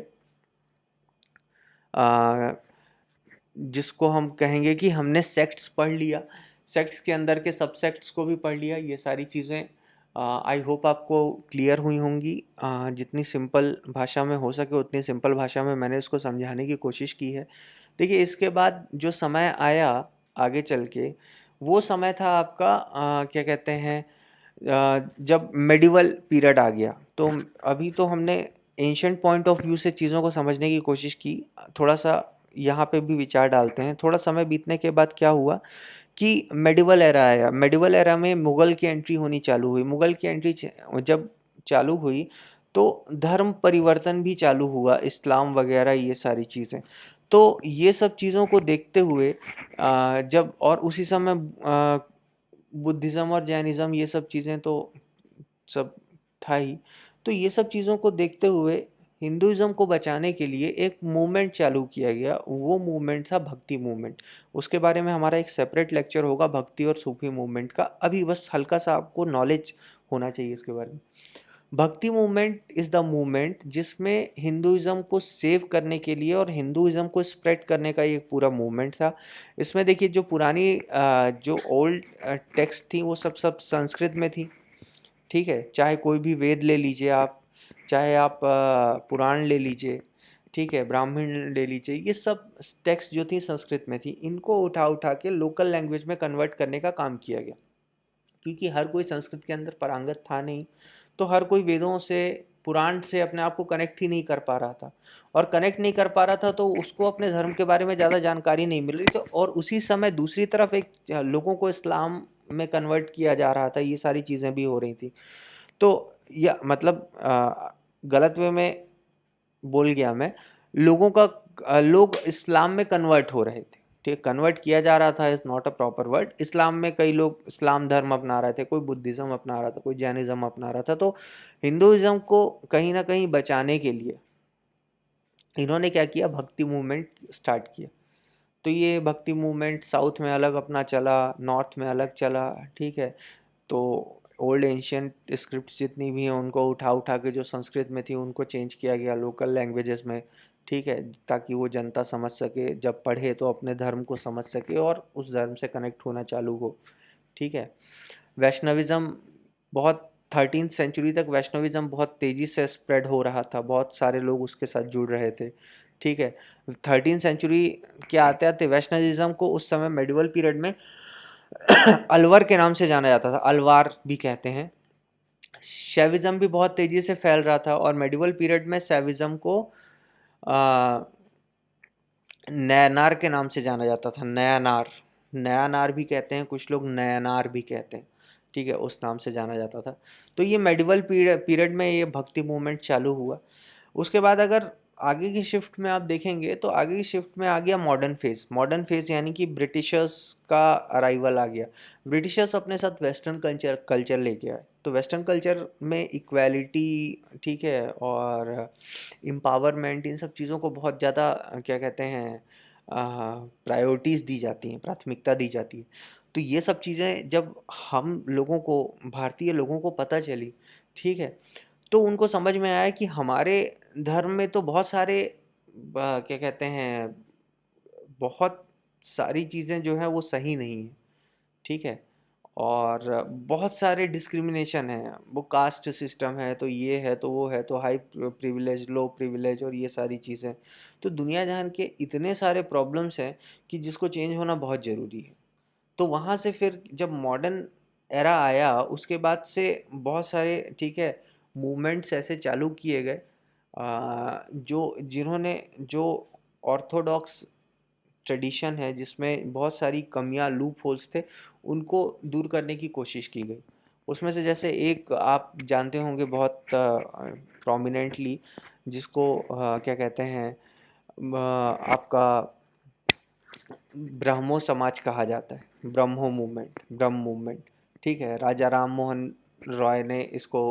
जिसको हम कहेंगे कि हमने सेक्ट्स पढ़ लिया, सेक्ट्स के अंदर के सब सेक्ट्स को भी पढ़ लिया। ये सारी चीज़ें आई होप आपको क्लियर हुई होंगी। जितनी सिंपल भाषा में हो सके उतनी सिंपल भाषा में मैंने इसको समझाने की कोशिश की है। देखिए, इसके बाद जो समय आया आगे चल के, वो समय था आपका क्या कहते हैं जब मेडिवल पीरियड आ गया। तो अभी तो हमने एंशियंट पॉइंट ऑफ व्यू से चीज़ों को समझने की कोशिश की, थोड़ा सा यहाँ पे भी विचार डालते हैं। थोड़ा समय बीतने के बाद क्या हुआ कि मेडिवल एरा आया। मेडिवल एरा में मुगल की एंट्री होनी चालू हुई। मुगल की एंट्री जब चालू हुई तो धर्म परिवर्तन भी चालू हुआ, इस्लाम वगैरह ये सारी चीज़ें। तो ये सब चीज़ों को देखते हुए जब, और उसी समय बुद्धिज़्म और जैनिज़्म ये सब चीज़ें तो सब था ही। तो ये सब चीज़ों को देखते हुए हिंदुइज़्म को बचाने के लिए एक मूवमेंट चालू किया गया, वो मूवमेंट था भक्ति मूवमेंट। उसके बारे में हमारा एक सेपरेट लेक्चर होगा भक्ति और सूफी मूवमेंट का, अभी बस हल्का सा आपको नॉलेज होना चाहिए इसके बारे में। भक्ति मूवमेंट इज़ द मूवमेंट जिसमें हिंदुइज़्म को सेव करने के लिए और हिंदुइज़्म को स्प्रेड करने का ये पूरा मूवमेंट था। इसमें देखिए जो पुरानी जो ओल्ड टेक्स्ट थी वो सब संस्कृत में थी, ठीक है? चाहे कोई भी वेद ले लीजिए आप, चाहे आप पुराण ले लीजिए, ठीक है? ब्राह्मण ले लीजिए, ये सब टेक्स्ट जो थी संस्कृत में थी, इनको उठा के लोकल लैंग्वेज में कन्वर्ट करने का काम किया गया। क्योंकि हर कोई संस्कृत के अंदर पारंगत था नहीं, तो हर कोई वेदों से, पुराण से अपने आप को कनेक्ट ही नहीं कर पा रहा था, और कनेक्ट नहीं कर पा रहा था तो उसको अपने धर्म के बारे में ज़्यादा जानकारी नहीं मिल रही थी, और उसी समय दूसरी तरफ एक लोगों को इस्लाम में कन्वर्ट किया जा रहा था, ये सारी चीज़ें भी हो रही थी। तो या मतलब गलत वे में बोल गया मैं, लोगों का लोग इस्लाम में कन्वर्ट हो रहे थे, ठीक, कन्वर्ट किया जा रहा था, is not a proper word. इस्लाम में कई लोग इस्लाम धर्म अपना रहे थे, कोई बुद्धिज्म अपना रहा था, कोई जैनिज्म अपना रहा था। तो हिंदुइज्म को कहीं ना कहीं बचाने के लिए इन्होंने क्या किया, भक्ति मूवमेंट स्टार्ट किया। तो ये भक्ति मूवमेंट साउथ में अलग अपना चला, नॉर्थ में अलग चला, ठीक है? तो ओल्ड एंशियंट स्क्रिप्ट जितनी भी हैं उनको उठा के जो संस्कृत में थी उनको चेंज किया गया लोकल लैंग्वेजेस में, ठीक है? ताकि वो जनता समझ सके, जब पढ़े तो अपने धर्म को समझ सके और उस धर्म से कनेक्ट होना चालू हो, ठीक है? वैष्णविज़्म बहुत 13th सेंचुरी तक वैष्णविज़्म बहुत तेज़ी से स्प्रेड हो रहा था, बहुत सारे लोग उसके साथ जुड़ रहे थे, ठीक है? 13th सेंचुरी के आते आते वैष्णविज़्म को उस समय मेडिवल पीरियड में अलवर के नाम से जाना जाता था, अलवार भी कहते हैं। शैविज़्म भी बहुत तेज़ी से फैल रहा था, और मेडिवल पीरियड में शैविज़्म को आ, नयनार के नाम से जाना जाता था। नयानार, नयानार भी कहते हैं कुछ लोग, नयनार भी कहते हैं, ठीक है? उस नाम से जाना जाता था। तो ये मेडिवल पीरियड में ये भक्ति मूवमेंट चालू हुआ। उसके बाद अगर आगे की शिफ्ट में आप देखेंगे तो आगे की शिफ्ट में आ गया मॉडर्न फेज। मॉडर्न फेज यानी कि ब्रिटिशर्स का अराइवल आ गया। ब्रिटिशर्स अपने साथ वेस्टर्न कल्चर लेके आए, तो वेस्टर्न कल्चर में इक्वालिटी, ठीक है, और एम्पावरमेंट, इन सब चीज़ों को बहुत ज़्यादा क्या कहते हैं, प्रायोरिटीज़ दी जाती हैं, प्राथमिकता दी जाती है। तो ये सब चीज़ें जब हम लोगों को, भारतीय लोगों को पता चली, ठीक है, तो उनको समझ में आया कि हमारे धर्म में तो बहुत सारे क्या कहते हैं, बहुत सारी चीज़ें जो हैं वो सही नहीं हैं, ठीक है? और बहुत सारे डिस्क्रिमिनेशन हैं, वो कास्ट सिस्टम है, तो ये है, तो वो है, तो हाई प्रिविलेज, लो प्रिविलेज, और ये सारी चीज़ें। तो दुनिया जहान के इतने सारे प्रॉब्लम्स हैं कि जिसको चेंज होना बहुत ज़रूरी है। तो वहाँ से फिर जब मॉडर्न एरा आया उसके बाद से बहुत सारे, ठीक है, मूवमेंट्स ऐसे चालू किए गए जो जिन्होंने जो ऑर्थोडॉक्स ट्रेडिशन है जिसमें बहुत सारी कमियां, लूप होल्स थे, उनको दूर करने की कोशिश की गई। उसमें से जैसे एक आप जानते होंगे बहुत प्रोमिनेंटली, जिसको क्या कहते हैं, आपका ब्रह्मो समाज कहा जाता है, ब्रह्मो मूवमेंट, ब्रह्म मूवमेंट, ठीक है? राजा राम मोहन रॉय ने इसको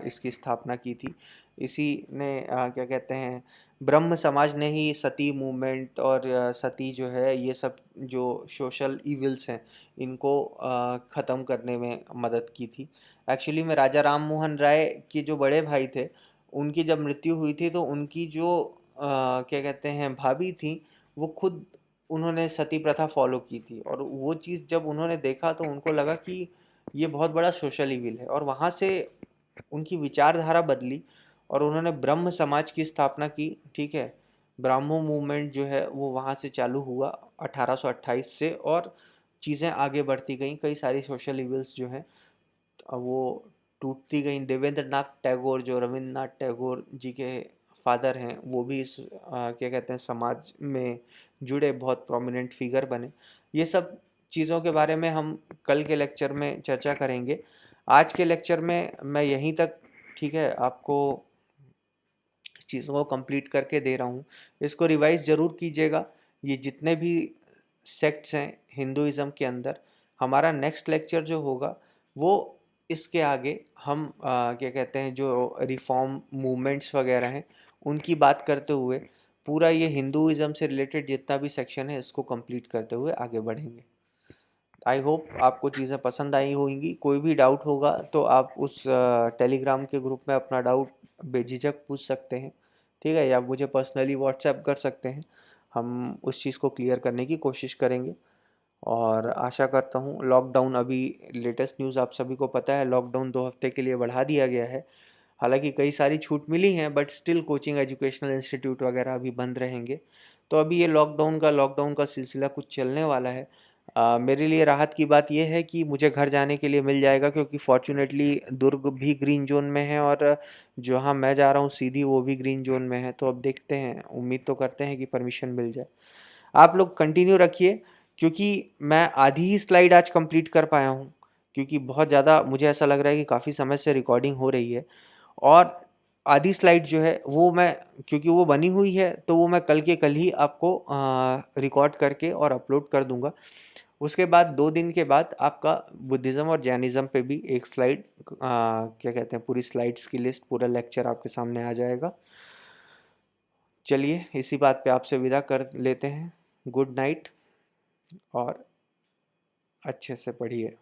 इसकी स्थापना की थी। इसी ने क्या कहते हैं, ब्रह्म समाज ने ही सती मूवमेंट और सती जो है, ये सब जो सोशल इविल्स हैं इनको ख़त्म करने में मदद की थी। एक्चुअली में राजा राम मोहन राय के जो बड़े भाई थे, उनकी जब मृत्यु हुई थी तो उनकी जो क्या कहते हैं भाभी थी, वो खुद, उन्होंने सती प्रथा फॉलो की थी, और वो चीज़ जब उन्होंने देखा तो उनको लगा कि ये बहुत बड़ा सोशल इविल है, और वहाँ से उनकी विचारधारा बदली और उन्होंने ब्रह्म समाज की स्थापना की, ठीक है? ब्राह्मो मूवमेंट जो है वो वहाँ से चालू हुआ 1828 से, और चीज़ें आगे बढ़ती गईं, कई सारी सोशल इविल्स जो हैं वो टूटती गईं। देवेंद्रनाथ टैगोर, जो रविंद्रनाथ टैगोर जी के फादर हैं, वो भी इस क्या कहते हैं, समाज में जुड़े, बहुत प्रोमिनेंट फिगर बने। ये सब चीज़ों के बारे में हम कल के लेक्चर में चर्चा करेंगे। आज के लेक्चर में मैं यहीं तक, ठीक है, आपको चीज़ों को कंप्लीट करके दे रहा हूँ। इसको रिवाइज ज़रूर कीजिएगा। ये जितने भी सेक्ट्स हैं हिंदुइज़्म के अंदर, हमारा नेक्स्ट लेक्चर जो होगा वो इसके आगे हम क्या कहते हैं, जो रिफॉर्म मूवमेंट्स वगैरह हैं उनकी बात करते हुए पूरा ये हिंदुइज्म से रिलेटेड जितना भी सेक्शन है इसको कंप्लीट करते हुए आगे बढ़ेंगे। आई होप आपको चीज़ें पसंद आई होंगी। कोई भी डाउट होगा तो आप उस टेलीग्राम के ग्रुप में अपना डाउट बेझिझक पूछ सकते हैं, ठीक है, या मुझे पर्सनली व्हाट्सएप कर सकते हैं। हम उस चीज़ को क्लियर करने की कोशिश करेंगे। और आशा करता हूँ, लॉकडाउन अभी लेटेस्ट न्यूज़ आप सभी को पता है, लॉकडाउन 2 हफ्ते के लिए बढ़ा दिया गया है। हालांकि कई सारी छूट मिली हैं but still coaching educational institute वगैरह अभी बंद रहेंगे। तो अभी ये लॉकडाउन का सिलसिला कुछ चलने वाला है। मेरे लिए राहत की बात यह है कि मुझे घर जाने के लिए मिल जाएगा, क्योंकि फॉर्चुनेटली दुर्ग भी ग्रीन जोन में है और जहाँ मैं जा रहा हूँ सीधी वो भी ग्रीन जोन में है। तो अब देखते हैं, उम्मीद तो करते हैं कि परमिशन मिल जाए। आप लोग कंटिन्यू रखिए, क्योंकि मैं आधी ही स्लाइड आज कंप्लीट कर पाया हूँ, क्योंकि बहुत ज़्यादा मुझे ऐसा लग रहा है कि काफ़ी समय से रिकॉर्डिंग हो रही है। और आधी स्लाइड जो है वो मैं, क्योंकि वो बनी हुई है तो वो मैं कल के कल ही आपको रिकॉर्ड करके और अपलोड कर दूंगा। उसके बाद 2 दिन के बाद आपका बुद्धिज़्म और जैनिज़्म पे भी एक स्लाइड, क्या कहते हैं, पूरी स्लाइड्स की लिस्ट, पूरा लेक्चर आपके सामने आ जाएगा। चलिए इसी बात पे आपसे विदा कर लेते हैं। गुड नाइट और अच्छे से पढ़िए।